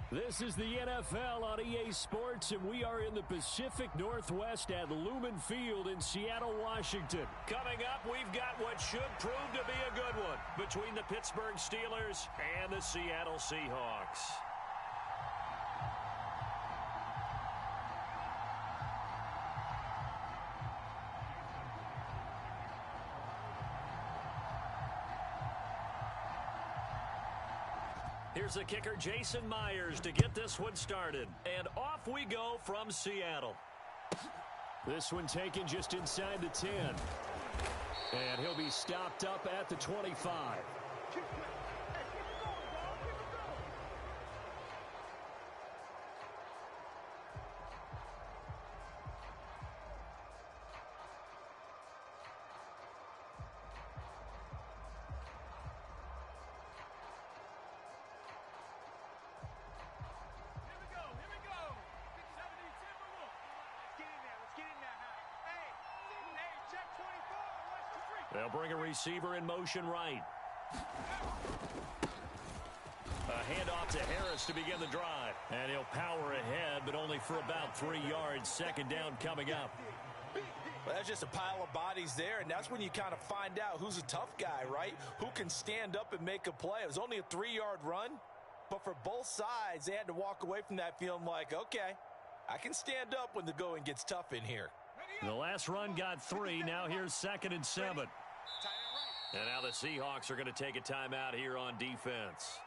This is the NFL on EA Sports, and we are in the Pacific Northwest at Lumen Field in Seattle, Washington. Coming up, we've got what should prove to be a good one between the Pittsburgh Steelers and the Seattle Seahawks. Here's the kicker, Jason Myers, to get this one started. And off we go from Seattle. This one taken just inside the 10. And he'll be stopped up at the 25. They'll bring a receiver in motion right. A handoff to Harris to begin the drive. And he'll power ahead, but only for about 3 yards. Second down coming up. Well, that's just a pile of bodies there, and that's when you kind of find out who's a tough guy, right? Who can stand up and make a play. It was only a 3-yard run, but for both sides, they had to walk away from that feeling like, okay, I can stand up when the going gets tough in here. The last run got 3. Now here's 2nd and 7. And now the Seahawks are going to take a timeout here on defense.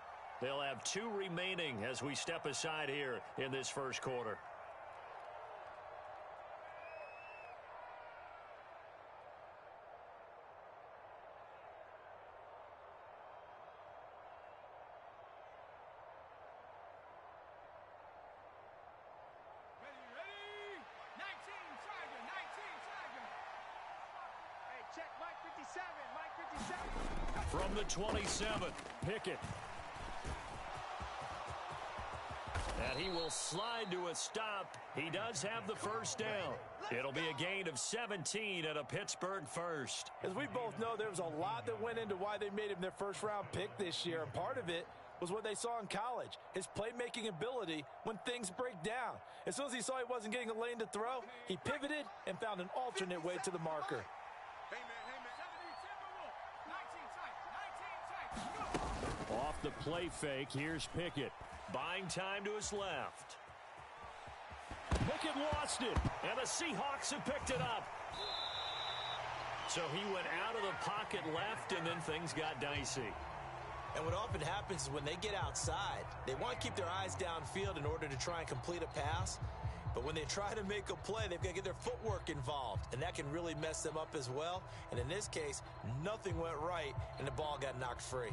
They'll have 2 remaining as we step aside here in this first quarter. From the 27, Pickett. And he will slide to a stop. He does have the first down. It'll be a gain of 17 and a Pittsburgh first. As we both know, there was a lot that went into why they made him their first-round pick this year. And part of it was what they saw in college, his playmaking ability when things break down. As soon as he saw he wasn't getting a lane to throw, he pivoted and found an alternate way to the marker. Off the play fake, here's Pickett. Buying time to his left. Pickett lost it, and the Seahawks have picked it up. So he went out of the pocket left, and then things got dicey. And what often happens is when they get outside, they want to keep their eyes downfield in order to try and complete a pass. But when they try to make a play, they've got to get their footwork involved, and that can really mess them up as well. And in this case, nothing went right, and the ball got knocked free.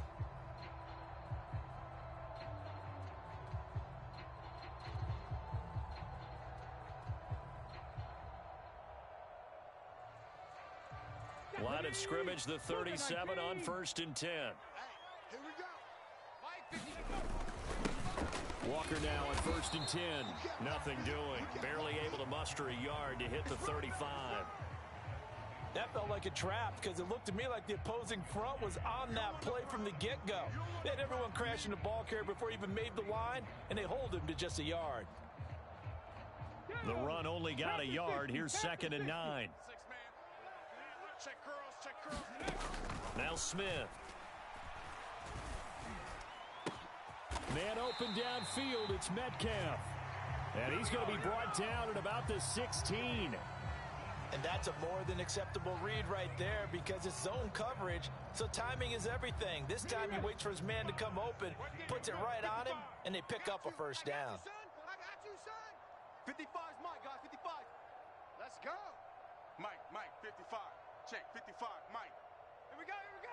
Line of scrimmage, the 37 on 1st and 10. Here we go. Walker now on 1st and 10. Nothing doing. Barely able to muster a yard to hit the 35. That felt like a trap because it looked to me like the opposing front was on that play from the get-go. They had everyone crashing the ball carrier before he even made the line, and they hold him to just a yard. The run only got a yard. Here's 2nd and 9. Now Smith. Man open downfield, it's Metcalf. And he's going to be brought down at about the 16. And that's a more than acceptable read right there because it's zone coverage, so timing is everything. This time he waits for his man to come open, puts it right on him, and they pick up a first down. I got you, son. 55's Mike, guys, 55. Let's go. Mike, 55. Check, 55, Mike. Here we go, here we go.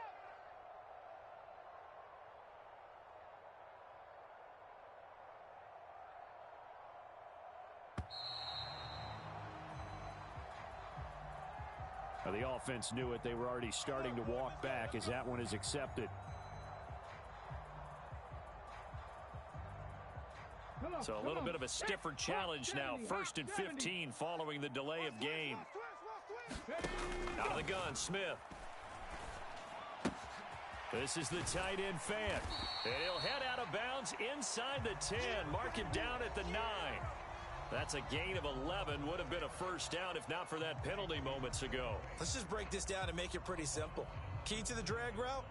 Now the offense knew it. They were already starting to walk back as that one is accepted. So a little bit of a stiffer challenge now. 1st and 15 following the delay of game. Out of the gun, Smith. This is the tight end fan. And he'll head out of bounds downs inside the 10. Mark it down at the 9. That's a gain of 11. Would have been a first down if not for that penalty moments ago. Let's just break this down and make it pretty simple. Key to the drag route,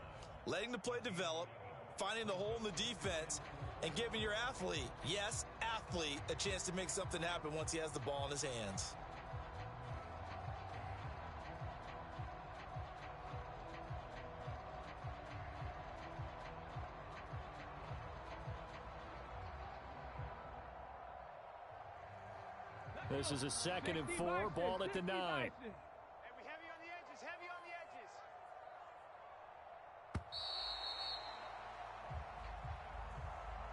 letting the play develop, finding the hole in the defense, and giving your athlete, yes, athlete, a chance to make something happen once he has the ball in his hands. This is a 2nd and 4, ball at the 9. Hey, we heavy on the edges, heavy on the edges.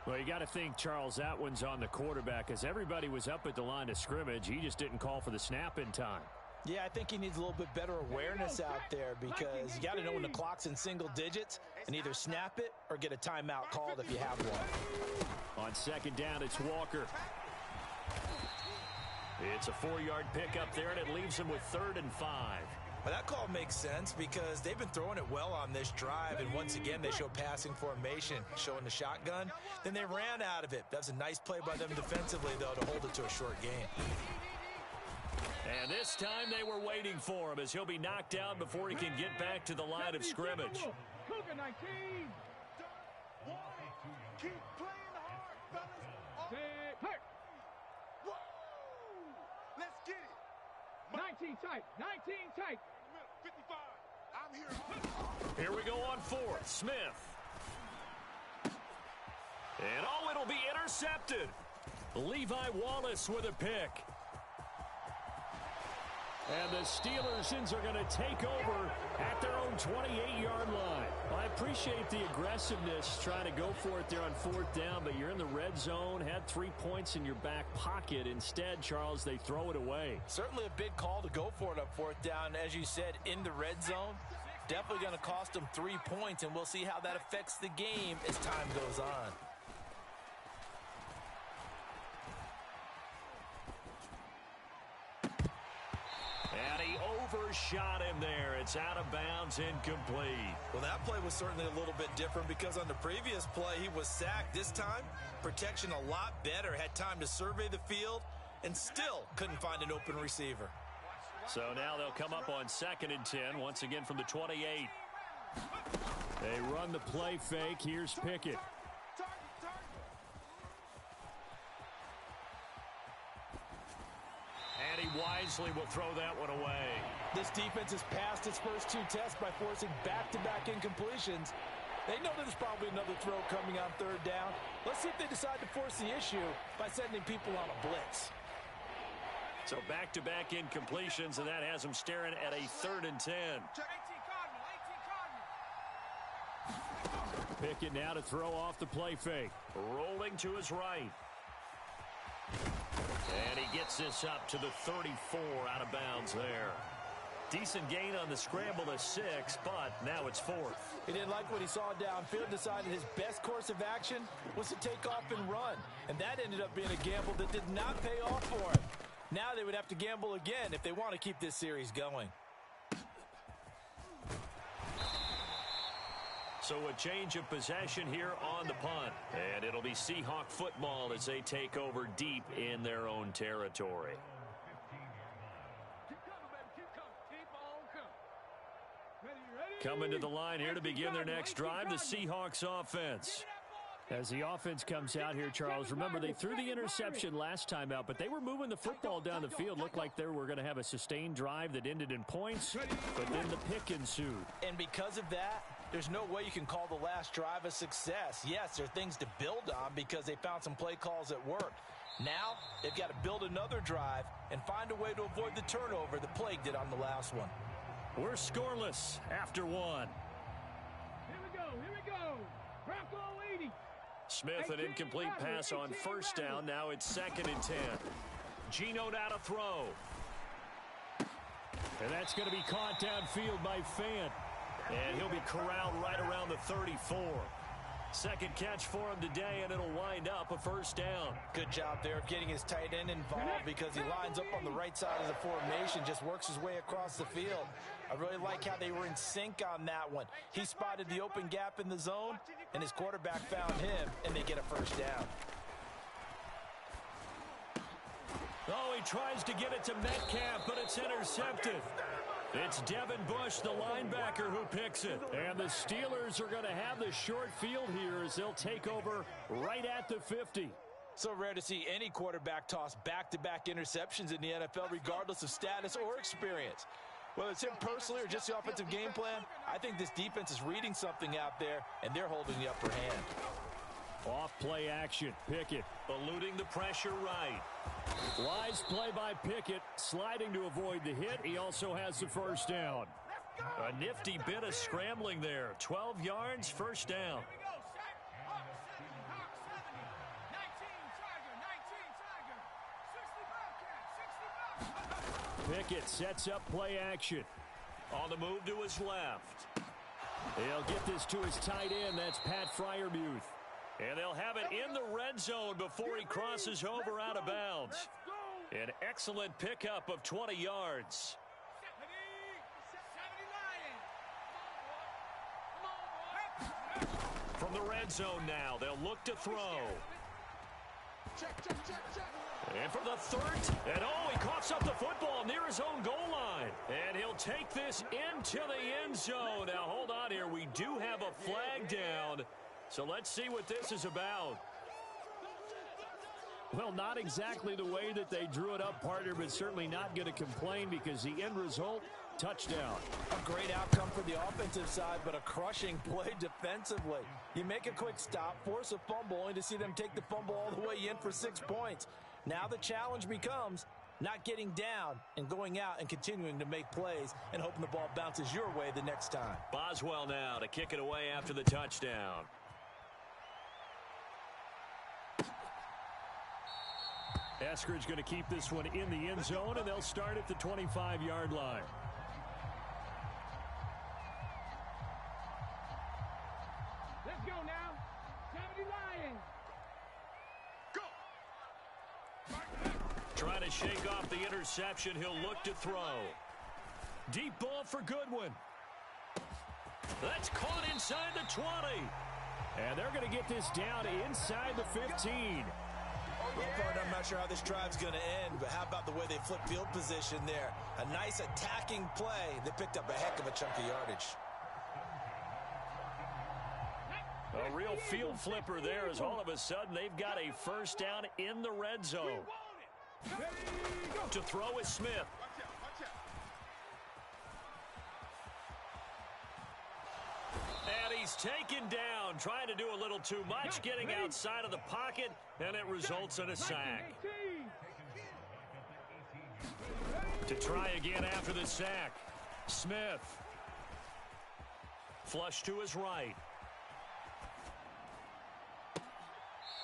Well, you got to think, Charles, that one's on the quarterback as everybody was up at the line of scrimmage. He just didn't call for the snap in time. Yeah, I think he needs a little bit better awareness out there because you got to know when the clock's in single digits and either snap it or get a timeout called if you have one. On 2nd down, it's Walker. It's a 4-yard pickup there, and it leaves him with 3rd and 5. Well, that call makes sense because they've been throwing it well on this drive, and once again, they show passing formation, showing the shotgun. Then they ran out of it. That's a nice play by them defensively, though, to hold it to a short game. And this time they were waiting for him as he'll be knocked down before he can get back to the line of scrimmage. Cougar 19. Keep playing hard, fellas. Hurt. Whoa! Let's get it. 19 tight. 19 tight. 55. I'm here. Here we go on 4th. Smith. And it'll be intercepted. Levi Wallace with a pick. And the Steelers are going to take over at their own 28-yard line. I appreciate the aggressiveness trying to go for it there on 4th down, but you're in the red zone, had 3 points in your back pocket. Instead, Charles, they throw it away. Certainly a big call to go for it on 4th down. As you said, in the red zone, definitely going to cost them 3 points, and we'll see how that affects the game as time goes on. And he overshot him there. It's out of bounds, incomplete. Well, that play was certainly a little bit different because on the previous play, he was sacked. This time, protection a lot better. Had time to survey the field and still couldn't find an open receiver. So now they'll come up on 2nd and 10, once again from the 28. They run the play fake. Here's Pickett. And he wisely will throw that one away. This defense has passed its first 2 tests by forcing back-to-back incompletions. They know there's probably another throw coming on 3rd down. Let's see if they decide to force the issue by sending people on a blitz. So back-to-back incompletions, and that has them staring at a 3rd and 10. Pickett now to throw off the play fake. Rolling to his right. And he gets this up to the 34, out of bounds there. Decent gain on the scramble to 6, but now it's 4th. He didn't like what he saw downfield, decided his best course of action was to take off and run. And that ended up being a gamble that did not pay off for him. Now they would have to gamble again if they want to keep this series going. So a change of possession here on the punt. And it'll be Seahawk football as they take over deep in their own territory. Coming to the line here to begin their next drive, the Seahawks offense. As the offense comes out here, Charles, remember they threw the interception last time out, but they were moving the football down the field. Looked like they were going to have a sustained drive that ended in points, but then the pick ensued. And because of that, there's no way you can call the last drive a success. Yes, there are things to build on because they found some play calls that worked. Now, they've got to build another drive and find a way to avoid the turnover the Plague did on the last one. We're scoreless after 1. Here we go. Bronco 80. Smith, an incomplete pass on 1st down. Now it's 2nd and 10. Geno now to throw. And that's going to be caught downfield by Fant. And he'll be corralled right around the 34. Second catch for him today, and it'll wind up a first down. Good job there of getting his tight end involved because he lines up on the right side of the formation, just works his way across the field. I really like how they were in sync on that one. He spotted the open gap in the zone, and his quarterback found him, and they get a first down. Oh, he tries to get it to Metcalf, but it's intercepted. It's Devin Bush, the linebacker, who picks it. And the Steelers are going to have the short field here as they'll take over right at the 50. So rare to see any quarterback toss back-to-back interceptions in the NFL, regardless of status or experience. Whether it's him personally or just the offensive game plan, I think this defense is reading something out there, and they're holding the upper hand. Off play action. Pickett eluding the pressure right. Wise play by Pickett, sliding to avoid the hit. He also has the first down. A nifty bit of scrambling there. 12 yards, first down. Pickett sets up play action. On the move to his left. He'll get this to his tight end. That's Pat Freiermuth. And they'll have it in the red zone before he crosses over out of bounds. An excellent pickup of 20 yards. From the red zone now, they'll look to throw. And for the third, and oh, he coughs up the football near his own goal line. And he'll take this into the end zone. Now, hold on here. We do have a flag down. So let's see what this is about. Well, not exactly the way that they drew it up, partner, but certainly not going to complain because the end result, touchdown. A great outcome for the offensive side, but a crushing play defensively. You make a quick stop, force a fumble, only to see them take the fumble all the way in for 6 points. Now the challenge becomes not getting down and going out and continuing to make plays and hoping the ball bounces your way the next time. Boswell now to kick it away after the touchdown. Eskridge going to keep this one in the end zone, and they'll start at the 25-yard line. Let's go now. 70 Lions. Go. Trying to shake off the interception. He'll look to throw. Deep ball for Goodwin. That's caught inside the 20. And they're going to get this down inside the 15. I'm not sure how this drive's going to end, but how about the way they flip field position there? A nice attacking play. They picked up a heck of a chunk of yardage. A real field flipper there as all of a sudden they've got a first down in the red zone. To throw is Smith. And he's taken down, trying to do a little too much, getting outside of the pocket, and it results in a sack. To try again after the sack, Smith. Flush to his right.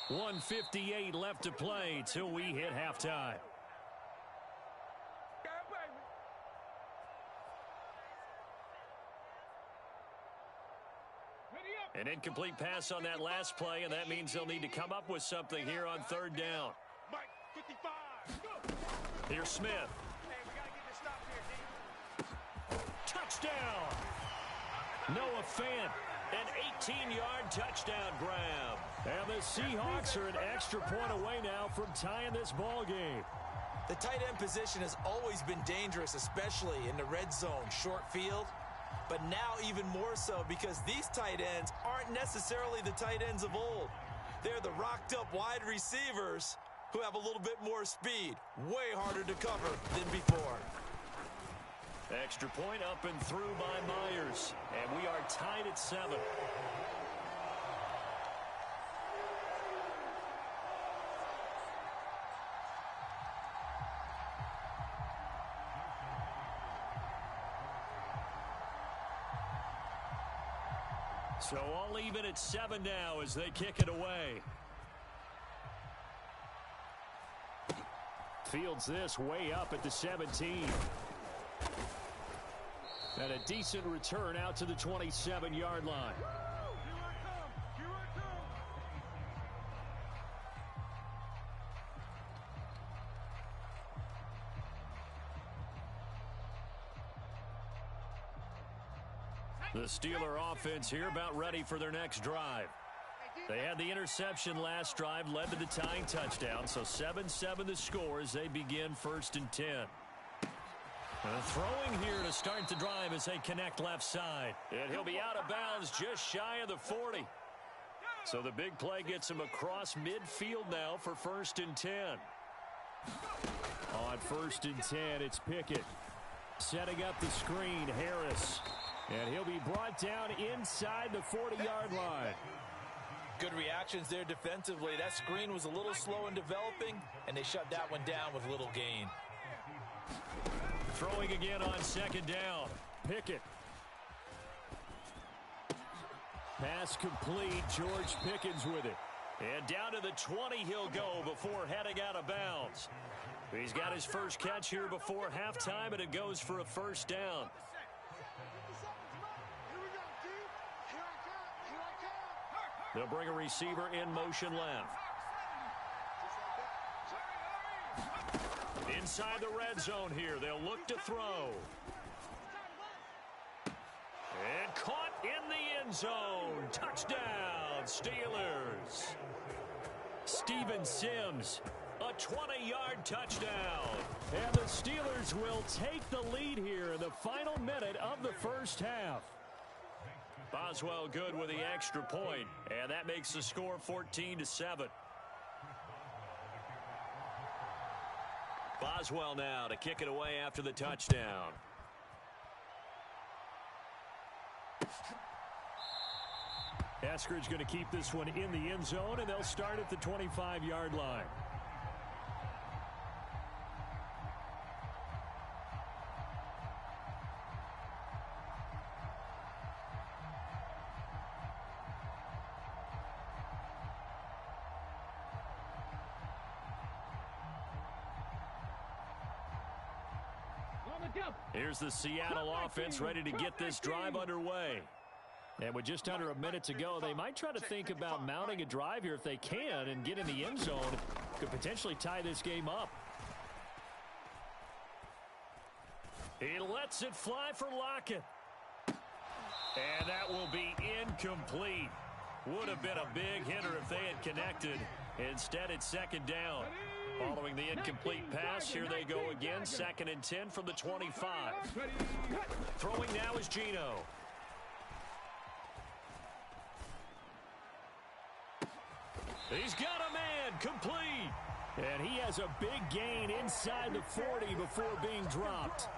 1:58 left to play till we hit halftime. An incomplete pass on that last play, and that means they'll need to come up with something here on third down. Mike, 55. Here's Smith. Hey, we got to get this stop here, D. Touchdown! Noah Fant, an 18-yard touchdown grab. And the Seahawks are an extra point away now from tying this ball game. The tight end position has always been dangerous, especially in the red zone, short field. But now even more so because these tight ends aren't necessarily the tight ends of old. They're the rocked-up wide receivers who have a little bit more speed. Way harder to cover than before. Extra point up and through by Myers. And we are tied at 7. So all even at 7 now as they kick it away. Fields this way up at the 17. And a decent return out to the 27-yard line. Here I come. Here I come. The Steeler offense here about ready for their next drive. They had the interception last drive, led to the tying touchdown, so 7-7 the score as they begin 1st and 10. Throwing here to start the drive as they connect left side. And he'll be out of bounds just shy of the 40. So the big play gets him across midfield now for 1st and 10. On 1st and 10, it's Pickett. Setting up the screen, Harris. And he'll be brought down inside the 40-yard line. Good reactions there defensively. That screen was a little slow in developing, and they shut that one down with little gain. Throwing again on 2nd down. Pickett. Pass complete. George Pickens with it. And down to the 20 he'll go before heading out of bounds. He's got his first catch here before halftime, and it goes for a 1st down. They'll bring a receiver in motion left. Inside the red zone here. They'll look to throw. And caught in the end zone. Touchdown, Steelers. Steven Sims, a 20-yard touchdown. And the Steelers will take the lead here in the final minute of the 1st half. Boswell good with the extra point, and that makes the score 14-7. Boswell now to kick it away after the touchdown. Eskridge going to keep this one in the end zone, and they'll start at the 25-yard line. Here's the Seattle offense ready to get this drive underway. And with just under a minute to go, they might try to think about mounting a drive here if they can and get in the end zone. Could potentially tie this game up. He lets it fly for Lockett. And that will be incomplete. Would have been a big hitter if they had connected. Instead, it's 2nd down. Following the incomplete pass, here they go again. 2nd and 10 from the 25. Throwing now is Geno. He's got a man, complete. And he has a big gain inside the 40 before being dropped.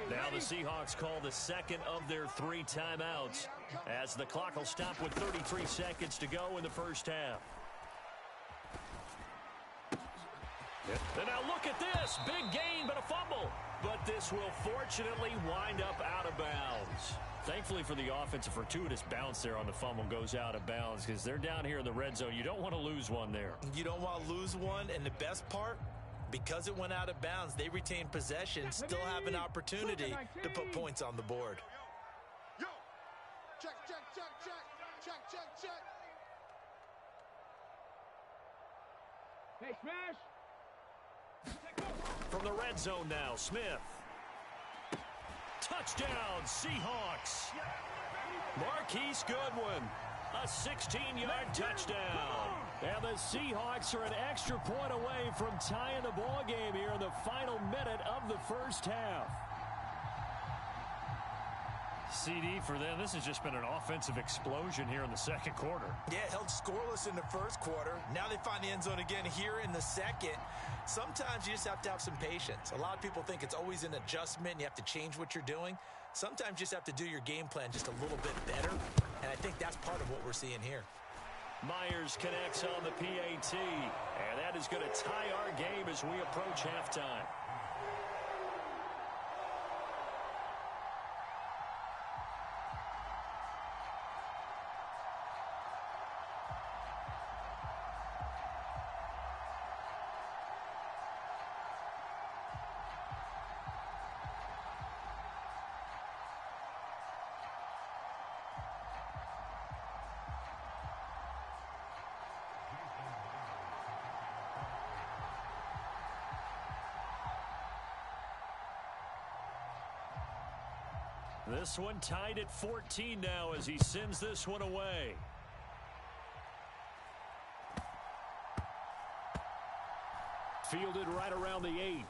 Now the Seahawks call the 2nd of their 3 timeouts as the clock will stop with 33 seconds to go in the 1st half. And now look at this. Big gain, but a fumble. But this will fortunately wind up out of bounds. Thankfully for the offense, a fortuitous bounce there on the fumble goes out of bounds because they're down here in the red zone. You don't want to lose one there. You don't want to lose one, and the best part, because it went out of bounds, they retain possession, still have an opportunity to put points on the board. Yo! Check, check, check, check. Check, check, check. Hey, smash! From the red zone now, Smith. Touchdown, Seahawks. Marquise Goodwin, a 16-yard touchdown. And the Seahawks are an extra point away from tying the ball game here in the final minute of the 1st half. CD for them. This has just been an offensive explosion here in the 2nd quarter. Yeah, held scoreless in the 1st quarter. Now they find the end zone again here in the 2nd. Sometimes you just have to have some patience. A lot of people think it's always an adjustment. You have to change what you're doing. Sometimes you just have to do your game plan just a little bit better. And I think that's part of what we're seeing here. Myers connects on the PAT. And that is going to tie our game as we approach halftime. This one tied at 14 now as he sends this one away. Fielded right around the 8.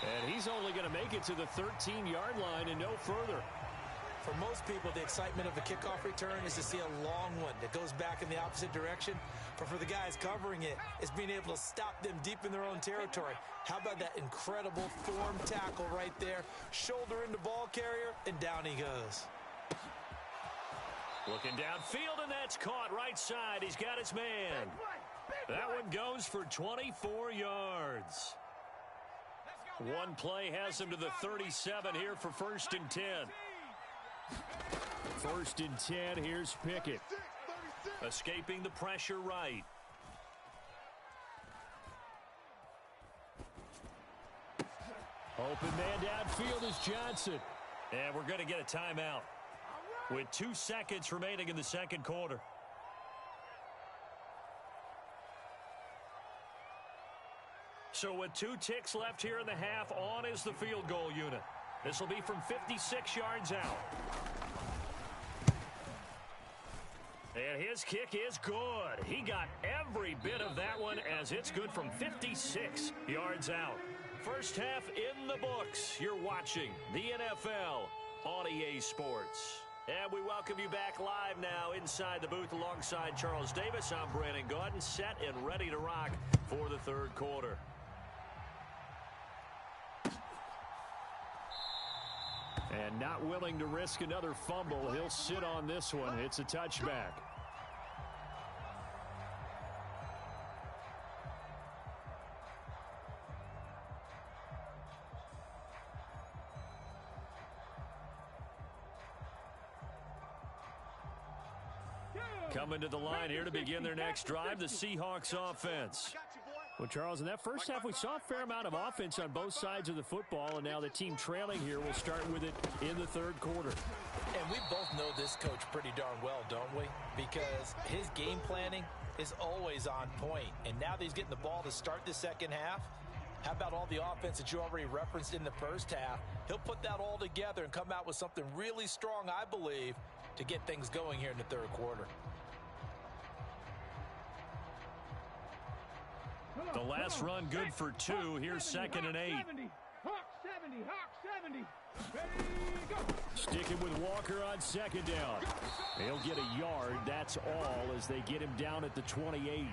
And he's only going to make it to the 13-yard line and no further. For most people, the excitement of a kickoff return is to see a long one that goes back in the opposite direction. But for the guys covering it, it's being able to stop them deep in their own territory. How about that incredible form tackle right there? Shoulder into ball carrier, and down he goes. Looking downfield, and that's caught right side. He's got his man. That one goes for 24 yards. One play has him to the 37 here for 1st and 10. 1st and 10, here's Pickett. Escaping the pressure right. Open man downfield is Johnson. And we're going to get a timeout with 2 seconds remaining in the second quarter. So with 2 ticks left here in the half, on is the field goal unit. This will be from 56 yards out. And his kick is good. He got every bit of that one as it's good from 56 yards out. First half in the books. You're watching the NFL on EA Sports. And we welcome you back live now inside the booth alongside Charles Davis. I'm Brandon Gaudin, set and ready to rock for the third quarter. And not willing to risk another fumble. He'll sit on this one. It's a touchback. Coming to the line here to begin their next drive, the Seahawks offense. Well, Charles, in that first half, we saw a fair amount of offense on both sides of the football, and now the team trailing here will start with it in the third quarter. And we both know this coach pretty darn well, don't we? Because his game planning is always on point. And now that he's getting the ball to start the second half, how about all the offense that you already referenced in the first half? He'll put that all together and come out with something really strong, I believe, to get things going here in the third quarter. The last run good for 2. Here's 2nd and 8. Hawk 70, Hawk 70. Ready, go. Sticking with Walker on 2nd down. He'll get a yard. That's all as they get him down at the 28.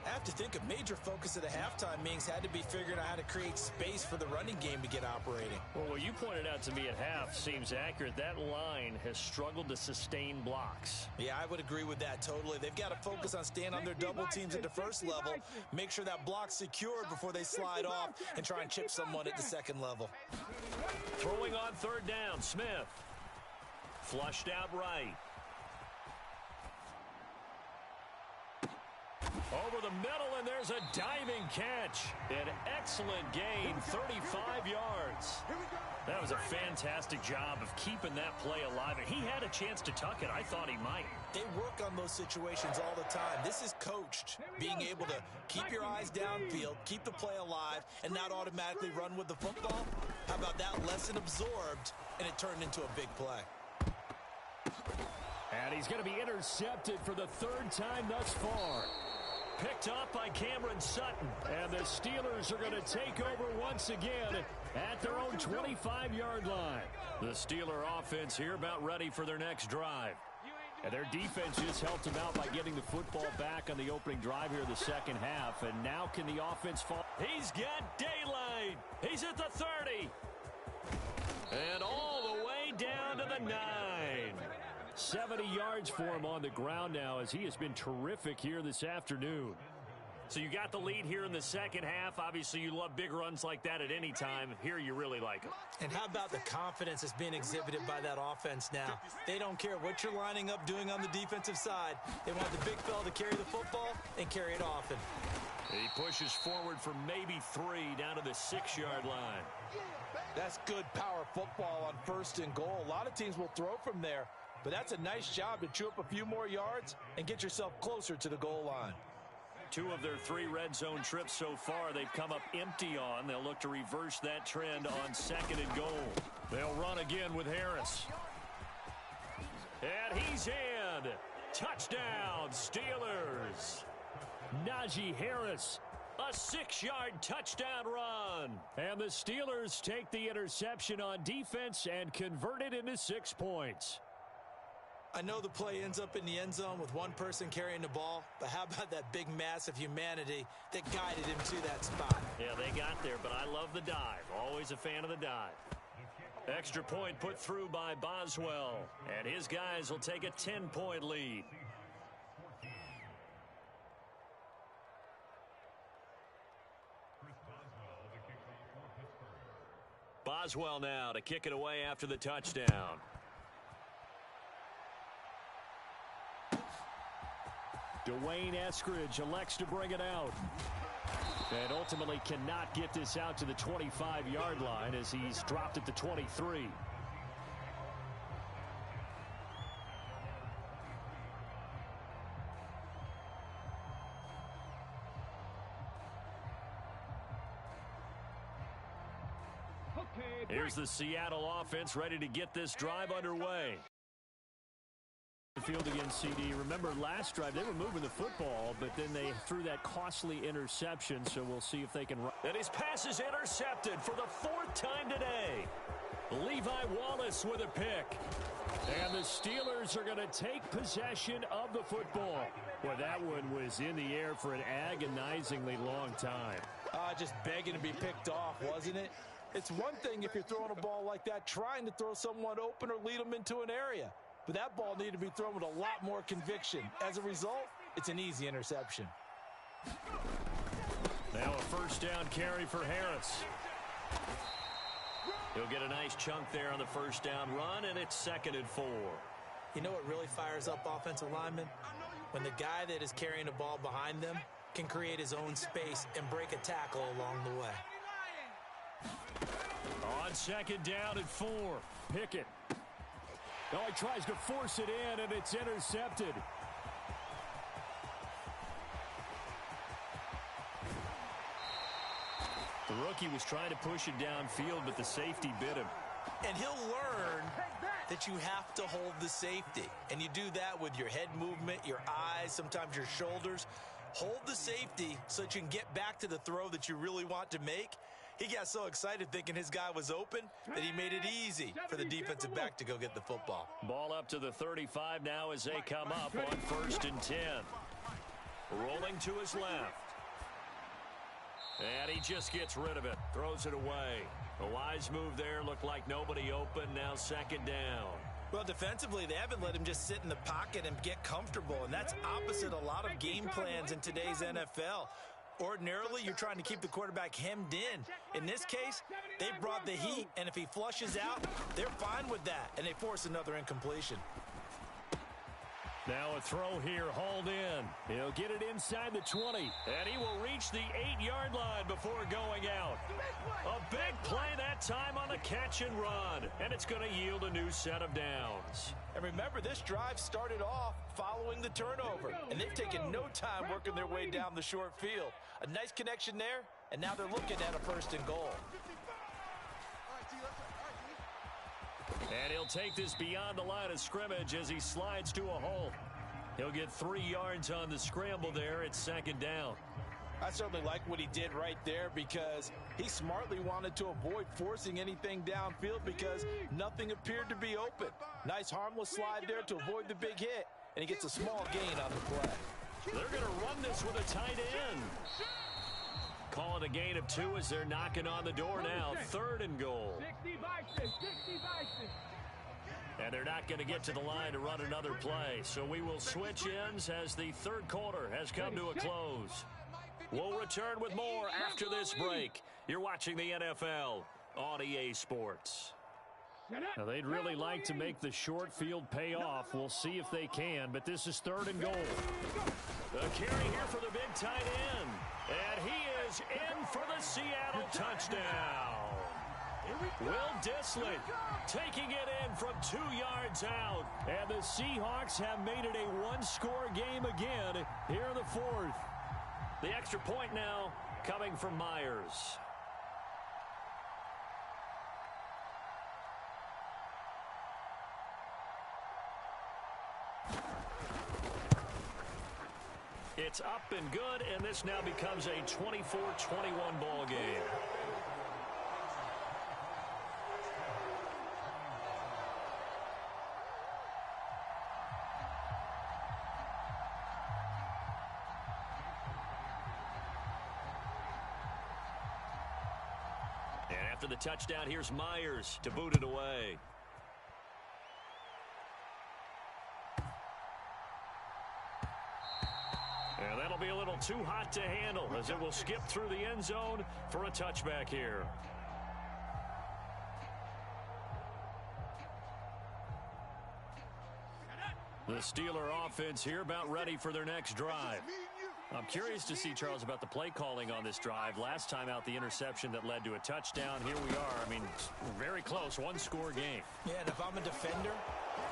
I have to think a major focus of the halftime meetings had to be figuring out how to create space for the running game to get operating. Well, what you pointed out to me at half seems accurate. That line has struggled to sustain blocks. Yeah, I would agree with that totally. They've got to focus on staying on their double teams at the first level, make sure that block's secured before they slide off and try and chip someone at the second level. Throwing on 3rd down, Smith. Flushed out right. Over the middle, and there's a diving catch. An excellent gain, 35 yards. That was a fantastic job of keeping that play alive. And he had a chance to tuck it. I thought he might. They work on those situations all the time. This is coached, being able to keep your eyes downfield, keep the play alive, and not automatically run with the football. How about that lesson absorbed, and it turned into a big play. And he's going to be intercepted for the 3rd time thus far. Picked up by Cameron Sutton. And the Steelers are going to take over once again at their own 25-yard line. The Steeler offense here about ready for their next drive. And their defense just helped them out by getting the football back on the opening drive here in the second half. And now can the offense fall? He's got daylight. He's at the 30. And all the way down to the 9. 70 yards for him on the ground now as he has been terrific here this afternoon. So you got the lead here in the second half. Obviously, you love big runs like that at any time. Here you really like them. And how about the confidence that's being exhibited by that offense now? They don't care what you're lining up doing on the defensive side. They want the big fella to carry the football and carry it often. He pushes forward for maybe 3 down to the 6-yard line. That's good power football on 1st and goal. A lot of teams will throw from there. But that's a nice job to chew up a few more yards and get yourself closer to the goal line. 2 of their 3 red zone trips so far, they've come up empty on. They'll look to reverse that trend on 2nd and goal. They'll run again with Harris. And he's in. Touchdown, Steelers. Najee Harris, a 6-yard touchdown run. And the Steelers take the interception on defense and convert it into 6 points. I know the play ends up in the end zone with one person carrying the ball, but how about that big mass of humanity that guided him to that spot? Yeah, they got there, but I love the dive. Always a fan of the dive. Extra point put through by Boswell, and his guys will take a 10-point lead. Boswell now to kick it away after the touchdown. Dwayne Eskridge elects to bring it out. And ultimately cannot get this out to the 25-yard line as he's dropped at the 23. Here's the Seattle offense ready to get this drive underway. Field against CD. Remember last drive they were moving the football, but then they threw that costly interception, so we'll see if they can run. And his pass is intercepted for the 4th time today. Levi Wallace with a pick. And the Steelers are going to take possession of the football. Well, that one was in the air for an agonizingly long time. Just begging to be picked off, wasn't it? It's one thing if you're throwing a ball like that, trying to throw someone open or lead them into an area. But that ball needed to be thrown with a lot more conviction. As a result, it's an easy interception. Now a first down carry for Harris. He'll get a nice chunk there on the first down run, and it's 2nd and 4. You know what really fires up offensive linemen? When the guy that is carrying the ball behind them can create his own space and break a tackle along the way. On 2nd down and 4, Pickett. Oh, he tries to force it in, and it's intercepted. The rookie was trying to push it downfield, but the safety bit him. And he'll learn that you have to hold the safety. And you do that with your head movement, your eyes, sometimes your shoulders. Hold the safety so that you can get back to the throw that you really want to make. He got so excited thinking his guy was open that he made it easy for the defensive back to go get the football. Ball up to the 35 now as they come up on 1st and 10. Rolling to his left. And he just gets rid of it. Throws it away. A wise move there. Looked like nobody open. Now 2nd down. Well, defensively, they haven't let him just sit in the pocket and get comfortable. And that's opposite a lot of game plans in today's NFL. Ordinarily, you're trying to keep the quarterback hemmed in. In this case, they brought the heat, and if he flushes out, they're fine with that, and they force another incompletion. Now a throw here, hauled in. He'll get it inside the 20, and he will reach the 8-yard line before going out. A big play that time on the catch and run, and it's going to yield a new set of downs. And remember, this drive started off following the turnover, and they've taken no time working their way down the short field. A nice connection there, and now they're looking at a 1st and goal. And he'll take this beyond the line of scrimmage as he slides to a hole. He'll get 3 yards on the scramble there. It's 2nd down. I certainly like what he did right there because he smartly wanted to avoid forcing anything downfield because nothing appeared to be open. Nice harmless slide there to avoid the big hit, and he gets a small gain on the play. They're going to run this with a tight end. Call it a gain of 2 as they're knocking on the door now. 3rd and goal. 60 Vikings, 60 Vikings. And they're not going to get to the line to run another play. So we will switch ends as the 3rd quarter has come to a close. We'll return with more after this break. You're watching the NFL on EA Sports. Now, they'd really like to make the short field pay off. We'll see if they can, but this is 3rd and goal. A carry here for the big tight end. And he is in for the Seattle touchdown. Will Dissly taking it in from 2 yards out. And the Seahawks have made it a one-score game again here in the 4th. The extra point now coming from Myers. It's up and good, and this now becomes a 24-21 ball game. And after the touchdown, here's Myers to boot it away. And that'll be a little too hot to handle as it will skip through the end zone for a touchback here. The Steeler offense here about ready for their next drive. I'm curious to see, Charles, about the play calling on this drive. Last time out, the interception that led to a touchdown. Here we are. I mean, very close, one-score game. Yeah, and if I'm a defender,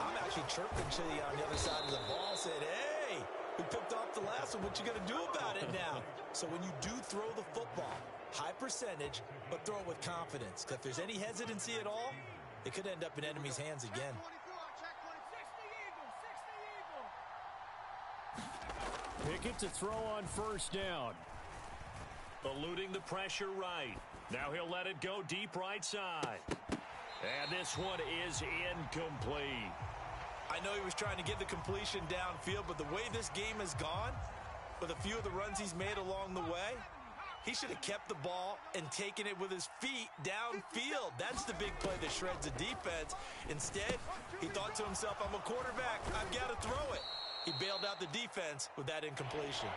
I'm actually chirping to you on the other side of the ball, saying, hey, we picked off the last one. What you going to do about it now? So when you do throw the football, high percentage, but throw it with confidence. Because if there's any hesitancy at all, it could end up in enemy's hands again. Pickett to throw on first down. Eluding the pressure right. Now he'll let it go deep right side. And this one is incomplete. I know he was trying to get the completion downfield, but the way this game has gone, with a few of the runs he's made along the way, he should have kept the ball and taken it with his feet downfield. That's the big play that shreds a defense. Instead, he thought to himself, I'm a quarterback. I've got to throw it. He bailed out the defense with that incompletion.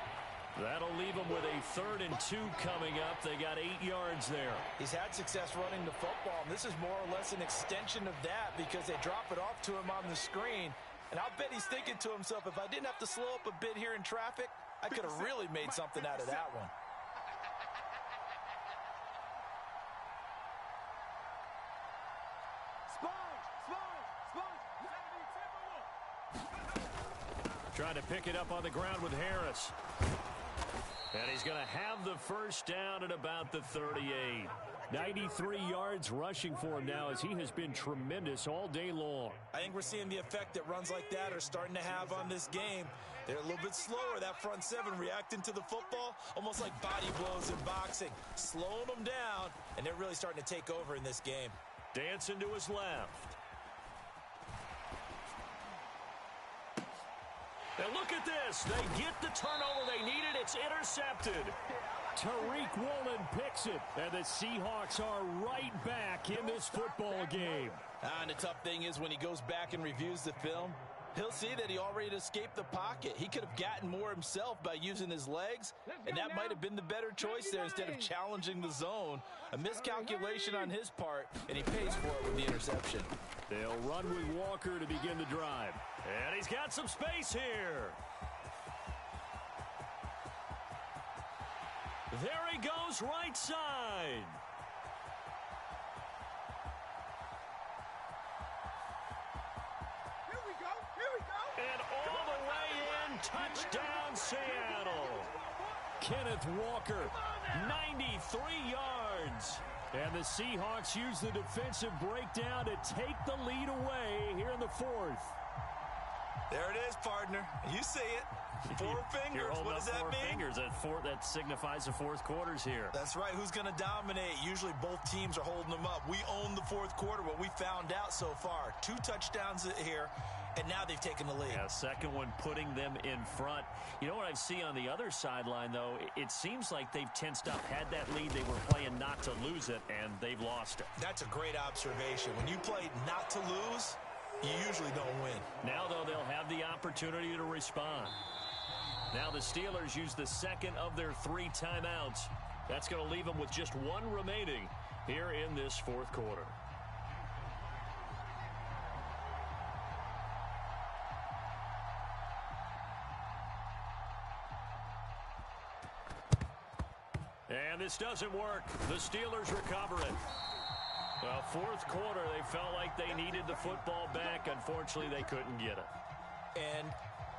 That'll leave them with a 3rd and 2 coming up. They got 8 yards there. He's had success running the football, and this is more or less an extension of that because they drop it off to him on the screen. And I'll bet he's thinking to himself, if I didn't have to slow up a bit here in traffic, I could have really made something out of that one. Trying to pick it up on the ground with Harris. And he's going to have the first down at about the 38. 93 yards rushing for him now as he has been tremendous all day long. I think we're seeing the effect that runs like that are starting to have on this game. They're a little bit slower, that front seven reacting to the football, almost like body blows in boxing, slowing them down, and they're really starting to take over in this game. Dancing to his left. And look at this. They get the turnover they needed. It's intercepted. Tariq Woolen picks it. And the Seahawks are right back in this football game. And the tough thing is when he goes back and reviews the film, he'll see that he already escaped the pocket. He could have gotten more himself by using his legs, and that might have been the better choice there instead of challenging the zone. A miscalculation on his part, and he pays for it with the interception. They'll run with Walker to begin the drive. And he's got some space here. There he goes, right side. Here we go. And all the way in, touchdown Seattle. Kenneth Walker, 93 yards. And the Seahawks use the defensive breakdown to take the lead away here in the 4th. There it is, partner. You see it. 4 fingers. What does that mean? 4 fingers. That signifies the 4th quarter's here. That's right. Who's going to dominate? Usually both teams are holding them up. We own the 4th quarter, what we found out so far. 2 touchdowns here, and now they've taken the lead. Yeah, second one putting them in front. You know what I see on the other sideline, though? It seems like they've tensed up. Had that lead, they were playing not to lose it, and they've lost it. That's a great observation. When you play not to lose, you usually don't win. Now, though, they'll have the opportunity to respond. Now the Steelers use the second of their 3 timeouts. That's going to leave them with just 1 remaining here in this 4th quarter. And this doesn't work. The Steelers recover it. Well, 4th quarter, they felt like they needed the football back. Unfortunately, they couldn't get it. And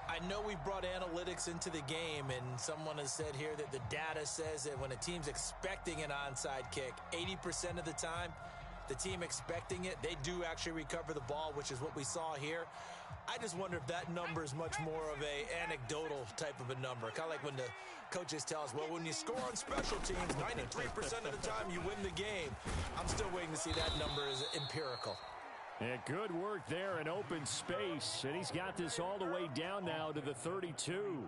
I know we brought analytics into the game, and someone has said here that the data says that when a team's expecting an onside kick, 80% of the time, the team expecting it, they do actually recover the ball, which is what we saw here. I just wonder if that number is much more of a anecdotal type of a number. Kind of like when the coaches tell us, well, when you score on special teams, 93% of the time you win the game. I'm still waiting to see that number is empirical. Yeah, good work there in open space, and he's got this all the way down now to the 32.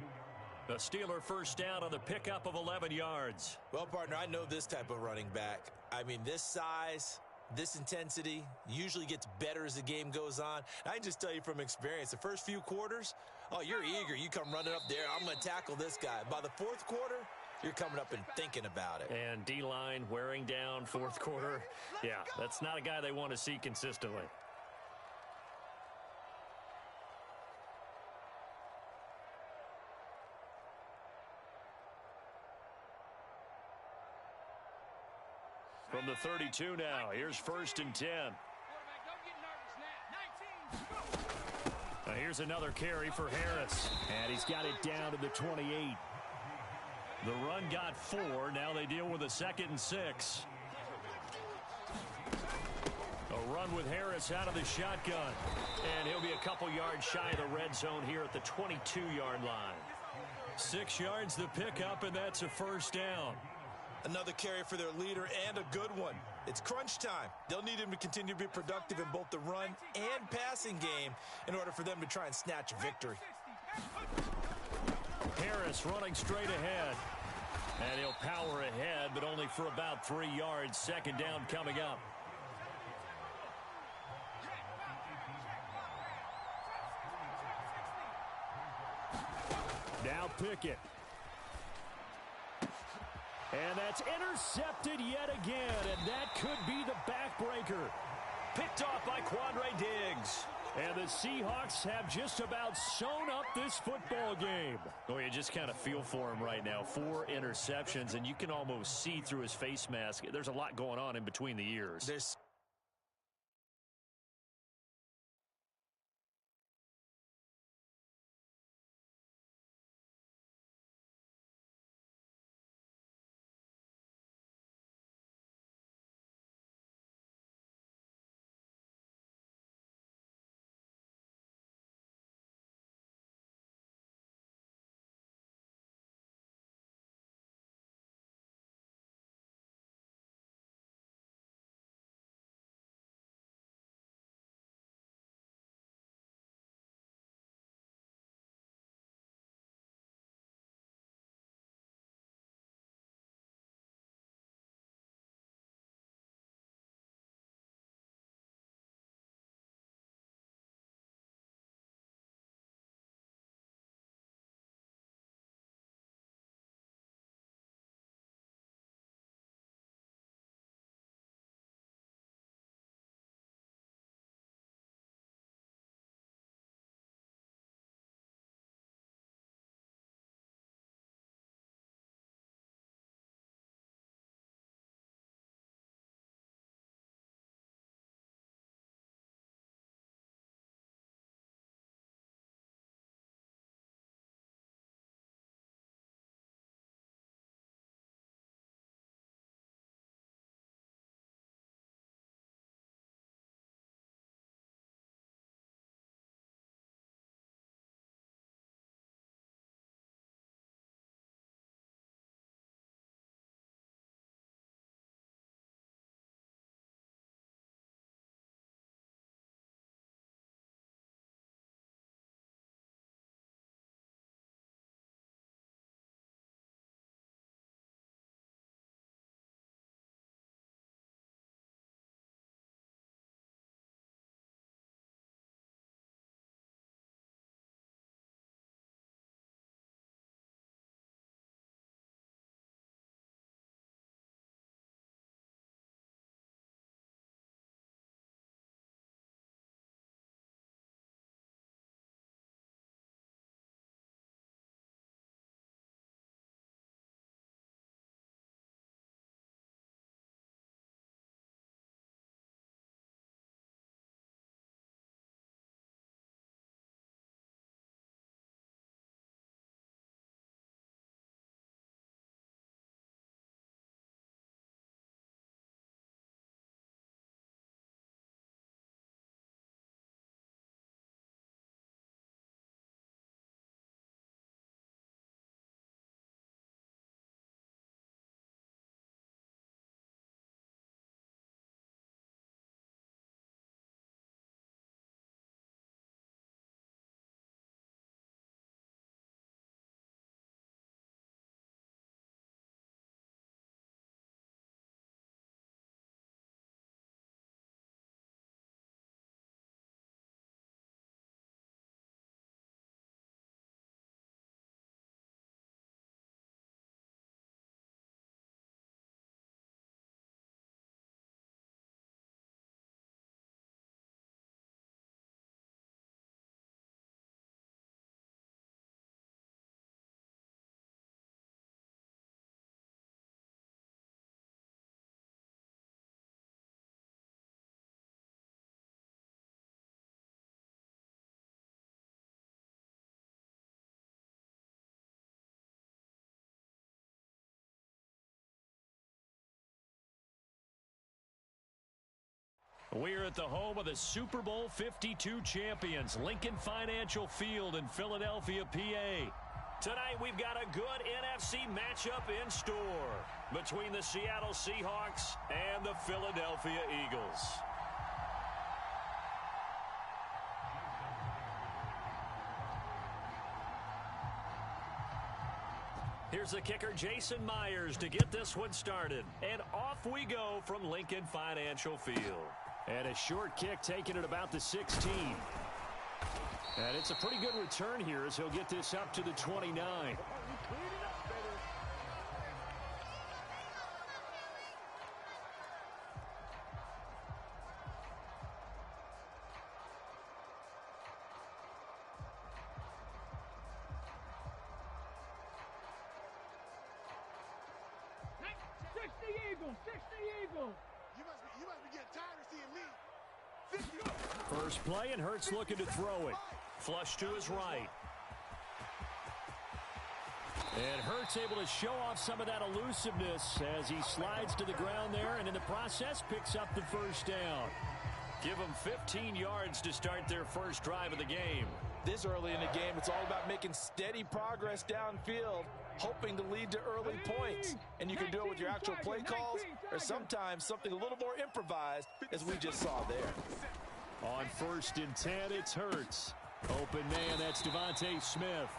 The Steeler first down on the pickup of 11 yards. Well, partner, I know this type of running back. I mean, this size, this intensity usually gets better as the game goes on. I can just tell you from experience, the first few quarters, oh, you're eager. You come running up there, I'm going to tackle this guy. By the fourth quarter, you're coming up and thinking about it. And D-line wearing down fourth quarter. Yeah, that's not a guy they want to see consistently. From the 32 now, here's 1st and 10. Now here's another carry for Harris. And he's got it down to the 28. The run got 4. Now they deal with a 2nd and 6. A run with Harris out of the shotgun. And he'll be a couple yards shy of the red zone here at the 22-yard line. 6 yards the pickup, and that's a 1st down. Another carry for their leader, and a good one. It's crunch time. They'll need him to continue to be productive in both the run and passing game in order for them to try and snatch a victory. Harris running straight ahead. And he'll power ahead, but only for about 3 yards. 2nd down coming up. Now Pickett. And that's intercepted yet again, and that could be the backbreaker. Picked off by Quandre Diggs. And the Seahawks have just about sewn up this football game. Oh, you just kind of feel for him right now. 4 interceptions, and you can almost see through his face mask. There's a lot going on in between the ears. There's We're at the home of the Super Bowl 52 champions, Lincoln Financial Field in Philadelphia, PA. Tonight we've got a good NFC matchup in store between the Seattle Seahawks and the Philadelphia Eagles. Here's the kicker, Jason Myers, to get this one started. And off we go from Lincoln Financial Field. And a short kick taken at about the 16. And it's a pretty good return here as he'll get this up to the 29. You must be getting tired of seeing me. First play, and Hurts looking to throw it. Flush to his right. And Hurts able to show off some of that elusiveness as he slides to the ground there, and in the process picks up the first down. Give them 15 yards to start their first drive of the game. This early in the game, it's all about making steady progress downfield, hoping to lead to early points. And you can do it with your actual play calls or sometimes something a little more improvised, as we just saw there. On 1st and 10, it's Hurts. Open man, that's Devontae Smith.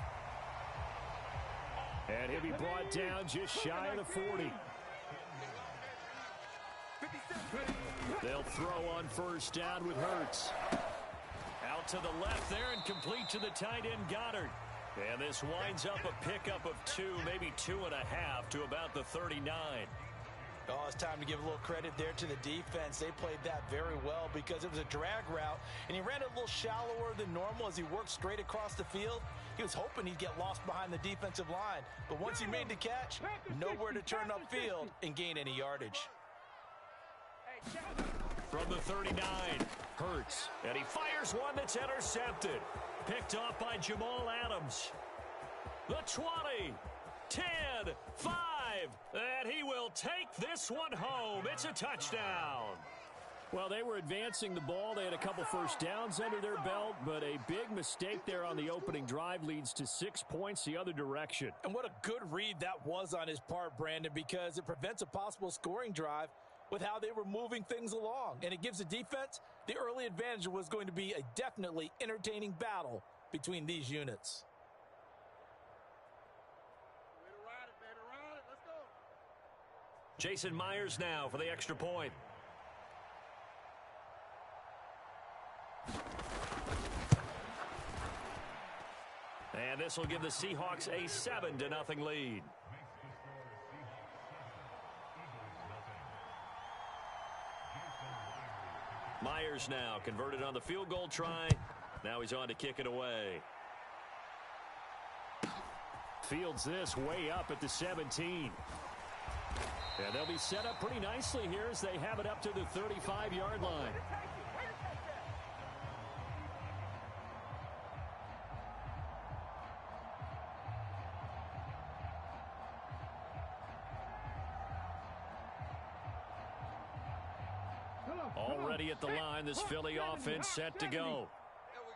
And he'll be brought down just shy of the 40. They'll throw on first down with Hurts. Out to the left there and complete to the tight end Goddard. And this winds up a pickup of 2, maybe 2.5 to about the 39. Oh, it's time to give a little credit there to the defense. They played that very well because it was a drag route, and he ran it a little shallower than normal as he worked straight across the field. He was hoping he'd get lost behind the defensive line, but once he made the catch, nowhere to turn upfield and gain any yardage. From the 39, Hurts, and he fires one that's intercepted. Picked off by Jamal Adams. The 20, 10, 5, and he will take this one home. It's a touchdown. Well, they were advancing the ball. They had a couple first downs under their belt, but a big mistake there on the opening drive leads to 6 points the other direction. And what a good read that was on his part, Brandon, because it prevents a possible scoring drive with how they were moving things along. And it gives the defense the early advantage. Was going to be a definitely entertaining battle between these units. Jason Myers now for the extra point. And this will give the Seahawks a 7-0 lead. Myers now converted on the field goal try. Now he's on to kick it away. Fields this way up at the 17. And they'll be set up pretty nicely here as they have it up to the 35-yard line. Already at the line, this Philly offense set to go.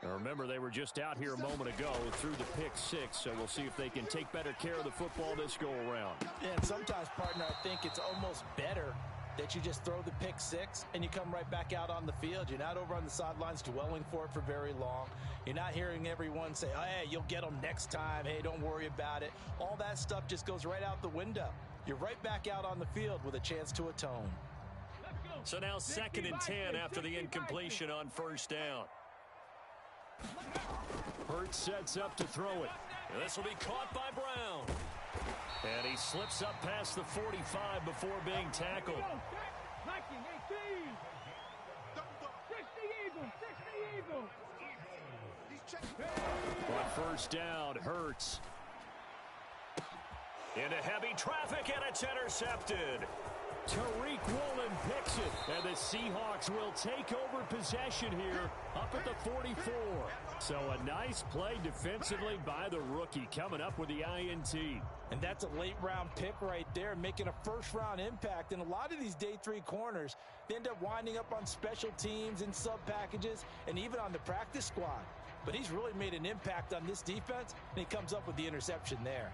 Now remember, they were just out here a moment ago through the pick 6, so we'll see if they can take better care of the football this go-around. Yeah, and sometimes, partner, I think it's almost better that you just throw the pick 6 and you come right back out on the field. You're not over on the sidelines dwelling for it for very long. You're not hearing everyone say, oh, hey, you'll get them next time. Hey, don't worry about it. All that stuff just goes right out the window. You're right back out on the field with a chance to atone. So now 2nd and 10 after the incompletion on first down. Hurts sets up to throw it. And this will be caught by Brown. And he slips up past the 45 before being tackled. On first down, Hurts. Into heavy traffic, and it's intercepted. Tariq Woolen picks it, and the Seahawks will take over possession here up at the 44. So a nice play defensively by the rookie coming up with the INT. And that's a late-round pick right there, making a first-round impact. And a lot of these day 3 corners, they end up winding up on special teams and sub-packages and even on the practice squad. But he's really made an impact on this defense, and he comes up with the interception there.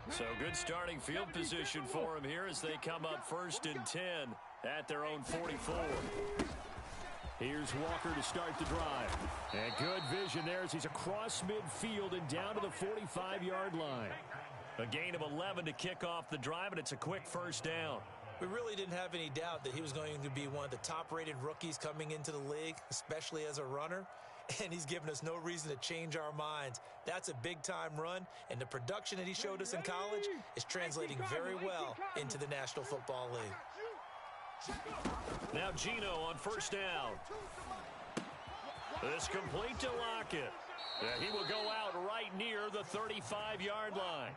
So good starting field position for him here as they come up 1st and 10 at their own 44. Here's Walker to start the drive. And good vision there as he's across midfield and down to the 45-yard line. A gain of 11 to kick off the drive, and it's a quick first down. We really didn't have any doubt that he was going to be one of the top-rated rookies coming into the league, especially as a runner. And he's given us no reason to change our minds. That's a big-time run, and the production that he showed us in college is translating very well into the National Football League. Now Gino on first down. This complete to Lockett. He will go out right near the 35-yard line.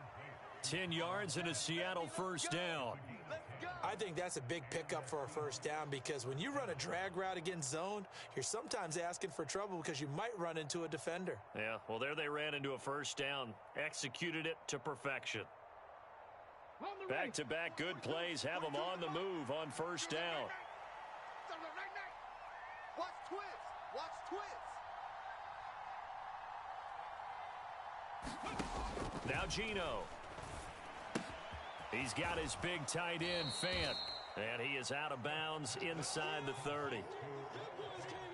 10 yards and a Seattle first down. I think that's a big pickup for a first down because when you run a drag route against zone, you're sometimes asking for trouble because you might run into a defender. Yeah, well, there they ran into a first down. Executed it to perfection. Back-to-back good plays have them on the move on first down. Watch twist. Watch twist. Now Gino. He's got his big tight end, Fant. And he is out of bounds inside the 30.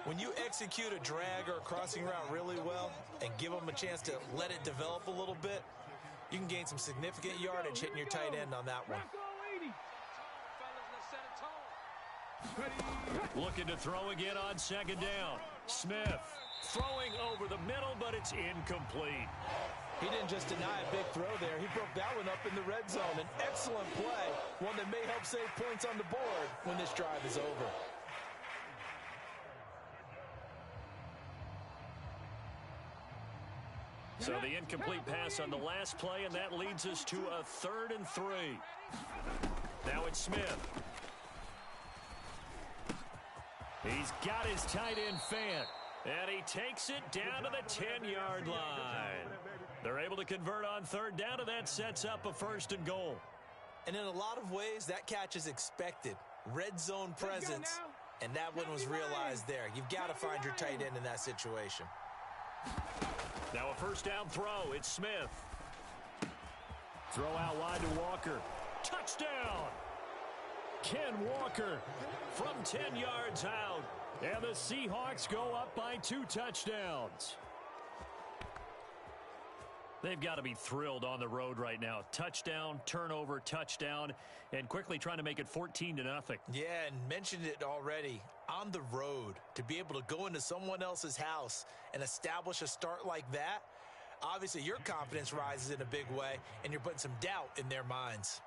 When you execute a drag or a crossing route really well and give them a chance to let it develop a little bit, you can gain some significant yardage hitting your tight end on that one. Looking to throw again on second down. Smith throwing over the middle, but it's incomplete. He didn't just deny a big throw there. He broke that one up in the red zone. An excellent play, one that may help save points on the board when this drive is over. So the incomplete pass on the last play, and that leads us to a 3rd and 3. Now it's Smith. He's got his tight end, Fant. And he takes it down to the 10-yard line. They're able to convert on 3rd down, and that sets up a 1st and goal. And in a lot of ways, that catch is expected. Red zone presence, and that one was realized there. You've got to find your tight end in that situation. Now a first down throw. It's Smith. Throw out wide to Walker. Touchdown! Ken Walker from 10 yards out. And the Seahawks go up by 2 touchdowns. They've got to be thrilled on the road right now. Touchdown, turnover, touchdown, and quickly trying to make it 14-0. Yeah, and mentioned it already. On the road, to be able to go into someone else's house and establish a start like that, obviously your confidence rises in a big way, and you're putting some doubt in their minds.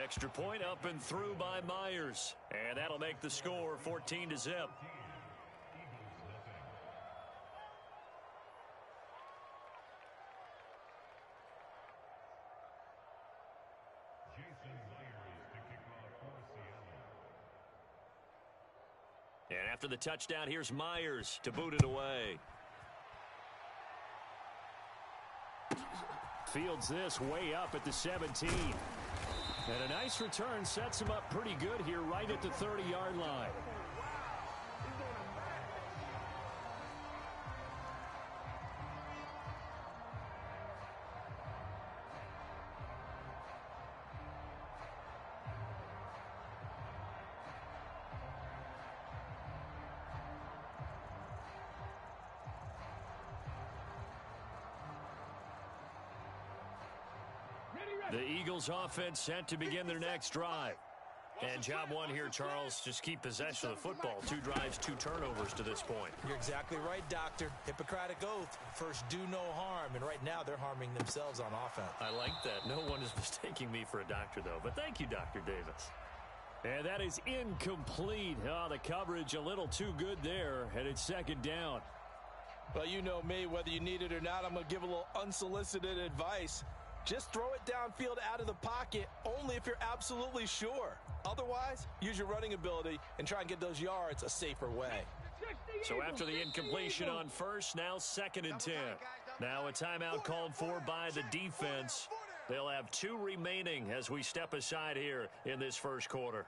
Extra point up and through by Myers. And that'll make the score 14-0. And after the touchdown, here's Myers to boot it away. Fields this way up at the 17. And a nice return sets him up pretty good here right at the 30-yard line. The Eagles offense set to begin their next drive. And job one here, Charles, just keep possession of the football. 2 drives, 2 turnovers to this point. You're exactly right, Doctor. Hippocratic oath. First, do no harm. And right now, they're harming themselves on offense. I like that. No one is mistaking me for a doctor, though. But thank you, Dr. Davis. And that is incomplete. Oh, the coverage a little too good there. And it's 2nd down. Well, you know me. Whether you need it or not, I'm going to give a little unsolicited advice. Just throw it downfield out of the pocket only if you're absolutely sure. Otherwise, use your running ability and try and get those yards a safer way. So after the incompletion on first, now 2nd and 10. Now a timeout called for by the defense. They'll have 2 remaining as we step aside here in this first quarter.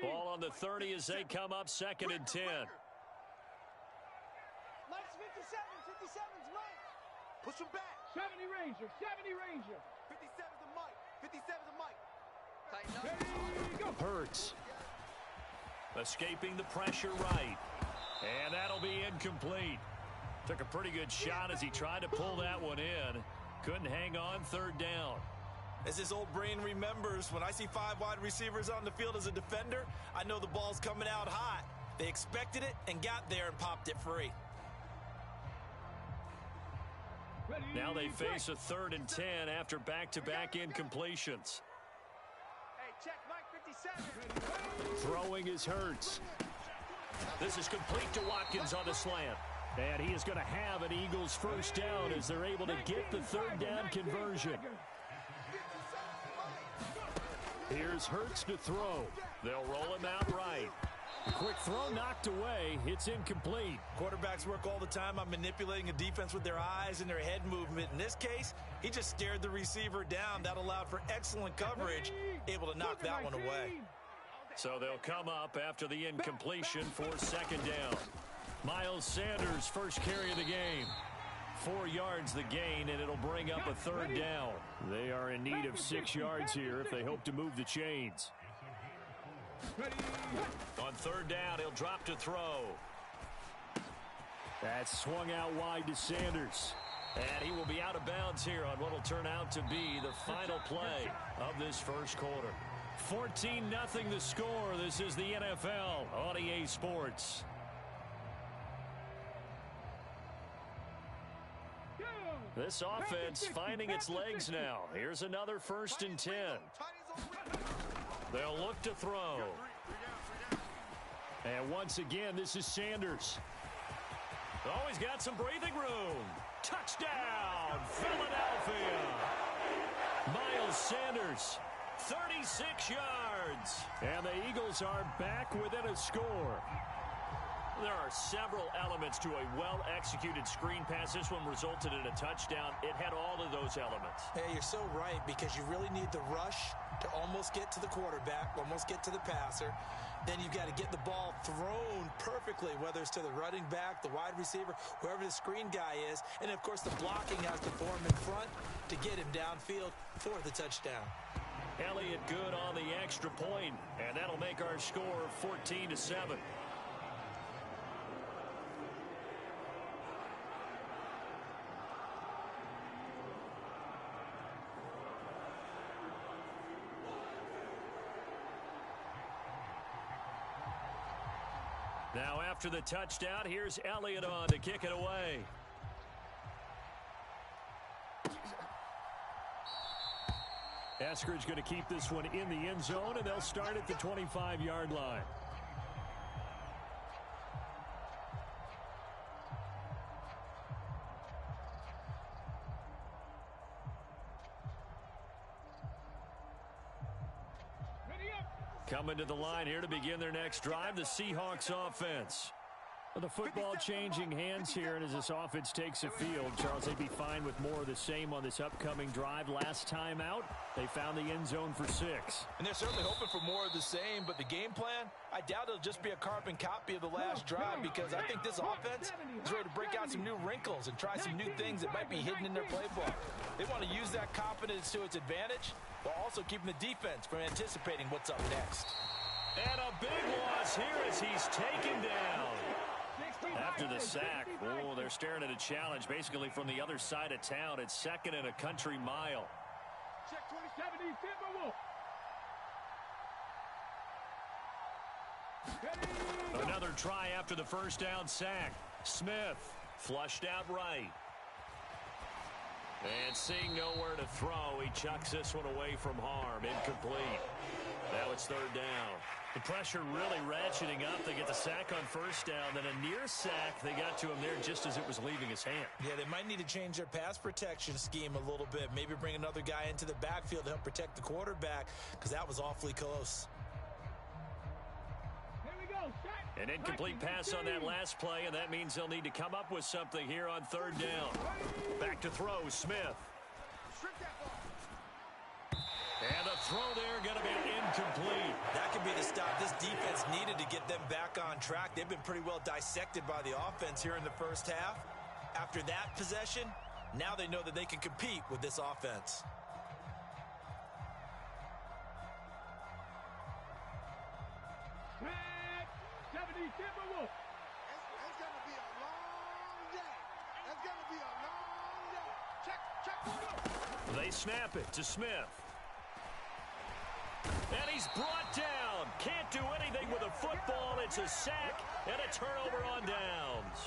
Ball on the 30 as they come up 2nd and 10. Mike's 57. 57's Mike. Push him back. 70 Ranger. 70 Ranger. 57's the Mike. 57's the Mike. Ready, go. Hurts. Escaping the pressure right. And that'll be incomplete. Took a pretty good shot as he tried to pull that one in. Couldn't hang on 3rd down. As his old brain remembers, when I see 5 wide receivers on the field as a defender, I know the ball's coming out hot. They expected it and got there and popped it free. Ready, Now they go. face a 3rd and 10 after back-to-back incompletions. Hey, check Mike 57. Throwing is Hurts. This is complete to Watkins on the slant. And he is going to have an Eagles first down as they're able to get the 3rd down conversion. Here's Hurts to throw. They'll roll him out right. Quick throw knocked away. It's incomplete. Quarterbacks work all the time on manipulating a defense with their eyes and their head movement. In this case, he just stared the receiver down. That allowed for excellent coverage, able to knock that one away. So they'll come up after the incompletion for 2nd down. Miles Sanders, first carry of the game. 4 yards the gain, and it'll bring up a 3rd down. They are in need of 6 yards here if they hope to move the chains. Ready. On 3rd down, he'll drop to throw. That's swung out wide to Sanders. And he will be out of bounds here on what will turn out to be the final play of this first quarter. 14-0 the score. This is the NFL on EA Sports. This offense finding its legs now. Here's another 1st and 10. They'll look to throw. And once again, this is Sanders. Oh, he's got some breathing room. Touchdown, Philadelphia. Miles Sanders, 36 yards. And the Eagles are back within a score. There are several elements to a well-executed screen pass. This one resulted in a touchdown. It had all of those elements. Hey, you're so right, because you really need the rush to almost get to the quarterback, almost get to the passer. Then you've got to get the ball thrown perfectly, whether it's to the running back, the wide receiver, whoever the screen guy is. And, of course, the blocking has to form in front to get him downfield for the touchdown. Elliott good on the extra point, and that'll make our score 14-7. Now after the touchdown, here's Elliott on to kick it away. Eskridge going to keep this one in the end zone, and they'll start at the 25-yard line. Coming to the line here to begin their next drive, the Seahawks offense. The football changing hands here, and as this offense takes the field, Charles, they'd be fine with more of the same on this upcoming drive. Last time out, they found the end zone for 6. And they're certainly hoping for more of the same, but the game plan, I doubt it'll just be a carbon copy of the last drive, because I think this offense is ready to break out some new wrinkles and try some new things that might be hidden in their playbook. They want to use that confidence to its advantage, while also keeping the defense from anticipating what's up next. And a big loss here as he's taken down. After the sack, oh, they're staring at a challenge basically from the other side of town. It's 2nd and a country mile. Check 2070, Timberwolf. Another try after the first down sack. Smith flushed out right. And seeing nowhere to throw, he chucks this one away from harm. Incomplete. Now it's 3rd down. The pressure really ratcheting up. They get the sack on first down. Then a near sack. They got to him there just as it was leaving his hand. Yeah, they might need to change their pass protection scheme a little bit. Maybe bring another guy into the backfield to help protect the quarterback, because that was awfully close. Here we go. An incomplete pass on that last play, and that means they'll need to come up with something here on third down. Back to throw, Smith. And the throw there going to be incomplete. That could be the stop this defense needed to get them back on track. They've been pretty well dissected by the offense here in the first half. After that possession, now they know that they can compete with this offense. Tag 70 Timberwolves. It's going to be a long day. It's going to be a long day. Check. They snap it to Smith. And he's brought down. Can't do anything with a football. It's a sack and a turnover on downs.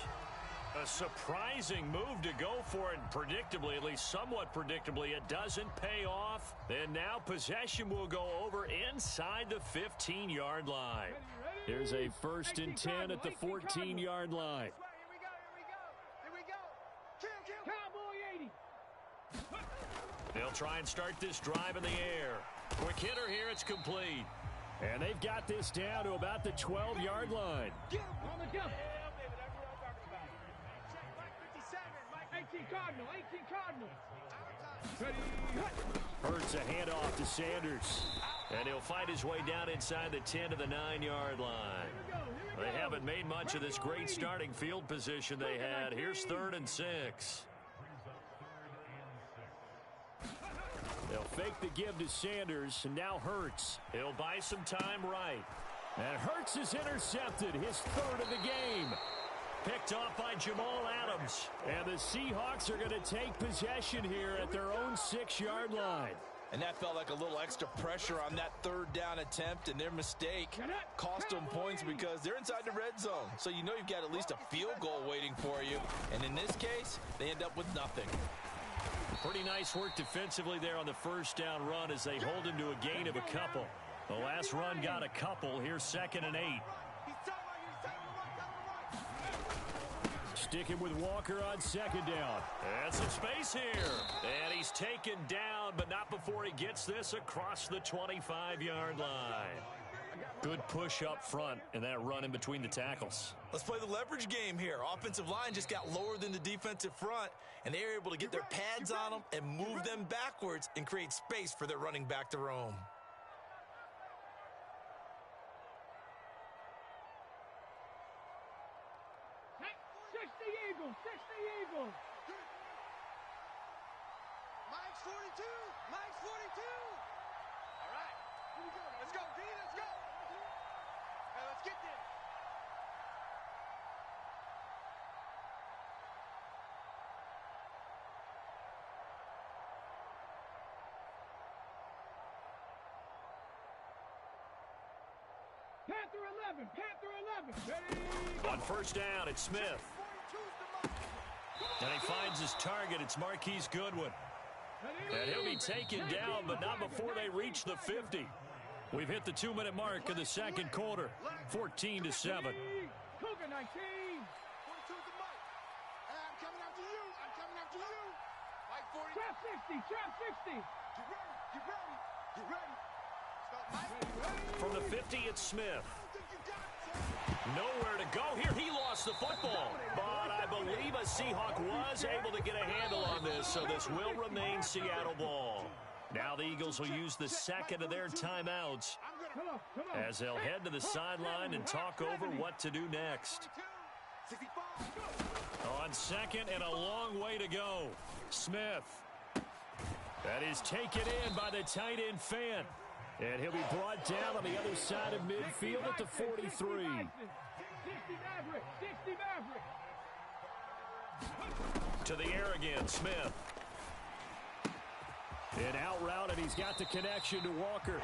A surprising move to go for it. Predictably, at least somewhat predictably, it doesn't pay off. And now possession will go over inside the 15-yard line. There's a 1st and 10 at the 14-yard line. Here we go. Kill. Cowboy 80. They'll try and start this drive in the air. Quick hitter here, it's complete. And they've got this down to about the 12-yard line. On the jump. 18 Cardinal. 18 Cardinal. Ready. Hurts a handoff to Sanders. And he'll fight his way down inside the 10 to the 9-yard line. They haven't made much of this great starting field position they had. Here's 3rd and 6. They'll fake the give to Sanders, and now Hurts. He'll buy some time right. And Hurts is intercepted, his 3rd of the game. Picked off by Jamal Adams. And the Seahawks are going to take possession here at their own 6-yard line. And that felt like a little extra pressure on that 3rd down attempt, and their mistake cost them points because they're inside the red zone. So you know you've got at least a field goal waiting for you. And in this case, they end up with nothing. Pretty nice work defensively there on the 1st down run as they hold him to a gain of a couple. The last run got a couple. Here's 2nd and 8. Sticking with Walker on 2nd down. And some space here. And he's taken down, but not before he gets this across the 25-yard line. Good push up front and that run in between the tackles. Let's play the leverage game here. Offensive line just got lower than the defensive front, and they were able to get their pads on them and move them backwards and create space for their running back to roam. Eagles. Mike's 42. Mike's 42. All right. Here we go. Let's go, D. Let's go. Hey, let's get there. Panther 11. Ready. On 1st down, it's Smith. And he finds his target. It's Marquise Goodwin. And he'll be taken down, but not before they reach the 50. We've hit the 2-minute mark of the 2nd quarter. 14-7. Cougar 19. 42's the Mike. I'm coming after you. I'm coming after you. Mike 40. Trap 60. Get ready. Get ready. Start Mike. From the 50, it's Smith. Nowhere to go here. He lost the football. But I believe a Seahawk was able to get a handle on this, so this will remain Seattle ball. Now the Eagles will use the 2nd of their timeouts as they'll head to the sideline and talk over what to do next. On 2nd and a long way to go. Smith. That is taken in by the tight end Fant. And he'll be brought down on the other side of midfield at the 43. 60 Maverick. To the air again, Smith. An out route, and he's got the connection to Walker.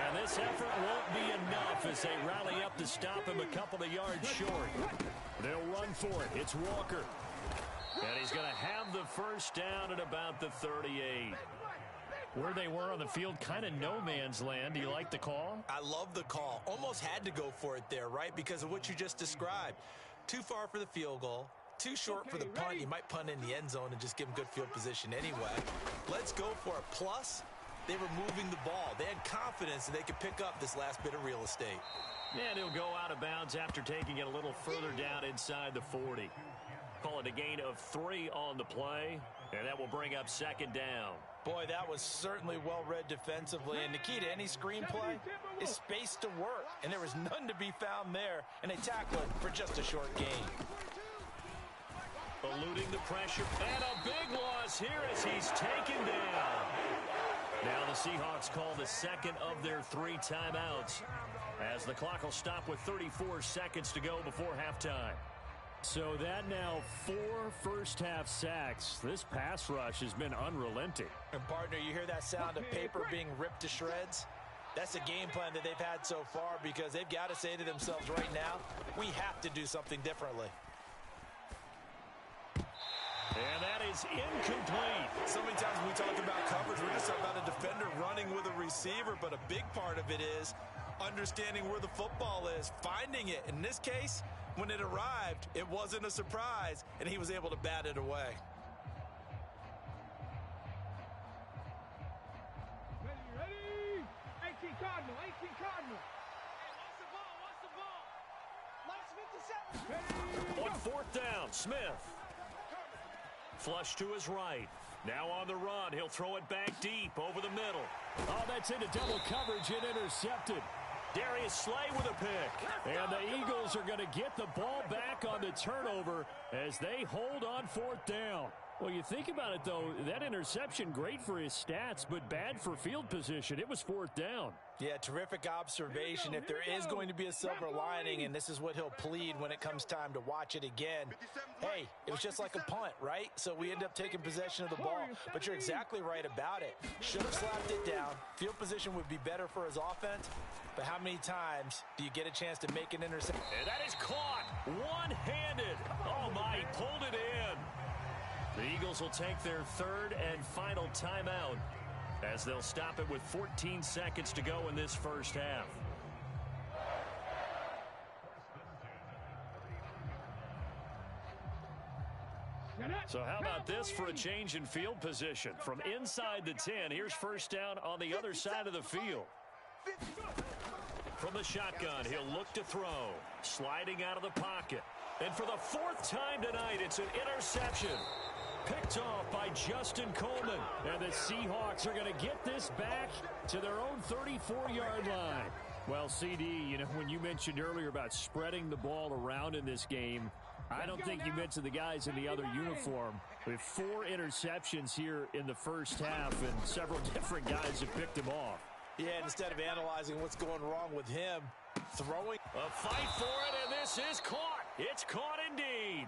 And this effort won't be enough as they rally up to stop him a couple of yards short. They'll run for it. It's Walker. And he's going to have the 1st down at about the 38. Where they were on the field, kind of no man's land. Do you like the call? I love the call. Almost had to go for it there, right? Because of what you just described. Too far for the field goal. Too short for the punt. You might punt in the end zone and just give them good field position anyway. Let's go for it. Plus, they were moving the ball. They had confidence that they could pick up this last bit of real estate. And he'll go out of bounds after taking it a little further down inside the 40. Call it a gain of 3 on the play, and that will bring up second down. Boy, that was certainly well-read defensively, and the key to any screenplay is space to work, and there was none to be found there, and they tackled for just a short gain. Eluding the pressure, and a big loss here as he's taken down. Now the Seahawks call the second of their 3 timeouts, as the clock will stop with 34 seconds to go before halftime. So that now 4 first-half sacks. This pass rush has been unrelenting. And, partner, you hear that sound of paper being ripped to shreds? That's the game plan that they've had so far, because they've got to say to themselves right now, we have to do something differently. And that is incomplete. So many times when we talk about coverage, we're just talking about a defender running with a receiver, but a big part of it is understanding where the football is, finding it. In this case, when it arrived, it wasn't a surprise, and he was able to bat it away. Ready? 18 Cardinal, 18 Cardinal. What's the ball? What's the ball? Last 57. On fourth down, Smith. Flush to his right. Now on the run. He'll throw it back deep over the middle. Oh, that's into double coverage and intercepted. Darius Slay with a pick. And the Eagles are going to get the ball back on the turnover as they hold on fourth down. Well, you think about it, though, that interception, great for his stats, but bad for field position. It was fourth down. Yeah, terrific observation. If there is going to be a silver lining, and this is what he'll plead when it comes time to watch it again, hey, it was just like a punt, right? So we end up taking possession of the ball. But you're exactly right about it. Should have slapped it down. Field position would be better for his offense. But how many times do you get a chance to make an interception? And that is caught one-handed. Oh, my, he pulled it in. The Eagles will take their third and final timeout as they'll stop it with 14 seconds to go in this first half. So how about this for a change in field position? From inside the 10, here's first down on the other side of the field. From the shotgun, he'll look to throw. Sliding out of the pocket. And for the 4th time tonight, it's an interception. Picked off by Justin Coleman. And the Seahawks are going to get this back to their own 34-yard line. Well, CD, you know, when you mentioned earlier about spreading the ball around in this game, I don't think you mentioned the guys in the other uniform. We have 4 interceptions here in the first half, and several different guys have picked him off. Yeah, and instead of analyzing what's going wrong with him, throwing. A fight for it, and this is caught. It's caught indeed.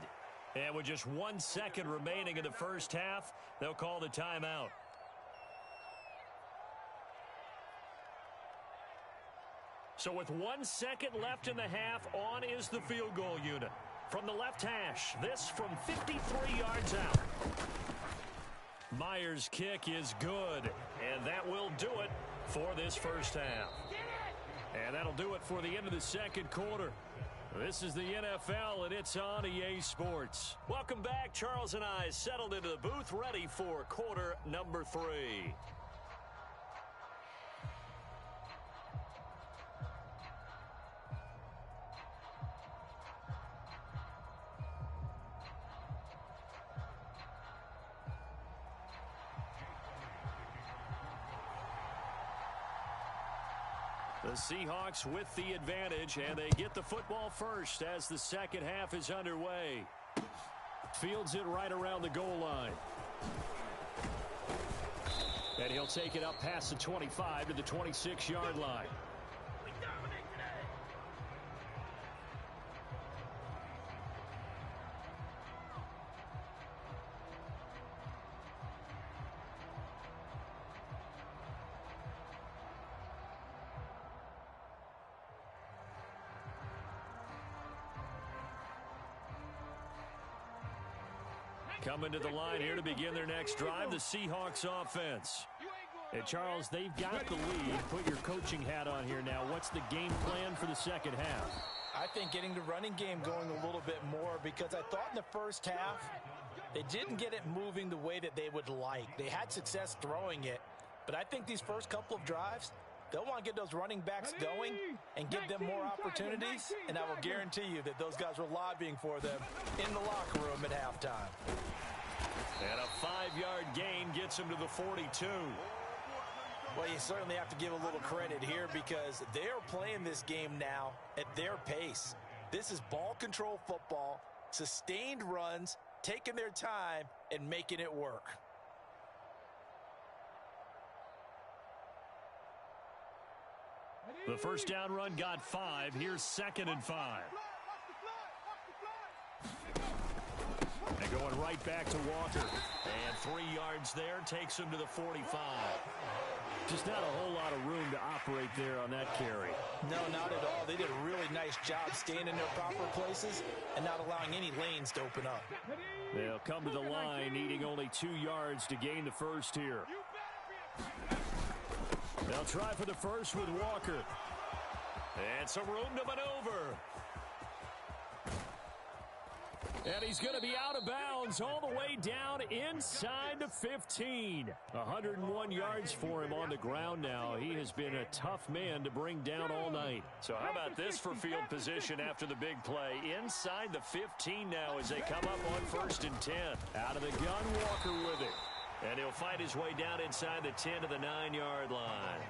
And with just 1 second remaining in the first half, they'll call the timeout. So with 1 second left in the half, on is the field goal unit. From the left hash, this from 53 yards out. Myers' kick is good, and that will do it for this first half. And that'll do it for the end of the second quarter. This is the NFL, and it's on EA Sports. Welcome back. Charles and I settled into the booth, ready for quarter number 3. The Seahawks with the advantage, and they get the football first as the second half is underway. Fields it right around the goal line. And he'll take it up past the 25 to the 26-yard line. Coming to the line here to begin their next drive, the Seahawks offense. You ain't going And Charles, they've got the lead. Put your coaching hat on here now. What's the game plan for the second half? I think getting the running game going a little bit more, because I thought in the first half they didn't get it moving the way that they would like. They had success throwing it, but I think these first couple of drives, they'll want to get those running backs going and give them more opportunities, and I will guarantee you that those guys were lobbying for them in the locker room at halftime. And a 5-yard gain gets him to the 42. Well, you certainly have to give a little credit here, because they're playing this game now at their pace. This is ball control football, sustained runs, taking their time and making it work. The first down run got 5. Here's 2nd and 5. And going right back to Walker. And 3 yards there takes him to the 45. Just not a whole lot of room to operate there on that carry. No, not at all. They did a really nice job staying in their proper places and not allowing any lanes to open up. They'll come to the line, needing only 2 yards to gain the first here. They'll try for the first with Walker. And some room to maneuver. And he's going to be out of bounds all the way down inside the 15. 101 yards for him on the ground now. He has been a tough man to bring down all night. So how about this for field position after the big play? Inside the 15 now as they come up on 1st and 10. Out of the gun, Walker with it. And he'll fight his way down inside the 10 to the 9-yard line.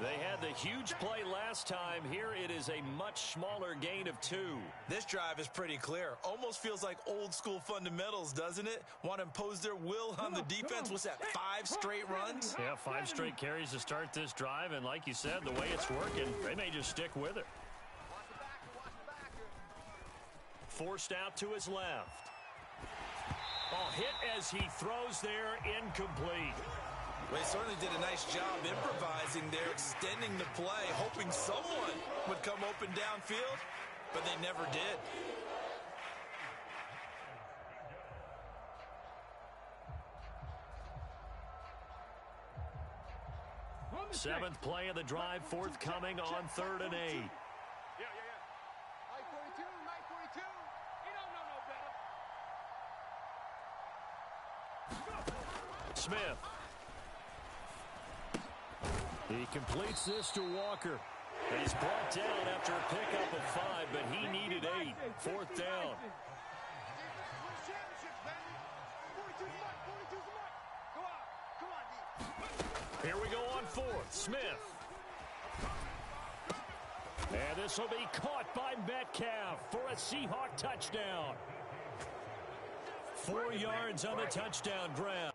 They had the huge play last time. Here it is a much smaller gain of 2. This drive is pretty clear. Almost feels like old school fundamentals, doesn't it? Want to impose their will on the defense. What's that, 5 straight runs? Yeah, 5 straight carries to start this drive. And like you said, the way it's working, they may just stick with it. Forced out to his left. Oh, hit as he throws there, incomplete. Well, he certainly did a nice job improvising there, extending the play, hoping someone would come open downfield, but they never did. Seventh play of the drive, forthcoming on 3rd and 8. Yeah. Mike 42, Mike 42. You don't know no better. Smith. He completes this to Walker. And he's brought down after a pickup of 5, but he needed 8. 4th down. Here we go on 4th. Smith. And this will be caught by Metcalf for a Seahawk touchdown. 4 yards on the touchdown grab.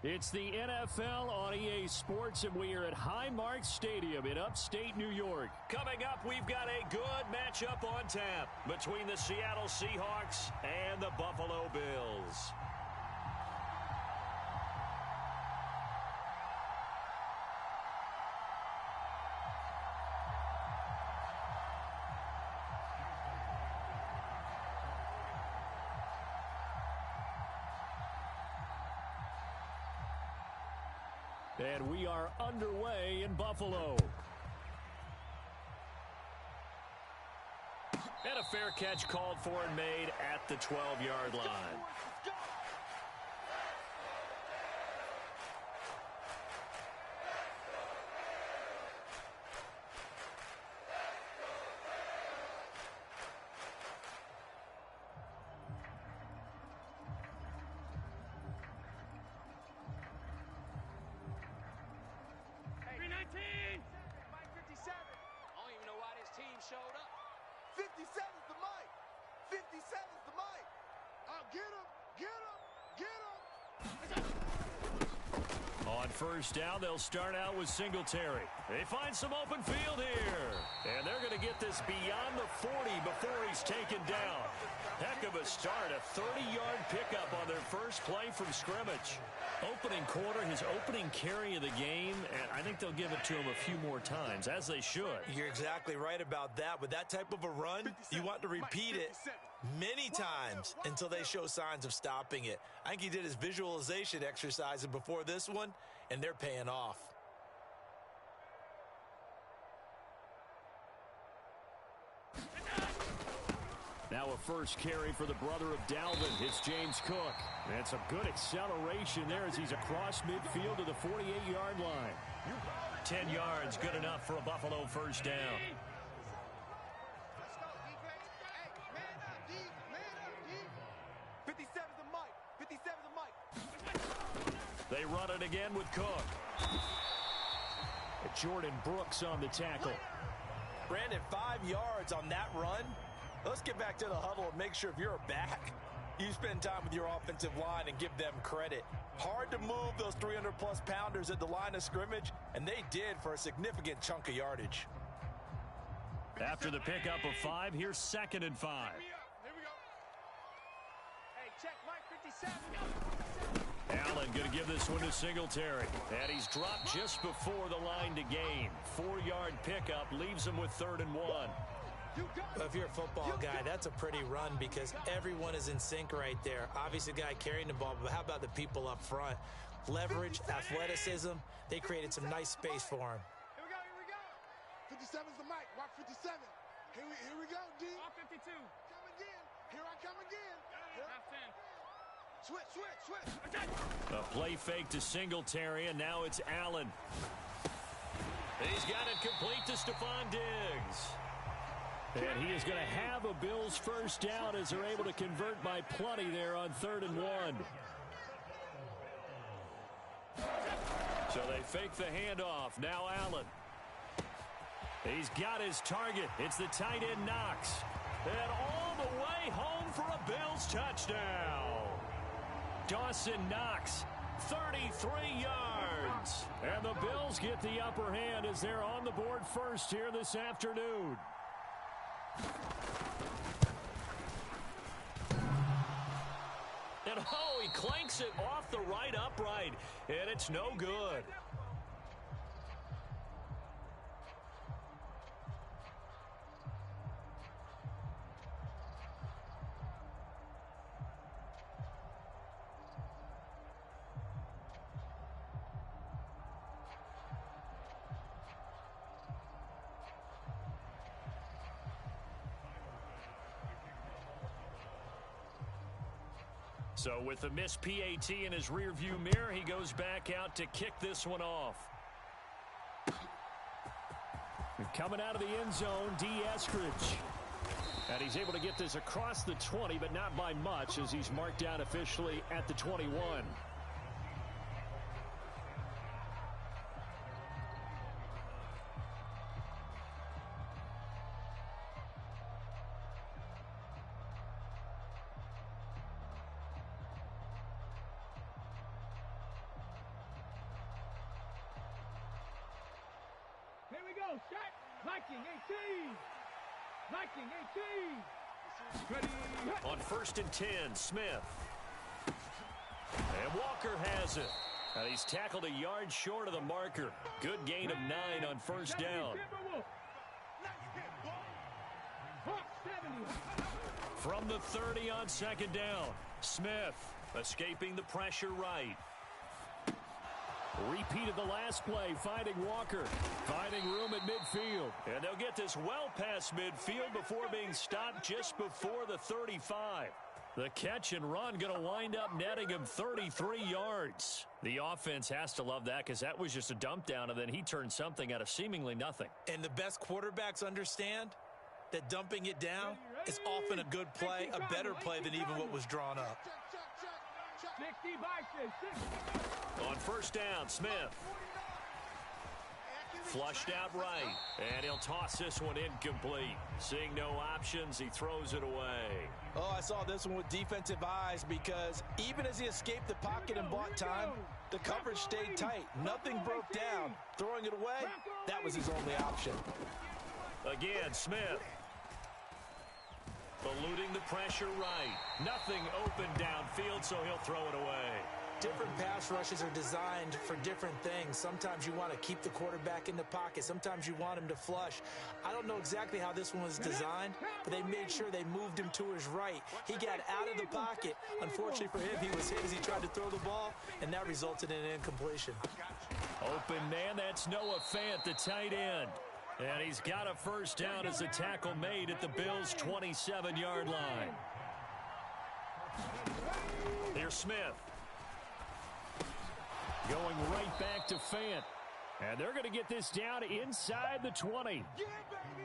It's the NFL on EA Sports, and we are at Highmark Stadium in upstate New York. Coming up, we've got a good matchup on tap between the Seattle Seahawks and the Buffalo Bills. And we are underway in Buffalo. And a fair catch called for and made at the 12-yard line. Mike 57. I don't even know why this team showed up. 57's the Mike. 57's the Mike. Get him, get him, get him. On first down, they'll start out with Singletary. They find some open field here. And they're going to get this beyond the 40 before he's taken down. Heck of a start, a 30-yard pickup on their first play from scrimmage. Opening quarter, his opening carry of the game, and I think they'll give it to him a few more times, as they should. You're exactly right about that. With that type of a run, you want to repeat it many times until they show signs of stopping it. I think he did his visualization exercises before this one, and they're paying off. Now a first carry for the brother of Dalvin. It's James Cook. And some good acceleration there as he's across midfield to the 48-yard line. 10 yards, good enough for a Buffalo first down. Let's go, defense. Hey, man up, D. Man up, D. 57's the Mike. 57's the Mike. They run it again with Cook. Jordan Brooks on the tackle. Brandon, 5 yards on that run. Let's get back to the huddle and make sure if you're a back, you spend time with your offensive line and give them credit. Hard to move those 300-plus pounders at the line of scrimmage, and they did for a significant chunk of yardage. After the pickup of 5, here's 2nd and 5. Here we go. Hey, check Mike 57. Allen going to give this one to Singletary. And he's dropped just before the line to gain. 4-yard pickup leaves him with 3rd and 1. If you're a football guy, that's a pretty run because everyone is in sync right there. Obviously, the guy carrying the ball, but how about the people up front? Leverage, athleticism, they created some nice space for him. Here we go, here we go. 57's the Mike. Walk 57. Here we go, D. Walk 52. Come again. Here I come again. Half 10. Switch. A play fake to Singletary, and now it's Allen. He's got it complete to Stephon Diggs. And he is going to have a Bills first down as they're able to convert by plenty there on 3rd and 1. So they fake the handoff. Now Allen. He's got his target. It's the tight end Knox. And all the way home for a Bills touchdown. Dawson Knox, 33 yards. And the Bills get the upper hand as they're on the board first here this afternoon. And oh, he clanks it off the right upright, and it's no good. So with the missed PAT in his rearview mirror, he goes back out to kick this one off. And coming out of the end zone, D. Eskridge. And he's able to get this across the 20, but not by much as he's marked down officially at the 21. Yellow shot. Liking 18. Liking 18. Ready. On 1st and 10, Smith. And Walker has it. And he's tackled a yard short of the marker. Good gain of 9 on 1st down. From the 30 on 2nd down, Smith escaping the pressure right. Repeated the last play, finding Walker, finding room at midfield. And they'll get this well past midfield before being stopped just before the 35. The catch and run going to wind up netting him 33 yards. The offense has to love that because that was just a dump down, and then he turned something out of seemingly nothing. And the best quarterbacks understand that dumping it down is often a good play, a better play than even what was drawn up. 60 by 6. On 1st down, Smith. Flushed out right, and he'll toss this one incomplete. Seeing no options, he throws it away. Oh, I saw this one with defensive eyes because even as he escaped the pocket and bought time, the coverage stayed tight. Nothing broke down. Throwing it away, that was his only option. Again, Smith. Eluding the pressure right. Nothing open downfield, so he'll throw it away. Different pass rushes are designed for different things. Sometimes you want to keep the quarterback in the pocket. Sometimes you want him to flush. I don't know exactly how this one was designed, but they made sure they moved him to his right. He got out of the pocket. Unfortunately for him, he was hit as he tried to throw the ball, and that resulted in an incompletion. Open man, that's Noah Fant, the tight end. And he's got a 1st down as a tackle made at the Bills' 27-yard line. Here's Smith. Going right back to Fant. And they're going to get this down inside the 20.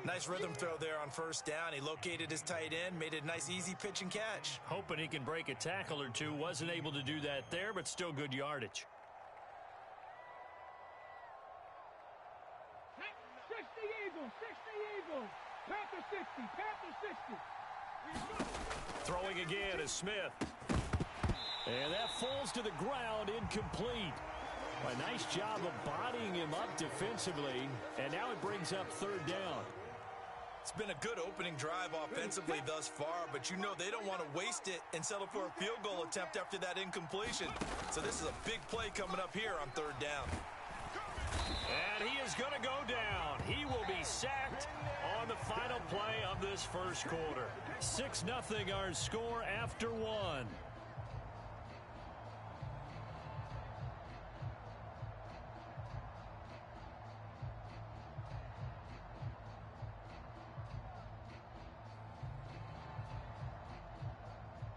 Nice rhythm throw there on 1st down. He located his tight end, made a nice easy pitch and catch. Hoping he can break a tackle or two. Wasn't able to do that there, but still good yardage. 60 Eagles, 60 Eagles. Panther 60, Panther 60. Throwing again is Smith. And that falls to the ground, incomplete. A nice job of bodying him up defensively, and now it brings up 3rd down. It's been a good opening drive offensively thus far, but you know they don't want to waste it and settle for a field goal attempt after that incompletion. So this is a big play coming up here on 3rd down. And he is going to go down. He will be sacked on the final play of this 1st quarter. 6-0 our score after 1.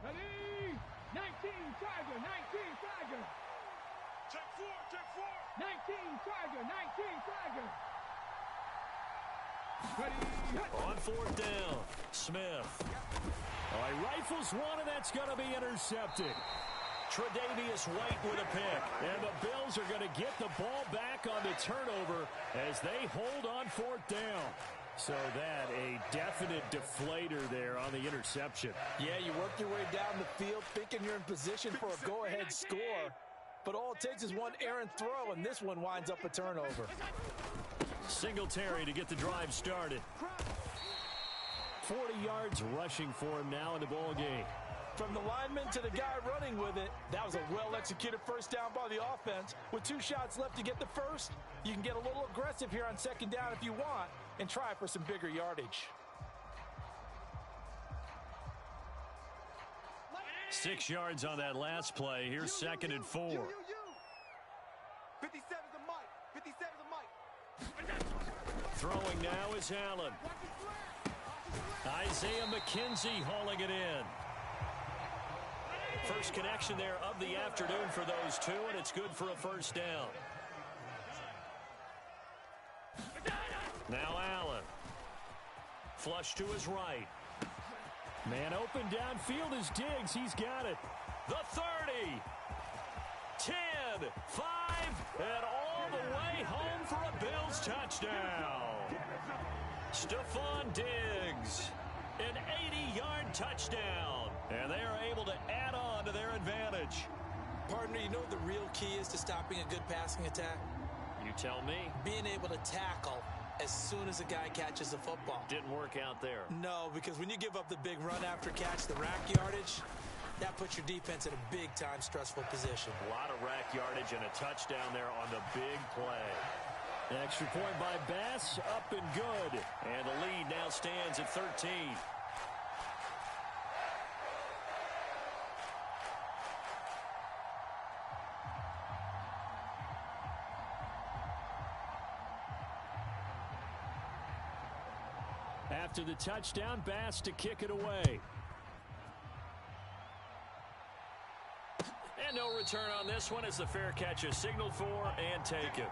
Ready. 19 Tiger, 19 Tiger. Check 4. 19 Tiger, 19 Tiger. Ready. On 4th down, Smith. All right, rifles one, and that's going to be intercepted. Tre'Davious White with a pick. And the Bills are going to get the ball back on the turnover as they hold on 4th down. So that a definite deflator there on the interception. Yeah, you work your way down the field thinking you're in position for a go-ahead score. But all it takes is one errant throw, and this one winds up a turnover. Singletary to get the drive started. 40 yards rushing for him now in the ball game. From the lineman to the guy running with it, that was a well-executed 1st down by the offense. With 2 shots left to get the 1st, you can get a little aggressive here on 2nd down if you want and try for some bigger yardage. 6 yards on that last play. Here's 2nd and 4. 57's the mic. 57's the mic. Throwing now is Allen. Isaiah McKenzie hauling it in. First connection there of the afternoon for those two, and it's good for a 1st down. Now Allen. Flush to his right. Man open downfield is Diggs. He's got it. The 30. 10. 5. And all the way home for a Bills touchdown. Stephon Diggs. An 80-yard touchdown. And they are able to add on to their advantage. Partner, you know what the real key is to stopping a good passing attack? You tell me. Being able to tackle as soon as a guy catches the football. Didn't work out there. No, because when you give up the big run after catch, the rack yardage, that puts your defense in a big-time stressful position. A lot of rack yardage and a touchdown there on the big play. An extra point by Bass, up and good. And the lead now stands at 13. After the touchdown, Bass to kick it away. And no return on this one as the fair catch is signaled for and taken.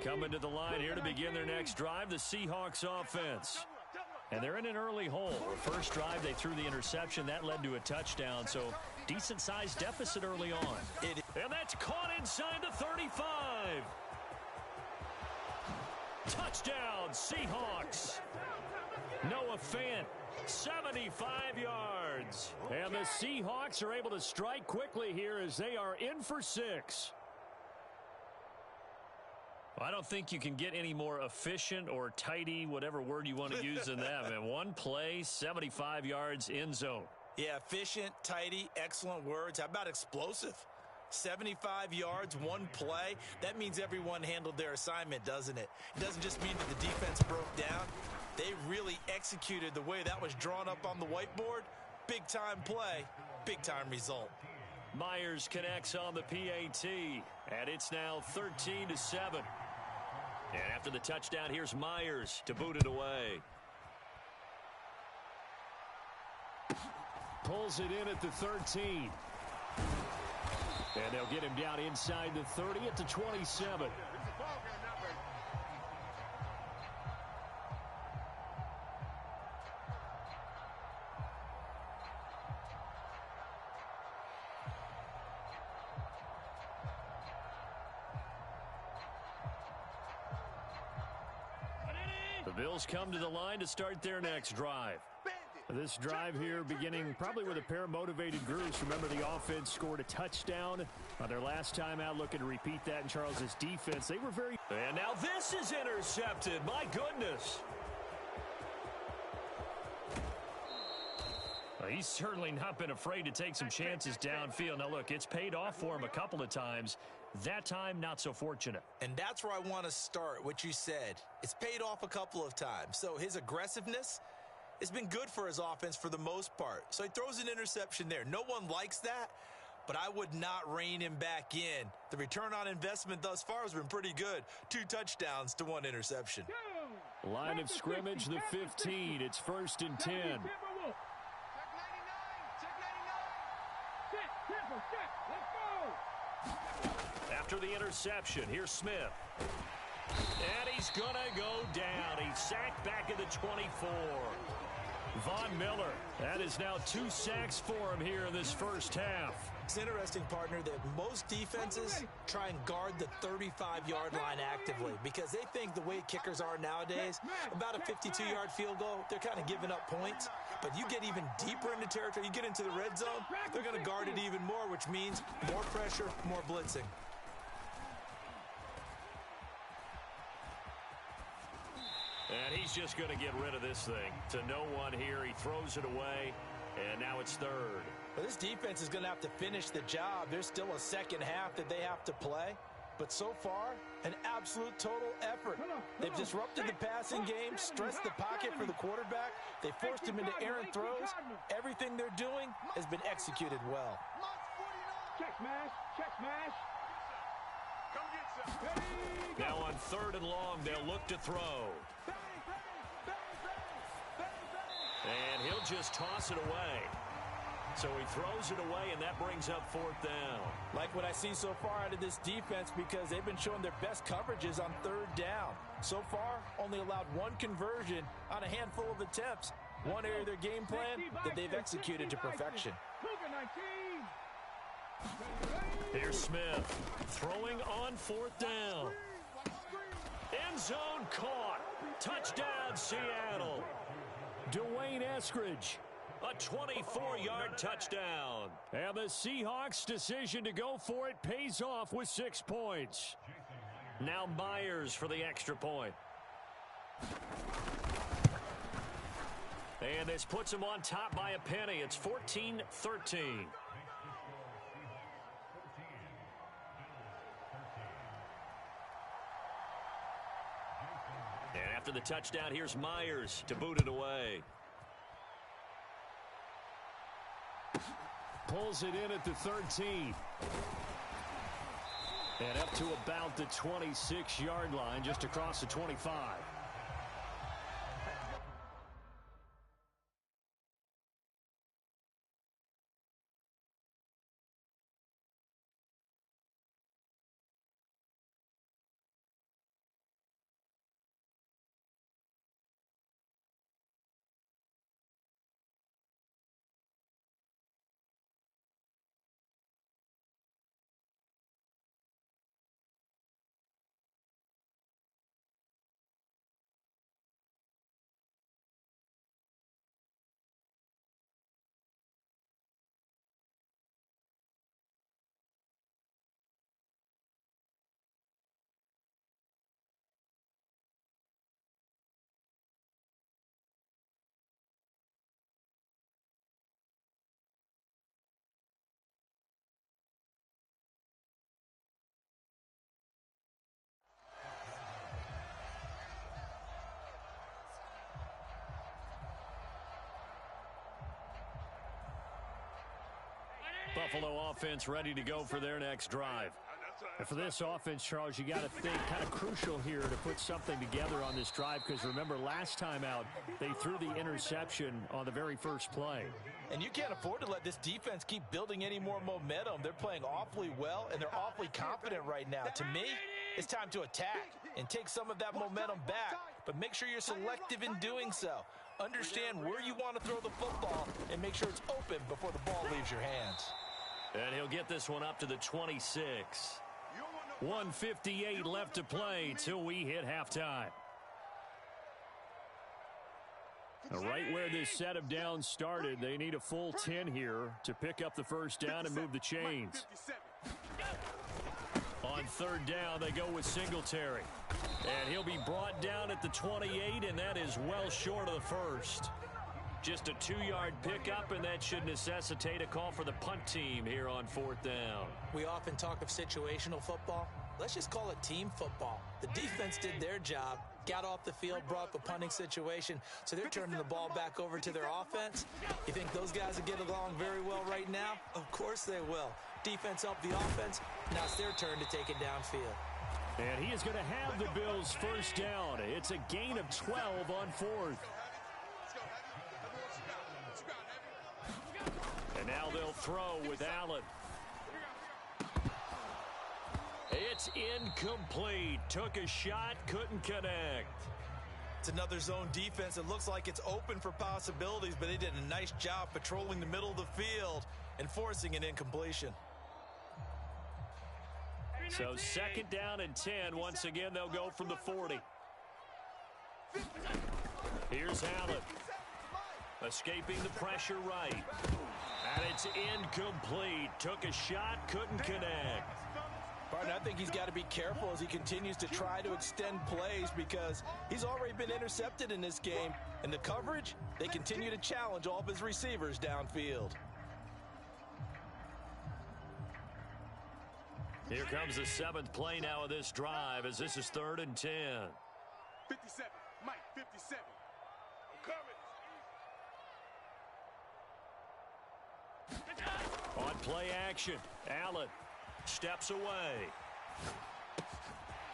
Coming to the line here to begin their next drive, the Seahawks offense. And they're in an early hole. The first drive, they threw the interception. That led to a touchdown, so decent-sized deficit early on. And that's caught inside the 35. Touchdown, Seahawks. Noah Fant, 75 yards. And the Seahawks are able to strike quickly here as they are in for 6. I don't think you can get any more efficient or tidy, whatever word you want to use in that. Man, one play, 75 yards, end zone. Yeah, efficient, tidy, excellent words. How about explosive? 75 yards, one play. That means everyone handled their assignment, doesn't it? It doesn't just mean that the defense broke down. They really executed the way that was drawn up on the whiteboard. Big-time play, big-time result. Myers connects on the PAT, and it's now 13-7. And after the touchdown, here's Myers to boot it away. Pulls it in at the 13. And they'll get him down inside the 30 at the 27. The Bills come to the line to start their next drive. This drive here beginning probably with a pair of motivated groups. Remember, the offense scored a touchdown on their last time out, looking to repeat that in Charles's defense. They were very... And now this is intercepted. My goodness. He's certainly not been afraid to take some chances downfield. Now, look, it's paid off for him a couple of times. That time, not so fortunate. And that's where I want to start, what you said. It's paid off a couple of times. So his aggressiveness has been good for his offense for the most part. So he throws an interception there. No one likes that, but I would not rein him back in. The return on investment thus far has been pretty good. 2 touchdowns to 1 interception. Line of scrimmage, the 15. It's 1st and 10. After the interception, here's Smith. And he's going to go down. He's sacked back at the 24. Von Miller, that is now 2 sacks for him here in this first half. It's interesting, partner, that most defenses try and guard the 35-yard line actively because they think the way kickers are nowadays, about a 52-yard field goal, they're kind of giving up points. But you get even deeper into territory, you get into the red zone, they're going to guard it even more, which means more pressure, more blitzing. And he's just going to get rid of this thing. To no one here. He throws it away, and now it's 3rd. Well, this defense is going to have to finish the job. There's still a second half that they have to play. But so far, an absolute total effort. They've disrupted the passing game, stressed the pocket for the quarterback. They forced him into errant throws. Everything they're doing has been executed well. Check smash, check smash. Come get some. Now on 3rd and long, they'll look to throw. And he'll just toss it away. So he throws it away, and that brings up fourth down. Like what I see so far out of this defense, because they've been showing their best coverages on third down. So far, only allowed one conversion on a handful of attempts. One area of their game plan that they've executed to perfection. Here's Smith throwing on fourth down. End zone caught. Touchdown, Seattle. Dwayne Eskridge. A 24-yard touchdown. And the Seahawks' decision to go for it pays off with 6 points. Now Myers for the extra point. And this puts him on top by a penny. It's 14-13. And after the touchdown, here's Myers to boot it away. Pulls it in at the 13. And up to about the 26-yard line, just across the 25. Buffalo offense ready to go for their next drive. And for this offense, Charles, you got to think kind of crucial here to put something together on this drive, because remember last time out they threw the interception on the very first play. And you can't afford to let this defense keep building any more momentum. They're playing awfully well, and they're awfully confident right now. To me, it's time to attack and take some of that momentum back, but make sure you're selective in doing so. Understand where you want to throw the football and make sure it's open before the ball leaves your hands. And he'll get this one up to the 26. 1:58 left to play till we hit halftime. Right where this set of downs started, they need a full 10 here to pick up the first down and move the chains. On third down, they go with Singletary. And he'll be brought down at the 28, and that is well short of the first. Just a 2-yard pickup, and that should necessitate a call for the punt team here on fourth down. We often talk of situational football. Let's just call it team football. The defense did their job, got off the field, brought up a punting situation, so they're turning the ball back over to their offense. You think those guys will get along very well right now? Of course they will. Defense helped the offense. Now it's their turn to take it downfield. And he is going to have the Bills' first down. It's a gain of 12 on fourth. And now they'll throw with Allen. It's incomplete. Took a shot, couldn't connect. It's another zone defense. It looks like it's open for possibilities, but they did a nice job patrolling the middle of the field and forcing an incompletion. So second down and 10. Once again, they'll go from the 40. Here's Allen. Escaping the pressure right. And it's incomplete. Took a shot, couldn't connect. Barton, I think he's got to be careful as he continues to try to extend plays, because he's already been intercepted in this game. And the coverage, they continue to challenge all of his receivers downfield. Here comes the 7th play now of this drive, as this is 3rd and 10. 57, Mike, 57. On play action, Allen steps away.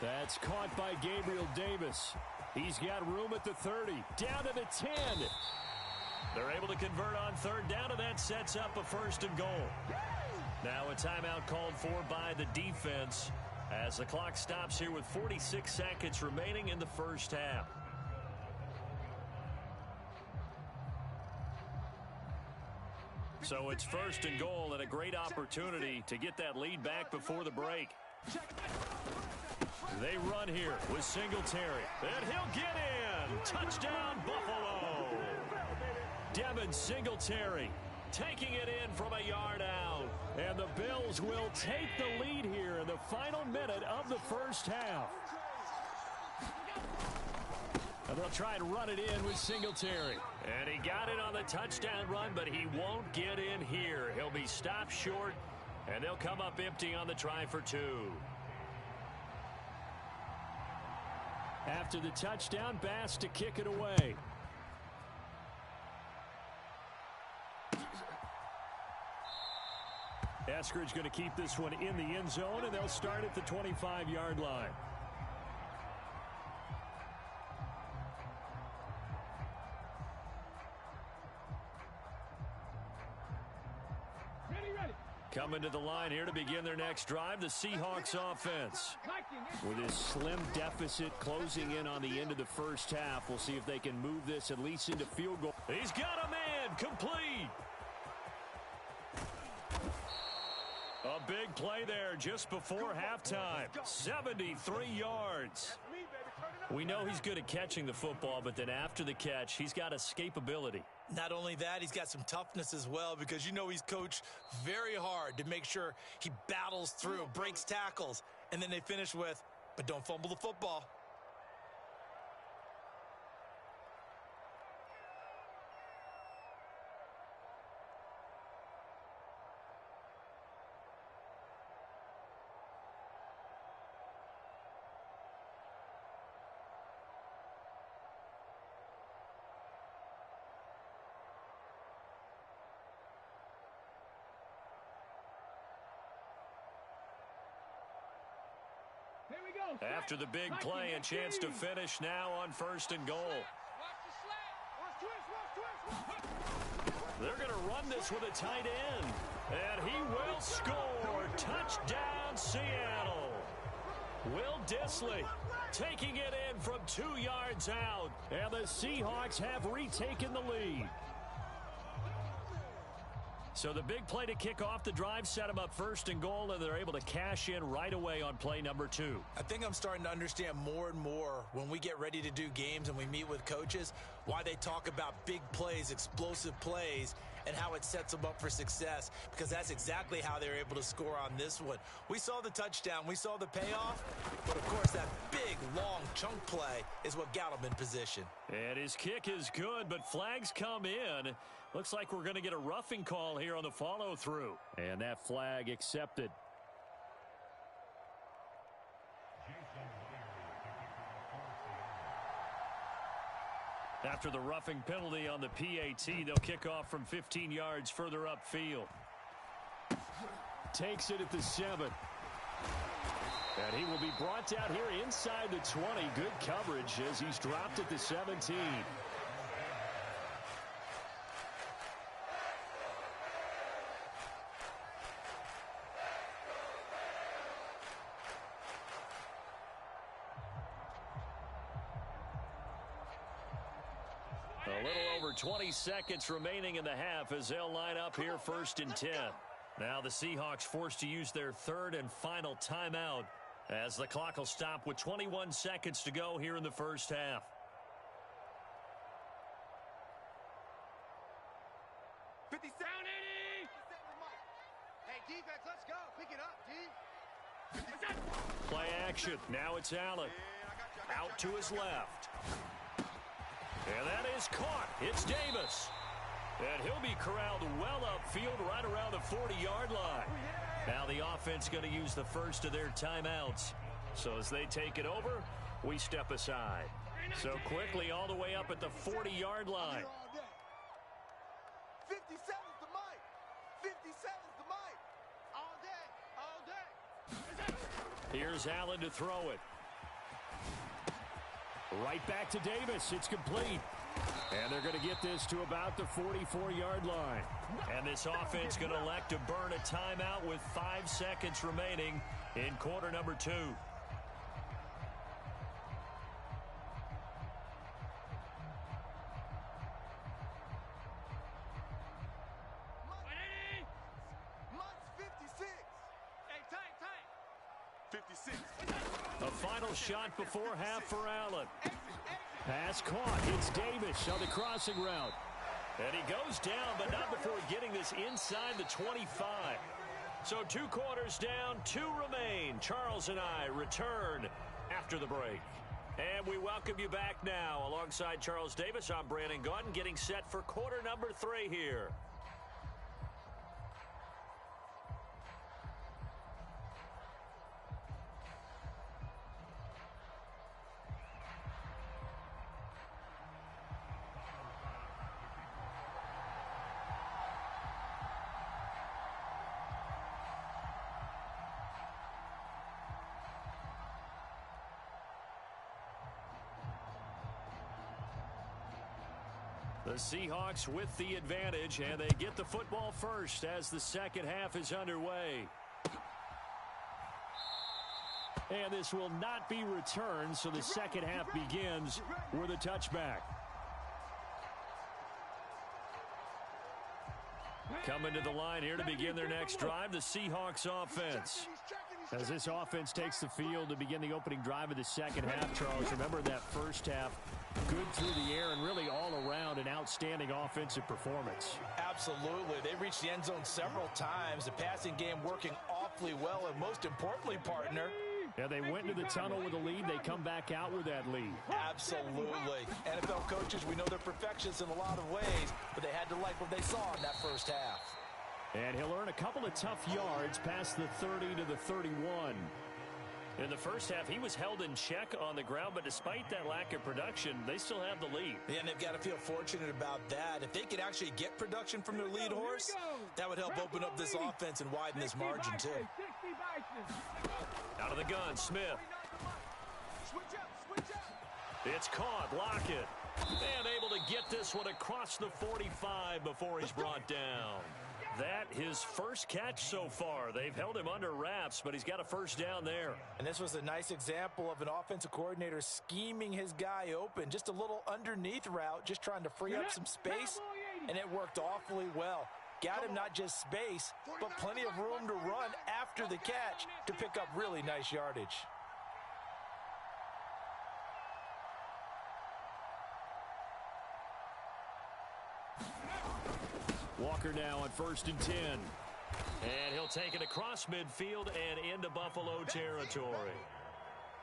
That's caught by Gabriel Davis. He's got room at the 30, down to the 10. They're able to convert on third down, and that sets up a 1st and goal. Now a timeout called for by the defense as the clock stops here with 46 seconds remaining in the first half. So it's 1st and goal and a great opportunity to get that lead back before the break. They run here with Singletary, and he'll get in. Touchdown, Buffalo. Devin Singletary taking it in from a yard out. And the Bills will take the lead here in the final minute of the first half. And they'll try and run it in with Singletary. And he got it on the touchdown run, but he won't get in here. He'll be stopped short, and they'll come up empty on the try for 2. After the touchdown, Bass to kick it away. Eskridge going to keep this one in the end zone, and they'll start at the 25-yard line. Coming to the line here to begin their next drive, the Seahawks offense. With this slim deficit closing in on the end of the first half, we'll see if they can move this at least into field goal. He's got a man, complete. A big play there just before halftime. 73 yards. We know he's good at catching the football, but then after the catch, he's got escapability. Not only that, he's got some toughness as well, because you know he's coached very hard to make sure he battles through, breaks tackles, and then they finish with, but don't fumble the football. After the big play, a chance to finish now on 1st and goal. They're going to run this with a tight end, and he will score. Touchdown, Seattle. Will Dissly taking it in from 2 yards out, and the Seahawks have retaken the lead. So the big play to kick off the drive set them up 1st and goal, and they're able to cash in right away on play number 2. I think I'm starting to understand more and more when we get ready to do games and we meet with coaches why they talk about big plays, explosive plays, and how it sets them up for success, because that's exactly how they're able to score on this one. We saw the touchdown, we saw the payoff, but of course that big, long chunk play is what got him in position. And his kick is good, but flags come in. Looks like we're going to get a roughing call here on the follow-through. And that flag accepted. After the roughing penalty on the PAT, they'll kick off from 15 yards further upfield. Takes it at the 7. And he will be brought down here inside the 20. Good coverage as he's dropped at the 17. A little over 20 seconds remaining in the half as they'll line up here 1st and 10. Now the Seahawks forced to use their 3rd and final timeout as the clock will stop with 21 seconds to go here in the first half. Down 80! Hey, defense, let's go. Pick it up, D. Play action. Now it's Allen. Out to his left. And that is caught. It's Davis. And he'll be corralled well upfield right around the 40-yard line. Now the offense going to use the first of their timeouts. So as they take it over, we step aside. So quickly all the way up at the 40-yard line. 57's the mic. 57's the mic. All day. All day. Here's Allen to throw it. Right back to Davis. It's complete. And they're going to get this to about the 44-yard line. And this offense going to elect to burn a timeout with 5 seconds remaining in quarter number 2. A final shot before half for Allen. Pass caught. It's Davis on the crossing route. And he goes down, but not before getting this inside the 25. So 2 quarters down, 2 remain. Charles and I return after the break. And we welcome you back now. Alongside Charles Davis, I'm Brandon Gaudin, getting set for quarter number 3 here. The Seahawks with the advantage, and they get the football first as the second half is underway. And this will not be returned, so the second half begins with a touchback. Coming to the line here to begin their next drive, the Seahawks offense. As this offense takes the field to begin the opening drive of the second half, Charles, remember that first half, good through the air and really all around an outstanding offensive performance. Absolutely. They reached the end zone several times. The passing game working awfully well, and most importantly, partner, yeah, they went into the tunnel with a lead. They come back out with that lead. Absolutely. NFL coaches, we know they're perfectionists in a lot of ways, but they had to like what they saw in that first half. And he'll earn a couple of tough yards past the 30 to the 31. In the first half, he was held in check on the ground, but despite that lack of production, they still have the lead. Yeah, and they've got to feel fortunate about that. If they could actually get production from their lead horse, that would help open up this offense and widen this margin, too. Out of the gun, Smith. It's caught, Lockett. And able to get this one across the 45 before he's brought down. That his first catch so far. They've held him under wraps, but he's got a first down there. And this was a nice example of an offensive coordinator scheming his guy open. Just a little underneath route, just trying to free up some space, and it worked awfully well. Got him not just space, but plenty of room to run after the catch to pick up really nice yardage. Walker now on 1st and 10. And he'll take it across midfield and into Buffalo territory.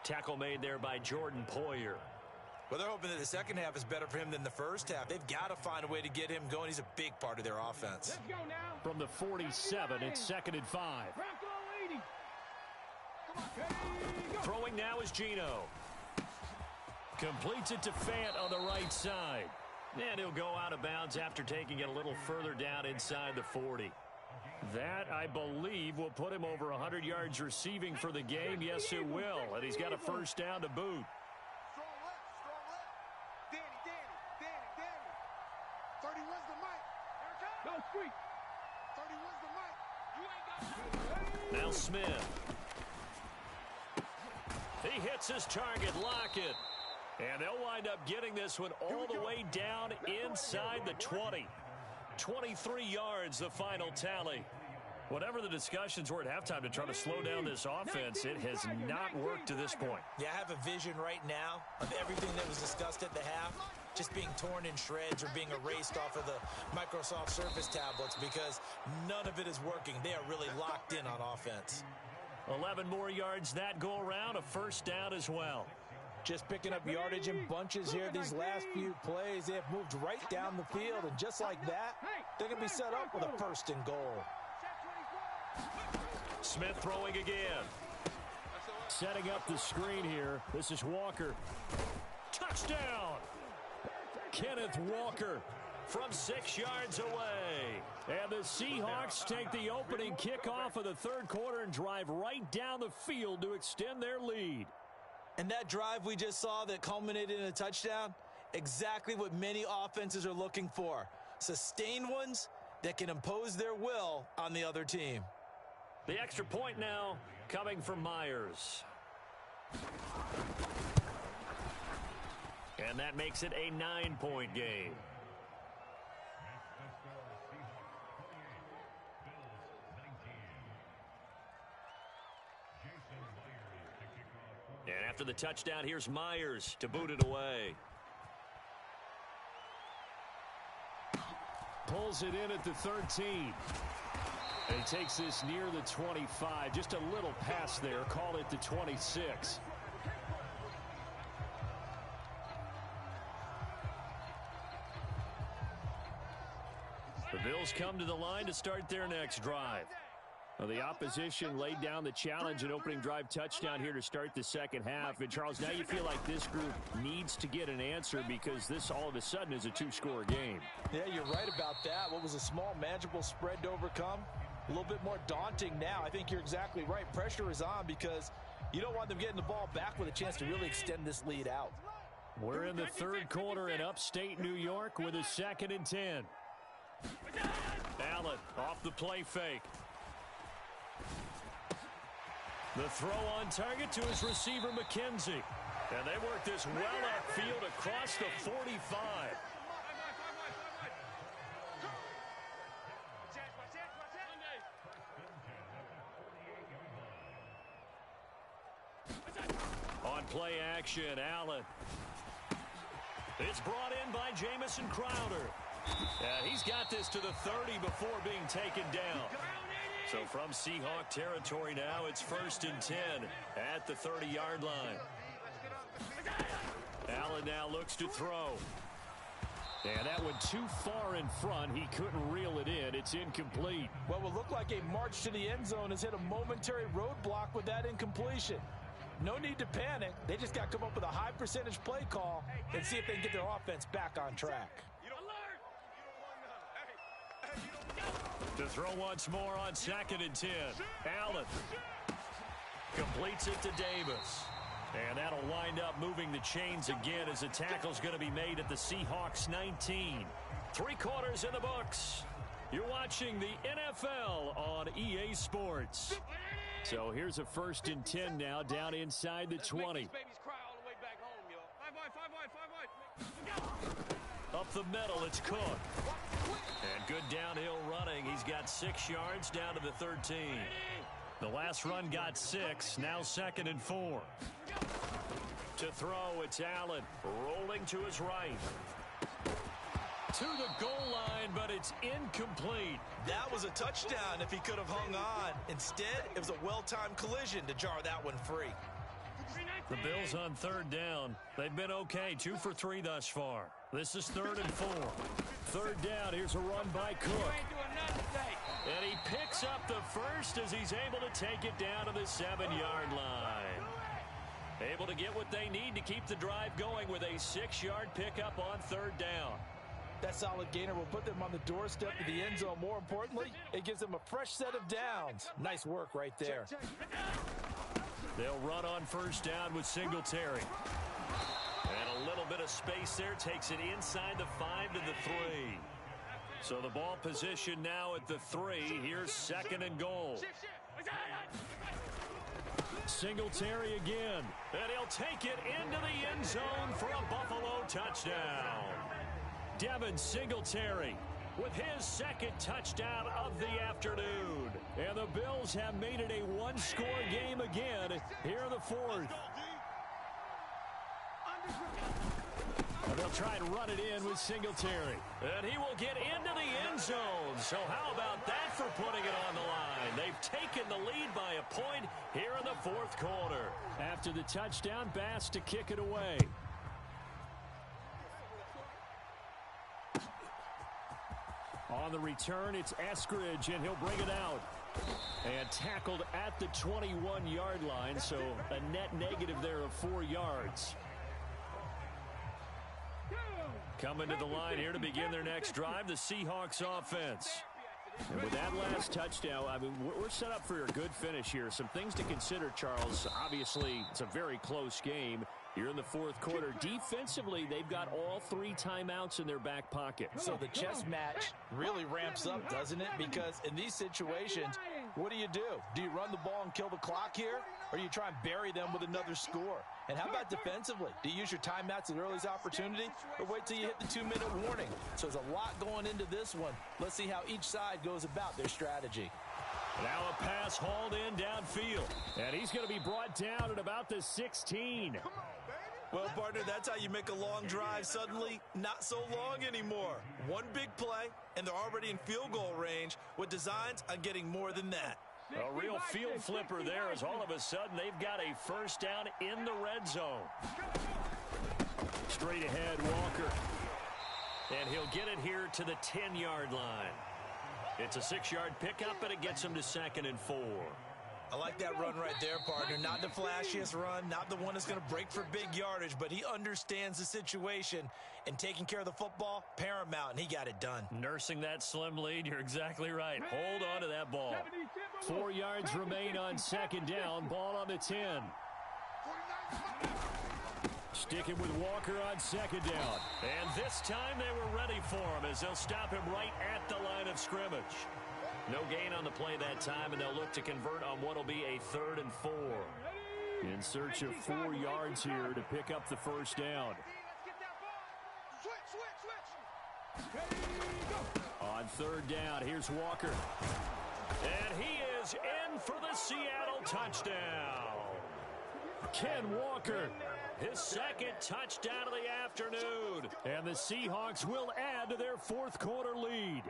Tackle made there by Jordan Poyer. Well, they're hoping that the second half is better for him than the first half. They've got to find a way to get him going. He's a big part of their offense. From the 47, it's 2nd and 5. Throwing now is Geno. Completes it to Fant on the right side. And he'll go out of bounds after taking it a little further down inside the 40. That, I believe, will put him over 100 yards receiving for the game. Yes, it will. And he's got a first down to boot. Strong left, strong left. Danny. 31's the mic. Go, Squeak. 31's the mic. Now Smith. He hits his target, Lockett. And they'll wind up getting this one all the way down inside the 20. 23 yards, the final tally. Whatever the discussions were at halftime to try to slow down this offense, it has not worked to this point. Yeah, I have a vision right now of everything that was discussed at the half just being torn in shreds or being erased off of the Microsoft Surface tablets because none of it is working. They are really locked in on offense. 11 more yards that go around, a first down as well. Just picking up yardage in bunches here these last few plays. They have moved right down the field, and just like that, they're going to be set up with a 1st and goal. Smith throwing again. Setting up the screen here. This is Walker. Touchdown! Kenneth Walker from 6 yards away. And the Seahawks take the opening kickoff of the 3rd quarter and drive right down the field to extend their lead. And that drive we just saw that culminated in a touchdown, Exactly what many offenses are looking for. Sustained ones that can impose their will on the other team. The extra point now coming from Myers. And that makes it a 9-point game. And after the touchdown, here's Myers to boot it away. Pulls it in at the 13. And he takes this near the 25. Just a little pass there. Call it the 26. The Bills come to the line to start their next drive. Well, the opposition laid down the challenge and opening drive touchdown here to start the second half. And, Charles, now you feel like this group needs to get an answer because this all of a sudden is a two-score game. Yeah, you're right about that. What was a small, manageable spread to overcome? A little bit more daunting now. I think you're exactly right. Pressure is on because you don't want them getting the ball back with a chance to really extend this lead out. We're in the third quarter in upstate New York with a 2nd and 10. Allen off the play fake. The throw on target to his receiver, McKenzie. And they work this well upfield across the 45. On play action, Allen. It's brought in by Jamison Crowder. He's got this to the 30 before being taken down. So from Seahawk territory now, it's 1st and 10 at the 30-yard line. Allen now looks to throw. And that went too far in front. He couldn't reel it in. It's incomplete. What will look like a march to the end zone has hit a momentary roadblock with that incompletion. No need to panic. They just got to come up with a high percentage play call and see if they can get their offense back on track. To throw once more on 2nd and 10. Allen completes it to Davis. And that'll wind up moving the chains again as a tackle's going to be made at the Seahawks 19. 3 quarters in the books. You're watching the NFL on EA Sports. So here's a 1st and 10 now down inside the 20. Up the middle, it's Cook. And good downhill running. He's got 6 yards down to the 13. The last run got 6. Now 2nd and 4. To throw, it's Allen. Rolling to his right. To the goal line, but it's incomplete. That was a touchdown if he could have hung on. Instead, it was a well-timed collision to jar that one free. The Bills on 3rd down. They've been okay. 2 for 3 thus far. This is 3rd and 4. 3rd down. Here's a run by Cook. And he picks up the first as he's able to take it down to the 7-yard line. Able to get what they need to keep the drive going with a 6-yard pickup on 3rd down. That solid gainer will put them on the doorstep of the end zone. More importantly, it gives them a fresh set of downs. Nice work right there. They'll run on 1st down with Singletary. And a little bit of space there takes it inside the 5 to the 3. So the ball position now at the 3. Here's 2nd and goal. Singletary again. And he'll take it into the end zone for a Buffalo touchdown. Devin Singletary with his 2nd touchdown of the afternoon. And the Bills have made it a 1-score game again here in the 4th. And they'll try and run it in with Singletary. And he will get into the end zone. So how about that for putting it on the line? They've taken the lead by a point here in the 4th quarter. After the touchdown, Bass to kick it away. On the return, it's Eskridge, and he'll bring it out. And tackled at the 21-yard line, so a net negative there of 4 yards. Coming to the line here to begin their next drive, the Seahawks offense. And with that last touchdown, I mean, we're set up for a good finish here. Some things to consider, Charles. Obviously, it's a very close game. You're in the fourth quarter. Defensively, they've got all 3 timeouts in their back pocket. So the chess match really ramps up, doesn't it? Because in these situations, what do? Do you run the ball and kill the clock here? Or do you try and bury them with another score? And how about defensively? Do you use your timeouts at earliest opportunity? Or wait till you hit the 2-minute warning? So there's a lot going into this one. Let's see how each side goes about their strategy. Now a pass hauled in downfield. And he's going to be brought down at about the 16. Well, partner, that's how you make a long drive suddenly not so long anymore. One big play, and they're already in field goal range with designs on getting more than that. A real field flipper there as all of a sudden they've got a first down in the red zone. Straight ahead, Walker. And he'll get it here to the 10-yard line. It's a 6-yard pickup, and it gets him to 2nd and 4. I like that run right there, partner. Not the flashiest run, not the one that's going to break for big yardage, but he understands the situation, and taking care of the football, paramount, and he got it done. Nursing that slim lead, you're exactly right. Hold on to that ball. 4 yards remain on 2nd down, ball on the 10. Sticking with Walker on 2nd down. And this time they were ready for him as they'll stop him right at the line of scrimmage. No gain on the play that time, and they'll look to convert on what will be a 3rd and 4. In search of 4 yards here to pick up the first down. On 3rd down, here's Walker. And he is in for the Seattle touchdown. Ken Walker, his 2nd touchdown of the afternoon. And the Seahawks will add to their 4th quarter lead.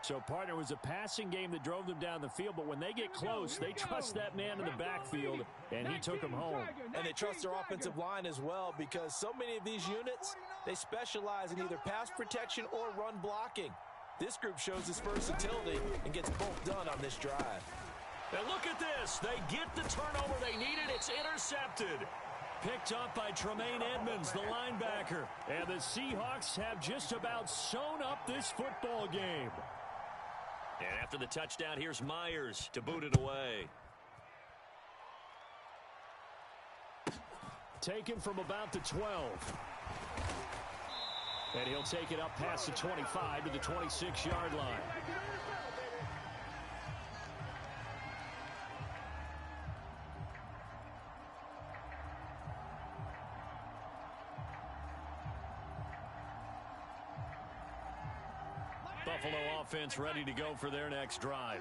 So, partner, it was a passing game that drove them down the field, but when they get close, they trust that man in the backfield, and he took them home. And they trust their offensive line as well, because so many of these units, they specialize in either pass protection or run blocking. This group shows its versatility and gets both done on this drive. And look at this. They get the turnover they needed. It's intercepted. Picked up by Tremaine Edmonds, the linebacker. And the Seahawks have just about sewn up this football game. And after the touchdown, here's Myers to boot it away. Taken from about the 12. And he'll take it up past the 25 to the 26-yard line. Buffalo offense ready to go for their next drive.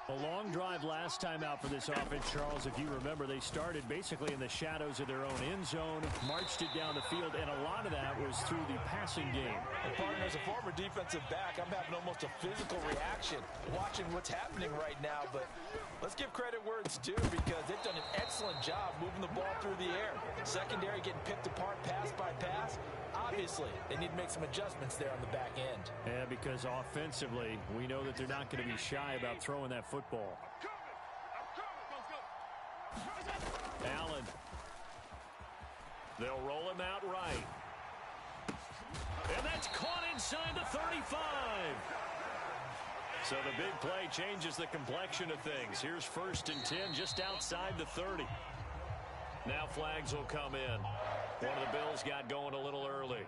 A long drive last time out for this offense, Charles. If you remember, they started basically in the shadows of their own end zone, marched it down the field, and a lot of that was through the passing game. And partner, as a former defensive back, I'm having almost a physical reaction watching what's happening right now. But let's give credit where it's due, because they've done an excellent job moving the ball through the air. Secondary getting picked apart pass by pass. Obviously, they need to make some adjustments there on the back end. Yeah, because offensively, we know that they're not going to be shy about throwing that football. Allen. They'll roll him out right. And that's caught inside the 35. So the big play changes the complexion of things. Here's 1st and 10 just outside the 30. Now flags will come in. One of the Bills got going a little early.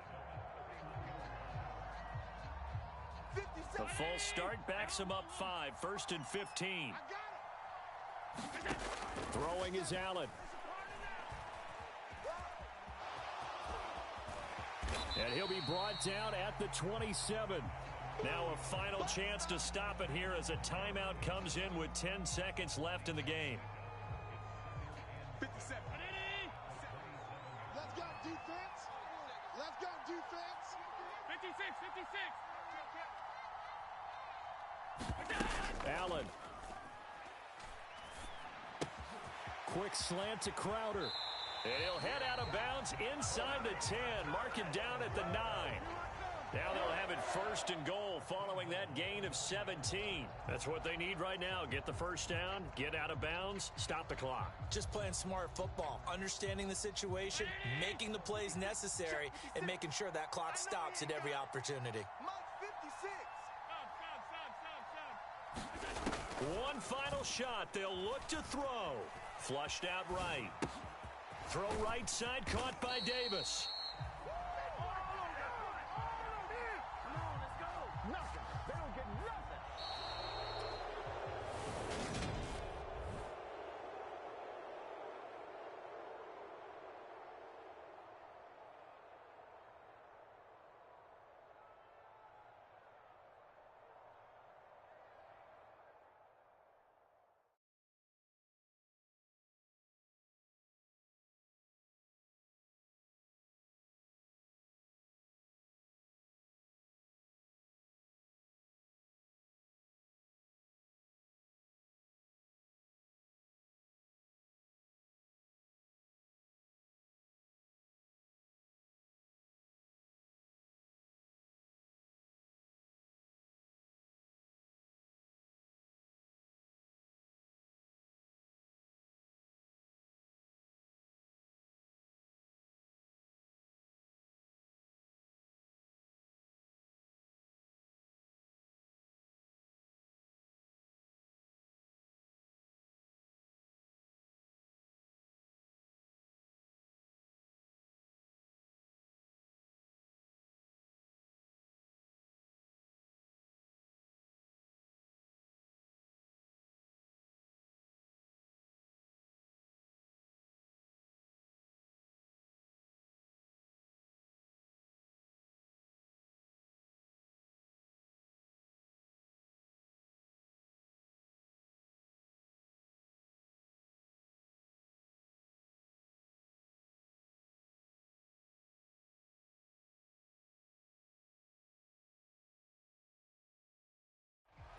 The false start backs him up 5. 1st and 15. Throwing is Allen. And he'll be brought down at the 27. Now a final chance to stop it here as a timeout comes in with 10 seconds left in the game. 57. Let's go, defense. Let's go, defense. 56. Allen. Quick slant to Crowder. And he'll head out of bounds inside the 10. Mark him down at the 9. Now they'll have it 1st and goal following that gain of 17. That's what they need right now. Get the first down, get out of bounds, stop the clock. Just playing smart football, understanding the situation, making the plays necessary, and making sure that clock stops at every opportunity. Mike 56. One final shot. They'll look to throw. Flushed out right. Throw right side, caught by Davis.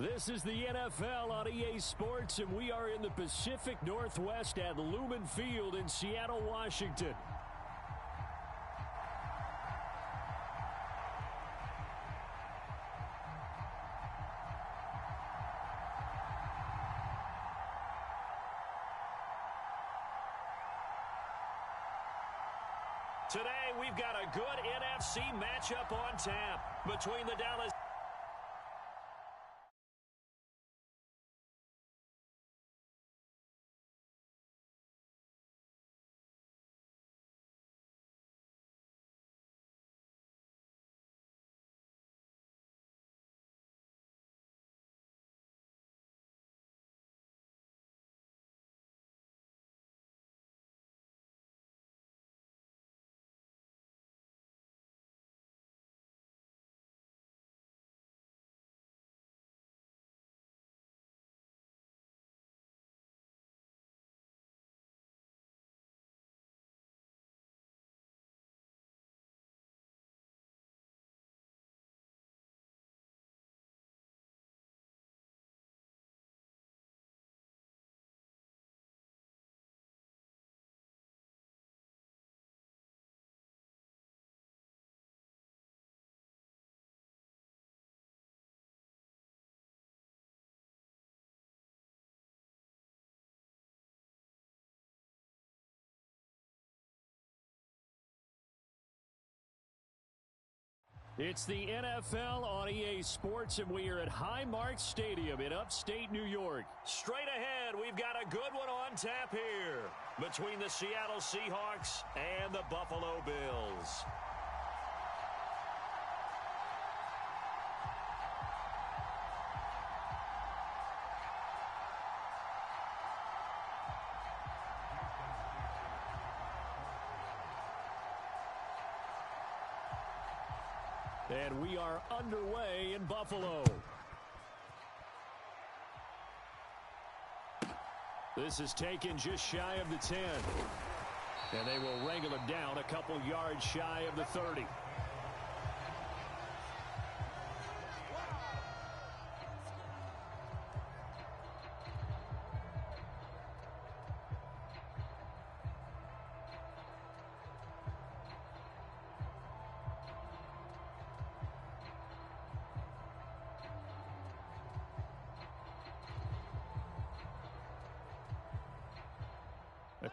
This is the NFL on EA Sports, and we are in the Pacific Northwest at Lumen Field in Seattle, Washington. Today, we've got a good NFC matchup on tap between the Dallas It's the NFL on EA Sports, and we are at Highmark Stadium in upstate New York. Straight ahead, we've got a good one on tap here between the Seattle Seahawks and the Buffalo Bills. And we are underway in Buffalo. This is taken just shy of the 10. And they will wrangle it down a couple yards shy of the 30.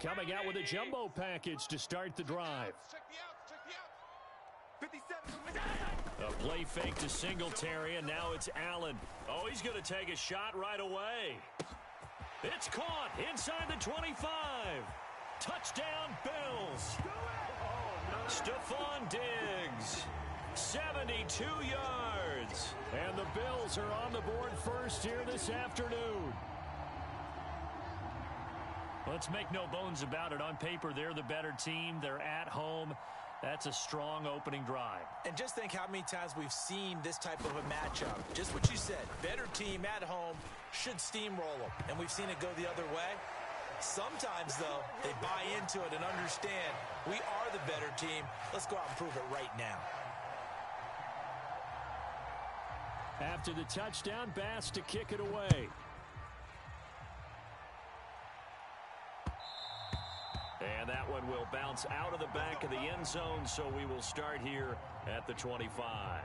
Coming out with a jumbo package to start the drive. Check the outs. 57. A play fake to Singletary, and now it's Allen. Oh, he's going to take a shot right away. It's caught inside the 25. Touchdown, Bills. Stephon Diggs, 72 yards. And the Bills are on the board first here this afternoon. Let's make no bones about it. On paper, they're the better team. They're at home. That's a strong opening drive. And just think how many times we've seen this type of a matchup. Just what you said, better team at home should steamroll them. And we've seen it go the other way. Sometimes, though, they buy into it and understand we are the better team. Let's go out and prove it right now. After the touchdown, Bass to kick it away. And that one will bounce out of the back of the end zone, so we will start here at the 25.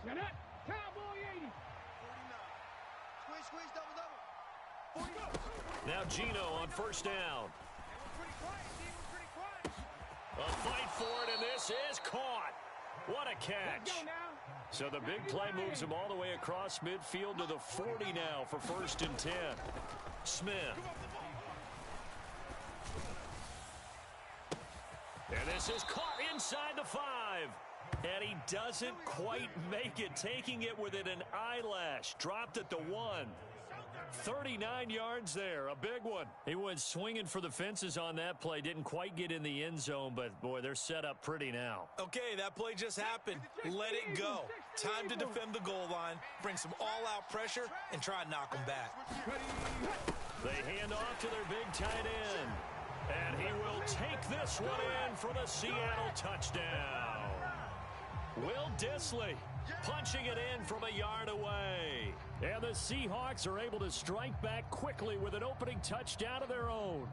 Set up. Cowboy 80. 49. Squeeze, squeeze, double, double. 40. Now Gino on first down. We're pretty quiet, team. We're pretty quiet. A fight for it, and this is caught. What a catch. Let's go now. So the big play moves him all the way across midfield to the 40 now for 1st and 10. Smith. And this is caught inside the 5. And he doesn't quite make it, taking it within an eyelash. Dropped at the 1. 39 yards there, a big one. He went swinging for the fences on that play. Didn't quite get in the end zone, but, boy, they're set up pretty now. Okay, that play just happened. Let it go. Time to defend the goal line, bring some all-out pressure, and try and knock them back. They hand off to their big tight end. And he will take this one in for the Seattle touchdown. Will Dissly punching it in from a yard away. And the Seahawks are able to strike back quickly with an opening touchdown of their own.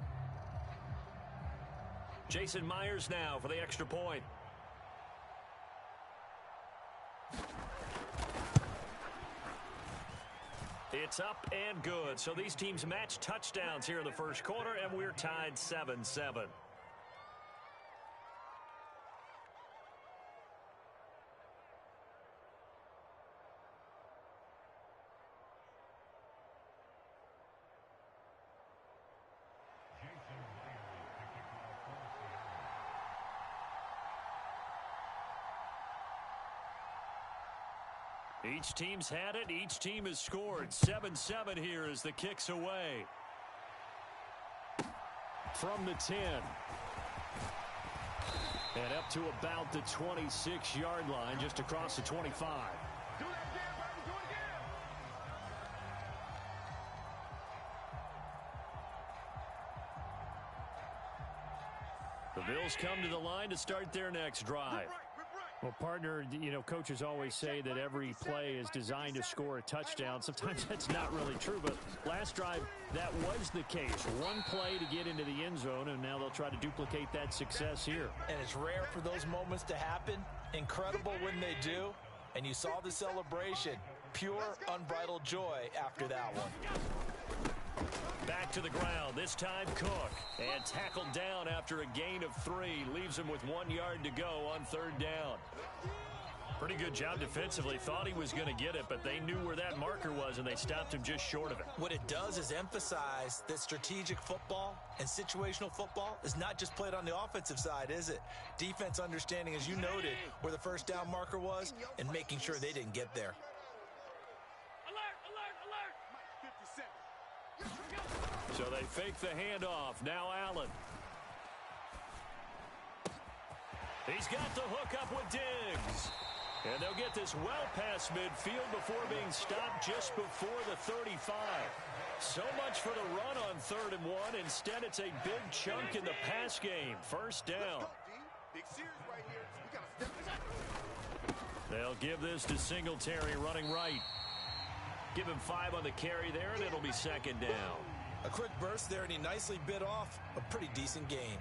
Jason Myers now for the extra point. It's up and good. So these teams match touchdowns here in the first quarter, and we're tied 7-7. Each team's had it. Each team has scored. 7-7 here as the kick's away. From the 10. And up to about the 26-yard line, just across the 25. Do that again, baby. Do it again. The Bills come to the line to start their next drive. Well, partner, you know, coaches always say that every play is designed to score a touchdown. Sometimes that's not really true, but last drive, that was the case. One play to get into the end zone, and now they'll try to duplicate that success here. And it's rare for those moments to happen. Incredible when they do. And you saw the celebration. Pure, unbridled joy after that one. Back to the ground, this time Cook. And tackled down after a gain of 3. Leaves him with 1 yard to go on 3rd down. Pretty good job defensively. Thought he was going to get it, but they knew where that marker was, and they stopped him just short of it. What it does is emphasize that strategic football and situational football is not just played on the offensive side, is it? Defense understanding, as you noted, where the first down marker was and making sure they didn't get there. So they fake the handoff. Now Allen. He's got the hook up with Diggs. And they'll get this well past midfield before being stopped just before the 35. So much for the run on 3rd and 1. Instead, it's a big chunk in the pass game. First down. Big series right here. We gotta step it up. They'll give this to Singletary running right. Give him 5 on the carry there, and it'll be 2nd down. A quick burst there, and he nicely bit off a pretty decent gain.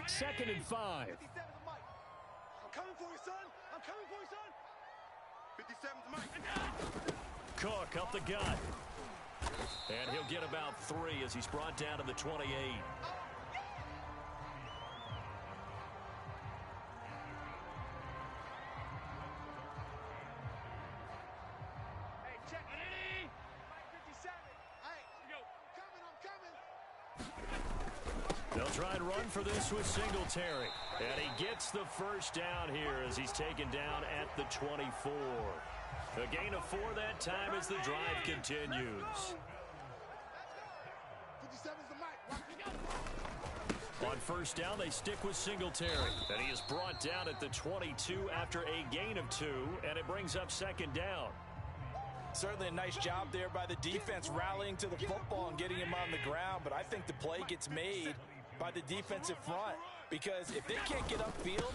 Second and 5. I'm coming for you, son. I'm coming for you, son. 57's Mike. Cook up the gut. And he'll get about 3 as he's brought down to the 28. Check it. Mike 57. Hey, yo, I'm coming. They'll try and run for this with Singletary. And he gets the first down here as he's taken down at the 24. A gain of 4 that time as the drive continues. 57's the Mike. On first down, they stick with Singletary. And he is brought down at the 22 after a gain of 2, and it brings up second down. Certainly a nice job there by the defense rallying to the football and getting him on the ground, but I think the play gets made by the defensive front because if they can't get upfield,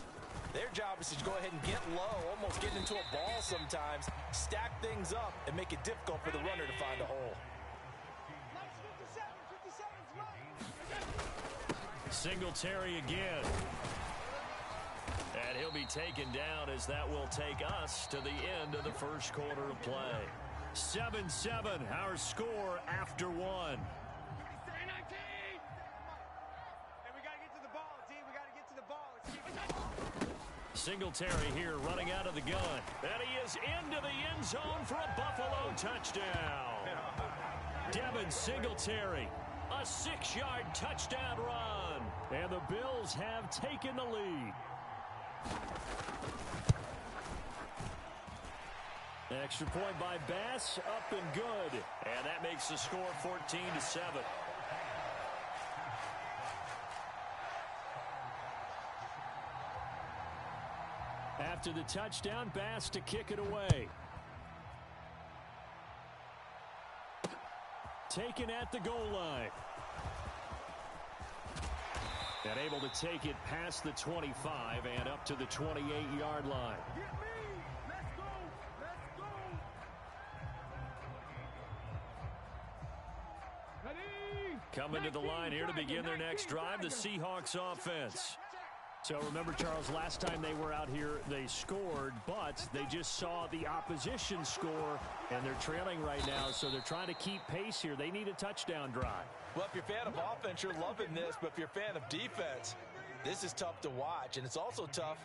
their job is to go ahead and get low, almost get into a ball sometimes, stack things up, and make it difficult for the runner to find a hole. Singletary again. And he'll be taken down as that will take us to the end of the first quarter of play. 7-7, our score after 1. Hey, we got to get to the ball, D. We got to get to the ball. Singletary here running out of the gun. And he is into the end zone for a Buffalo touchdown. Devin Singletary, a 6-yard touchdown run. And the Bills have taken the lead. Extra point by Bass, up and good. And that makes the score 14-7. After the touchdown, Bass to kick it away. Taken at the goal line. And able to take it past the 25 and up to the 28-yard line. Get me! Let's go! Let's go! Ready? Coming to the line here to begin their next drive, the Seahawks offense. So remember, Charles, last time they were out here, they scored, but they just saw the opposition score, and they're trailing right now, so they're trying to keep pace here. They need a touchdown drive. Well, if you're a fan of offense, you're loving this, but if you're a fan of defense, this is tough to watch, and it's also tough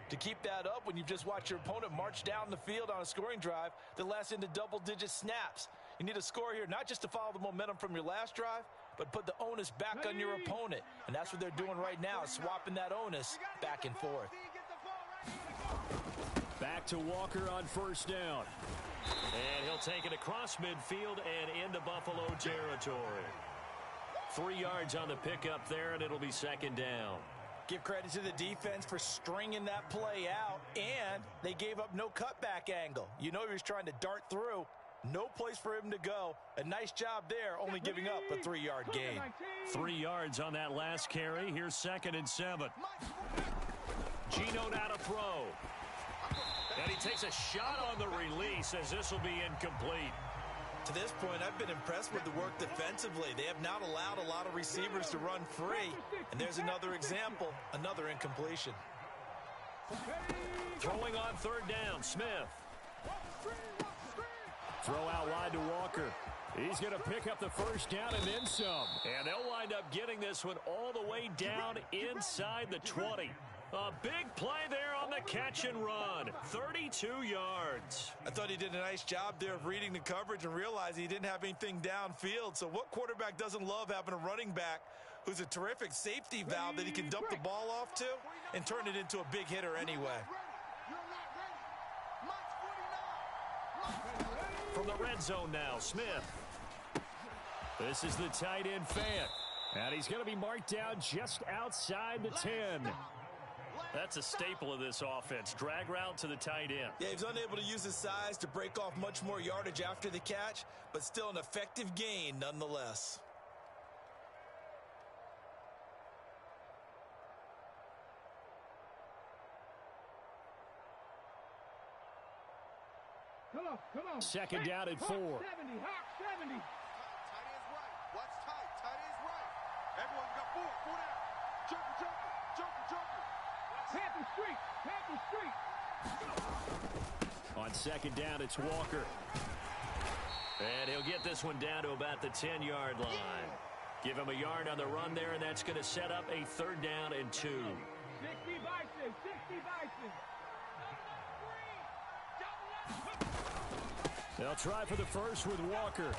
to keep that up when you've just watched your opponent march down the field on a scoring drive that lasts into double-digit snaps. You need a score here, not just to follow the momentum from your last drive, but put the onus back on your opponent. And that's what they're doing right now, swapping that onus back and forth. Back to Walker on first down. And he'll take it across midfield and into Buffalo territory. 3 yards on the pickup there, and it'll be second down. Give credit to the defense for stringing that play out, and they gave up no cutback angle. You know he was trying to dart through. No place for him to go. A nice job there, only giving up a 3-yard gain. 3 yards on that last carry. Here's 2nd and 7. Gino now to throw. And he takes a shot on the release as this will be incomplete. To this point, I've been impressed with the work defensively. They have not allowed a lot of receivers to run free. And there's another example, another incompletion. Throwing on third down, Smith. Throw out wide to Walker. He's going to pick up the first down and then some. And they'll wind up getting this one all the way down inside the 20. A big play there on the catch and run. 32 yards. I thought he did a nice job there of reading the coverage and realizing he didn't have anything downfield. So what quarterback doesn't love having a running back who's a terrific safety valve that he can dump the ball off to and turn it into a big hitter anyway? From the red zone now, Smith. This is the tight end Fant. And he's going to be marked down just outside the 10. That's a staple of this offense. Drag route to the tight end. Yeah, he was unable to use his size to break off much more yardage after the catch, but still an effective gain nonetheless. Come on. Second down at 4. Hawk 70, Hawk 70. Tight end's right. What's tight? Tight end's right. Everyone's got 4. 4 down. Joker. Panther Street. On second down, it's Walker. And he'll get this one down to about the 10-yard line. Give him a yard on the run there, and that's going to set up a 3rd down and 2. 60 Bison, 60 Bison. They'll try for the first with Walker.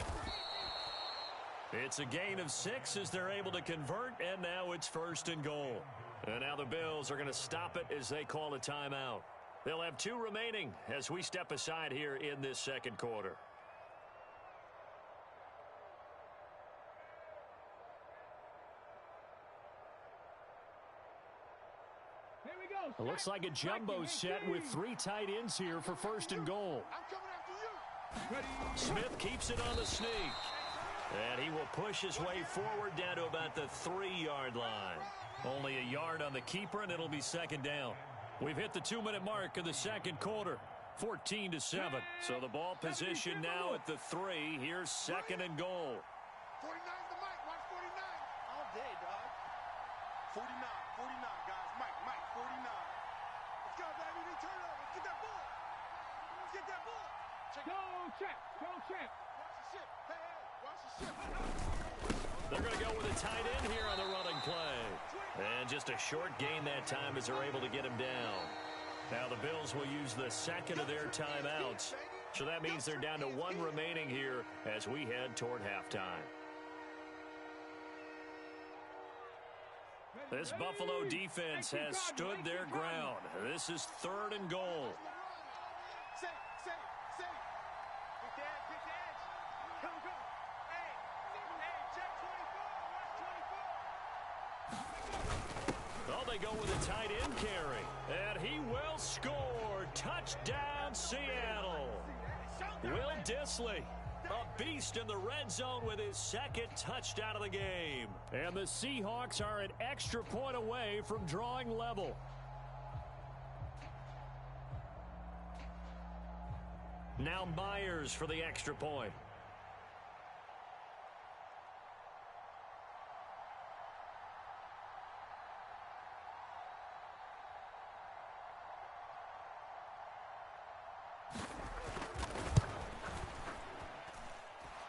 It's a gain of 6 as they're able to convert, and now it's 1st and goal. And now the Bills are going to stop it as they call a timeout. They'll have 2 remaining as we step aside here in this 2nd quarter. Here we go. It looks like a jumbo set with 3 tight ends here for 1st and goal. I'm coming after you. Ready. Smith keeps it on the sneak. And he will push his way forward down to about the 3-yard line. Only a yard on the keeper, and it'll be 2nd down. We've hit the 2-minute mark of the 2nd quarter. 14-7. So the ball position now at the 3. Here's 2nd and goal. 49's the mic. Watch 49. All day, dog. 49, guys. Mike, 49. Let's go, baby. They turn over. Let's get that ball. Let's get that ball. Go, check. Go, check. Watch the ship. Hey, watch the ship. They're going to go with a tight end here on the running play. And just a short gain that time as they're able to get him down. Now the Bills will use the 2nd of their timeouts. So that means they're down to 1 remaining here as we head toward halftime. This Buffalo defense has stood their ground. This is 3rd and goal. Safe. Get the edge. Go. Hey, check 24. Watch 24. Oh, they go with a tight end carry. And he will score. Touchdown, Seattle. Will Dissly, a beast in the red zone with his 2nd touchdown of the game. And the Seahawks are an extra point away from drawing level. Now Myers for the extra point.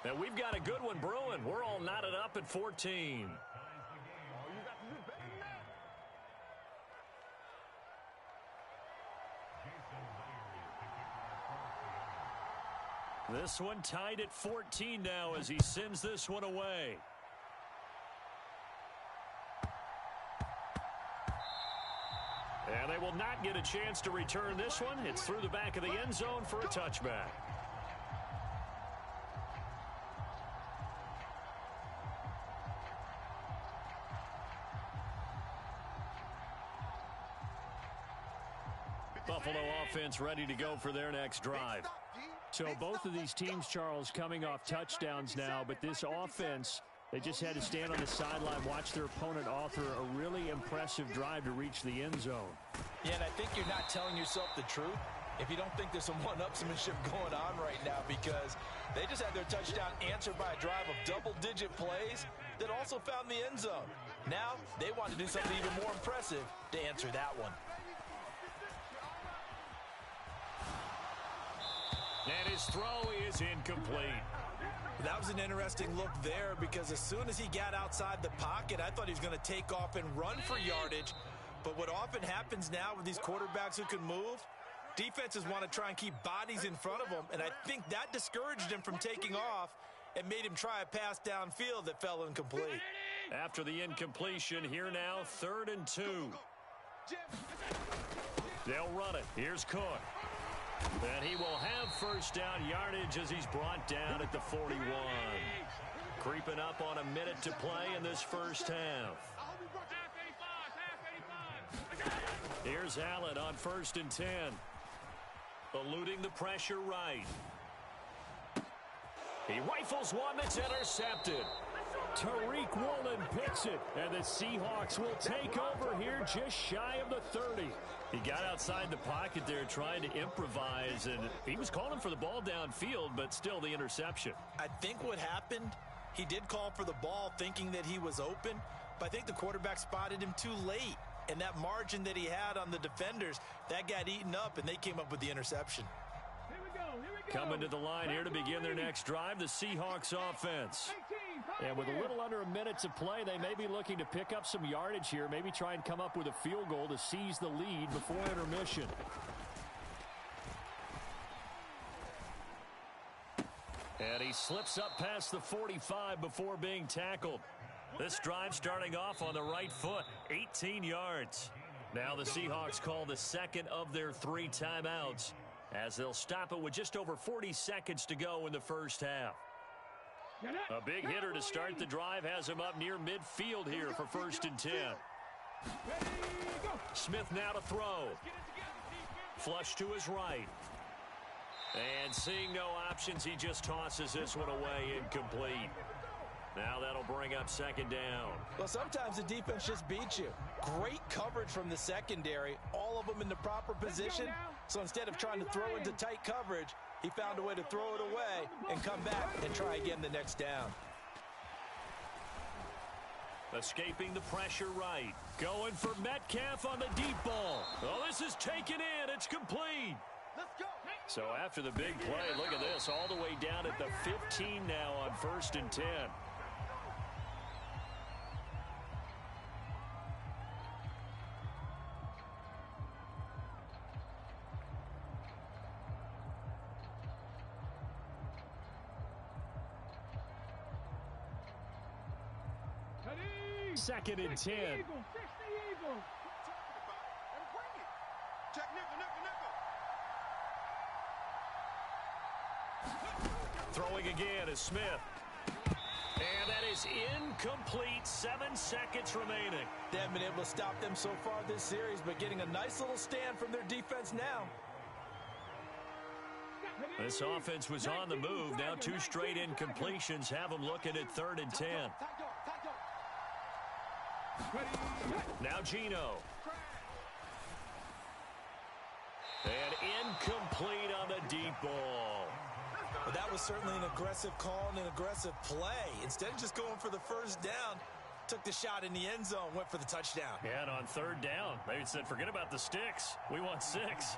And we've got a good one brewing. We're all knotted up at 14. This one tied at 14 now as he sends this one away. And they will not get a chance to return this one. It's through the back of the end zone for a touchback. Buffalo offense ready to go for their next drive. So both of these teams, Charles, coming off touchdowns now, but this offense, they just had to stand on the sideline, watch their opponent author a really impressive drive to reach the end zone. Yeah, and I think you're not telling yourself the truth if you don't think there's some one-upsmanship going on right now, because they just had their touchdown answered by a drive of double-digit plays that also found the end zone. Now they want to do something even more impressive to answer that one. And his throw is incomplete. That was an interesting look there, because as soon as he got outside the pocket, I thought he was going to take off and run for yardage. But what often happens now with these quarterbacks who can move, defenses want to try and keep bodies in front of them, and I think that discouraged him from taking off and made him try a pass downfield that fell incomplete. After the incompletion, here now, 3rd and 2. They'll run it. Here's Cook. And he will have first down yardage as he's brought down at the 41. Creeping up on a minute to play in this first half. Here's Allen on 1st and 10. Eluding the pressure right. He rifles one that's intercepted. Tariq Woolen picks it, and the Seahawks will take over here just shy of the 30. He got outside the pocket there trying to improvise, and he was calling for the ball downfield, but still the interception. I think what happened, he did call for the ball thinking that he was open, but I think the quarterback spotted him too late. And that margin that he had on the defenders, that got eaten up, and they came up with the interception. Coming to the line here to begin their next drive, the Seahawks offense. And with a little under a minute to play, they may be looking to pick up some yardage here, maybe try and come up with a field goal to seize the lead before intermission. And he slips up past the 45 before being tackled. This drive starting off on the right foot, 18 yards. Now the Seahawks call the second of their 3 timeouts as they'll stop it with just over 40 seconds to go in the first half. A big hitter to start the drive has him up near midfield here for 1st and 10. Smith now to throw. Flush to his right. And seeing no options, he just tosses this one away incomplete. Now that'll bring up 2nd down. Well, sometimes the defense just beats you. Great coverage from the secondary. All of them in the proper position. So instead of trying to throw into tight coverage, he found a way to throw it away and come back and try again the next down. Escaping the pressure right. Going for Metcalf on the deep ball. Oh, this is taken in. It's complete. Let's go. So after the big play, look at this. All the way down at the 15 now on 1st and 10. Second and 10. Check nickel, nickel. Throwing again is Smith. And that is incomplete. 7 seconds remaining. They haven't been able to stop them so far this series, but getting a nice little stand from their defense now. This offense was on the move. Now 2 straight incompletions have them looking at 3rd and 10. Now Geno. And incomplete on the deep ball. Well, that was certainly an aggressive call and an aggressive play. Instead of just going for the 1st down, took the shot in the end zone, went for the touchdown. Yeah, and on 3rd down, they said, forget about the sticks. We want 6.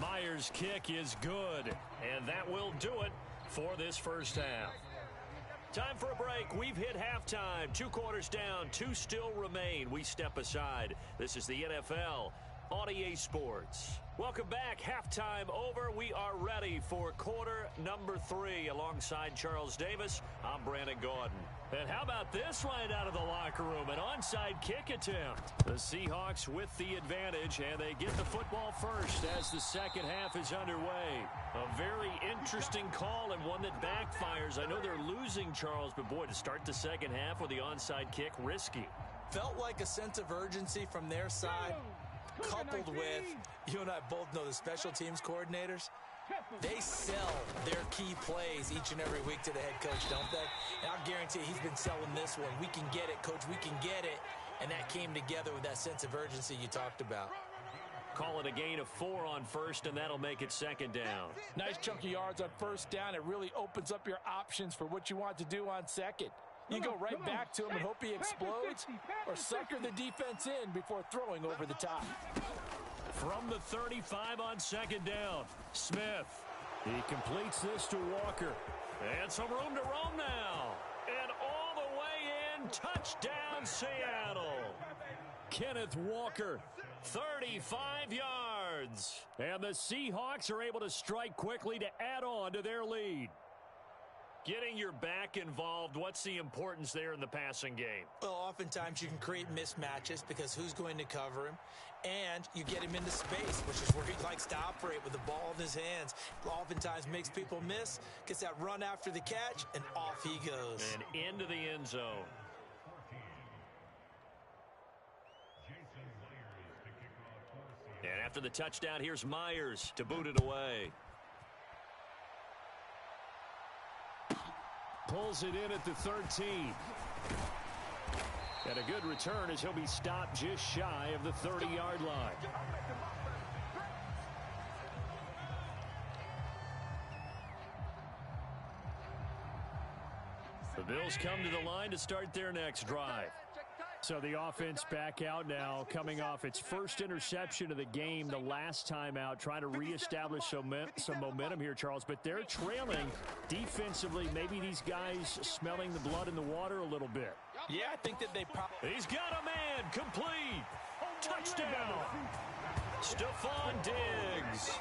Myers' kick is good, and that will do it for this first half. Time for a break. We've hit halftime. 2 quarters down. 2 still remain. We step aside. This is the NFL on EA Sports. Welcome back. Halftime over. We are ready for quarter number 3. Alongside Charles Davis, I'm Brandon Gordon. And how about this right out of the locker room? An onside kick attempt. The Seahawks with the advantage, and they get the football first as the second half is underway. A very interesting call and one that backfires. I know they're losing, Charles, but boy, to start the second half with the onside kick, risky. Felt like a sense of urgency from their side, coupled with, you and I both know the special teams coordinators. They sell their key plays each and every week to the head coach, don't they? And I'll guarantee he's been selling this one. We can get it, coach. We can get it. And that came together with that sense of urgency you talked about. Call it a gain of 4 on 1st, and that'll make it 2nd down. Nice chunk of yards on 1st down. It really opens up your options for what you want to do on 2nd. You go right back to him and hope he explodes, or sucker the defense in before throwing over the top. From the 35 on 2nd down, Smith. He completes this to Walker. And some room to roam now. And all the way in, touchdown Seattle. Kenneth Walker, 35 yards. And the Seahawks are able to strike quickly to add on to their lead. Getting your back involved, what's the importance there in the passing game? Well, oftentimes you can create mismatches because who's going to cover him? And you get him into space, which is where he likes to operate with the ball in his hands. Oftentimes makes people miss, gets that run after the catch, and off he goes. And into the end zone. And after the touchdown, here's Myers to boot it away. Pulls it in at the 13. And a good return as he'll be stopped just shy of the 30-yard line. The Bills come to the line to start their next drive. So the offense back out now, coming off its first interception of the game the last time out, trying to reestablish some momentum here, Charles. But they're trailing defensively. Maybe these guys smelling the blood in the water a little bit. Yeah, I think that they probably... He's got a man, complete. Touchdown. Stephon Diggs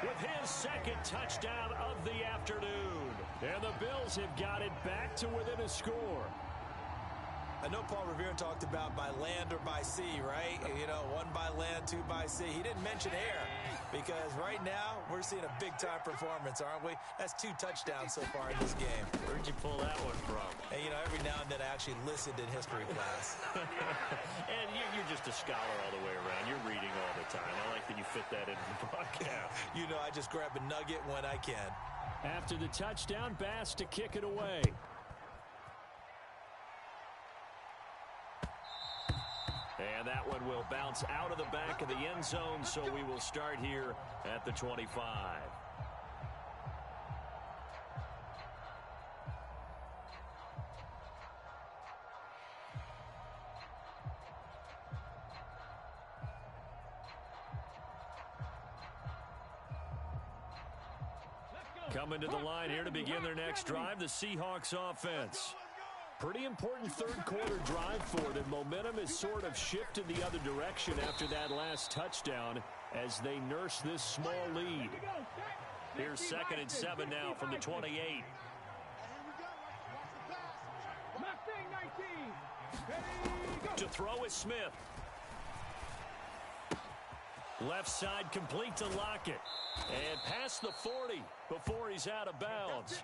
with his second touchdown of the afternoon. And the Bills have got it back to within a score. I know Paul Revere talked about by land or by sea, right? You know, one by land, two by sea. He didn't mention air because right now we're seeing a big-time performance, aren't we? That's 2 touchdowns so far in this game. Where'd you pull that one from? And, you know, every now and then I actually listened in history class. And you're just a scholar all the way around. You're reading all the time. I like that you fit that into the podcast. You know, I just grab a nugget when I can. After the touchdown, Bass to kick it away. And that one will bounce out of the back of the end zone, so we will start here at the 25. Coming to the line here to begin their next drive, the Seahawks offense. Pretty important third-quarter drive for them. Momentum has sort of shifted the other direction after that last touchdown as they nurse this small lead. Here's 2nd and 7 now from the 28. To throw is Smith. Left side complete to Lockett. And past the 40 before he's out of bounds.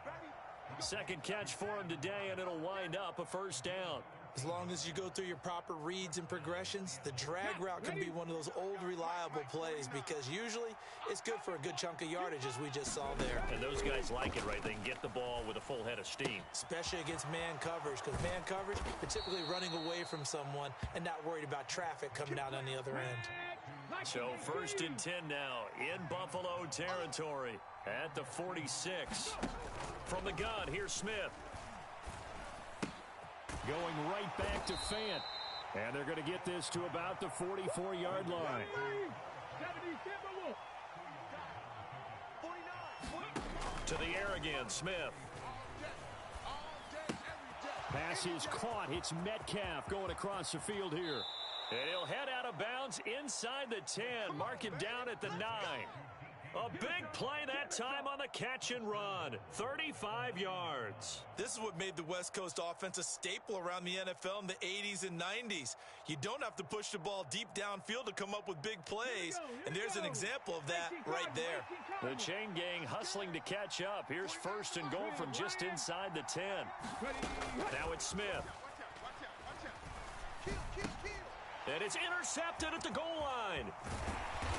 Second catch for him today, and it'll wind up a first down. As long as you go through your proper reads and progressions, the drag route can be one of those old reliable plays because usually it's good for a good chunk of yardage, as we just saw there. And those guys like it, right? They can get the ball with a full head of steam. Especially against man coverage, because man coverage, they're typically running away from someone and not worried about traffic coming out on the other end. So 1st and 10 now in Buffalo territory at the 46. From the gun, here's Smith. Going right back to Fant. And they're going to get this to about the 44-yard line. To the air again, Smith. Pass is caught. It's Metcalf going across the field here. And he'll head out of bounds inside the 10. Mark him down at the 9. A big play that time on the catch and run. 35 yards. This is what made the West Coast offense a staple around the NFL in the 80s and 90s. You don't have to push the ball deep downfield to come up with big plays. And there's an example of that right there. The chain gang hustling to catch up. Here's 1st and goal from just inside the 10. Now it's Smith. And it's intercepted at the goal line.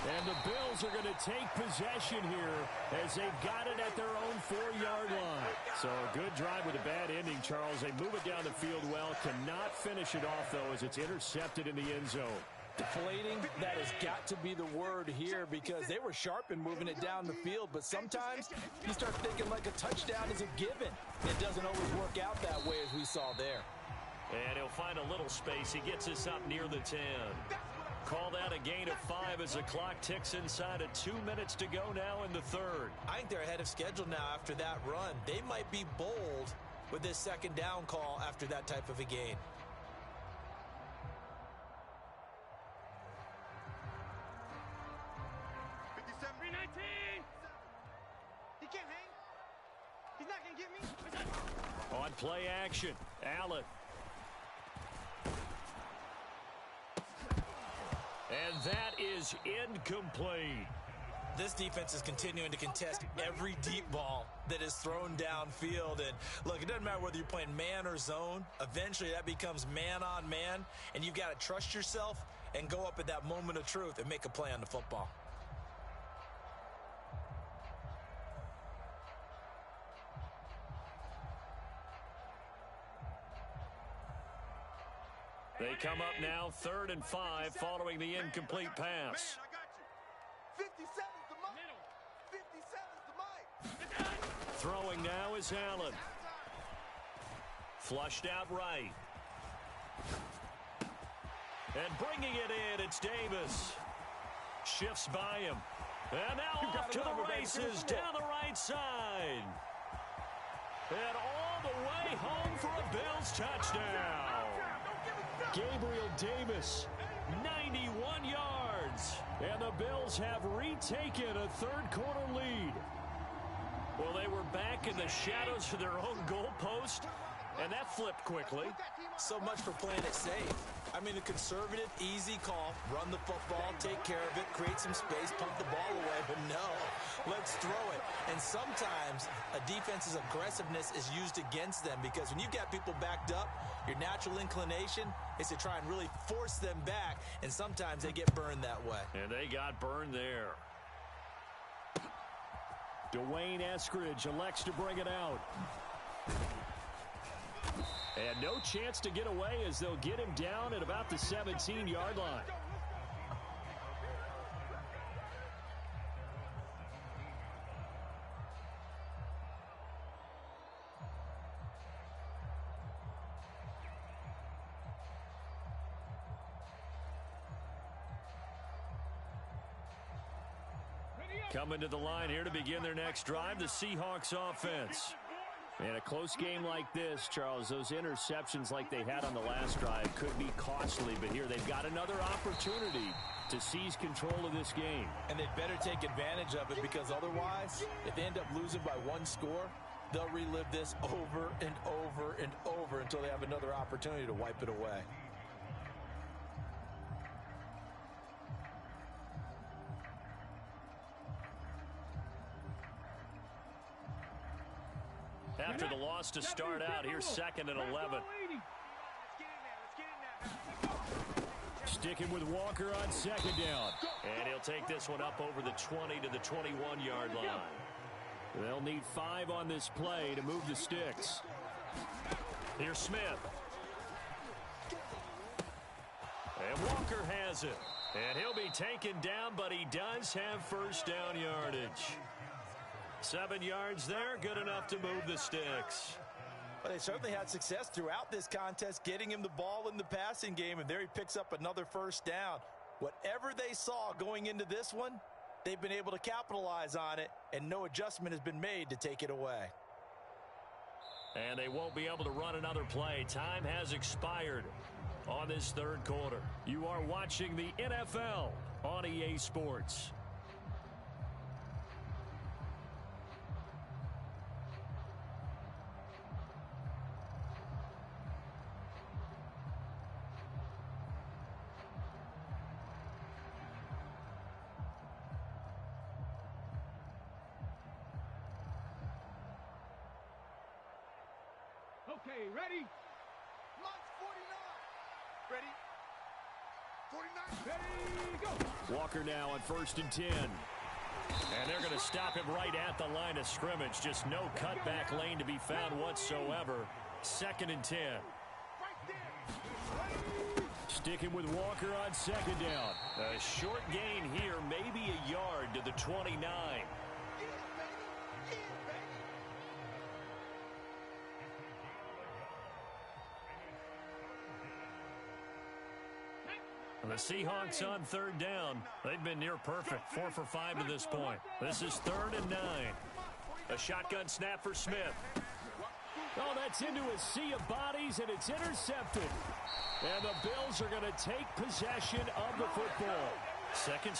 And the Bills are going to take possession here as they've got it at their own 4-yard line. So a good drive with a bad ending, Charles. They move it down the field well. Cannot finish it off, though, as it's intercepted in the end zone. Deflating, that has got to be the word here because they were sharp in moving it down the field. But sometimes you start thinking like a touchdown is a given. It doesn't always work out that way as we saw there. And he'll find a little space. He gets us up near the 10. Call that a gain of 5 as the clock ticks inside of 2 minutes to go now in the third. I think they're ahead of schedule now after that run. They might be bold with this second down call after that type of a gain. He can't hang. He's not going to get me. On play action, Allen. And that is incomplete. This defense is continuing to contest every deep ball that is thrown downfield. And look, it doesn't matter whether you're playing man or zone. Eventually that becomes man on man. And you've got to trust yourself and go up at that moment of truth and make a play on the football. They come up now 3rd and 5 following the incomplete pass. I got you. 57's the mic. 57's the mic. Throwing now is Allen. Flushed out right. And bringing it in, it's Davis. Shifts by him. And now off to the races down the right side. And all the way home for a Bills touchdown. Gabriel Davis, 91 yards. And the Bills have retaken a third-quarter lead. Well, they were back in the shadows of their own goalpost, and that flipped quickly. So much for playing it safe. I mean, the conservative, easy call, run the football, take care of it, create some space, pump the ball away, but no, let's throw it. And sometimes a defense's aggressiveness is used against them because when you've got people backed up, your natural inclination is to try and really force them back, and sometimes they get burned that way. And they got burned there. Dwayne Eskridge elects to bring it out. And no chance to get away as they'll get him down at about the 17-yard line. Coming to the line here to begin their next drive, the Seahawks offense. In a close game like this, Charles, those interceptions like they had on the last drive could be costly, but here they've got another opportunity to seize control of this game. And they'd better take advantage of it because otherwise, if they end up losing by one score, they'll relive this over and over and over until they have another opportunity to wipe it away. After the loss to start out, here's 2nd and 11. Sticking with Walker on 2nd down. And he'll take this one up over the 20 to the 21-yard line. They'll need 5 on this play to move the sticks. Here's Smith. And Walker has it. And he'll be taken down, but he does have first down yardage. 7 yards there, good enough to move the sticks. Well, they certainly had success throughout this contest, getting him the ball in the passing game, and there he picks up another first down. Whatever they saw going into this one, they've been able to capitalize on it, and no adjustment has been made to take it away. And they won't be able to run another play. Time has expired on this third quarter. You are watching the NFL on EA Sports. Okay, ready? Launch 49. Ready? 49. Ready, go. Walker now on 1st and 10. And they're going to stop him right at the line of scrimmage. Just no cutback lane to be found whatsoever. 2nd and 10. Sticking with Walker on 2nd down. A short gain here, maybe a yard to the 29. The Seahawks on 3rd down. They've been near perfect. 4 for 5 to this point. This is 3rd and 9. A shotgun snap for Smith. Oh, that's into a sea of bodies, and it's intercepted. And the Bills are going to take possession of the football. Second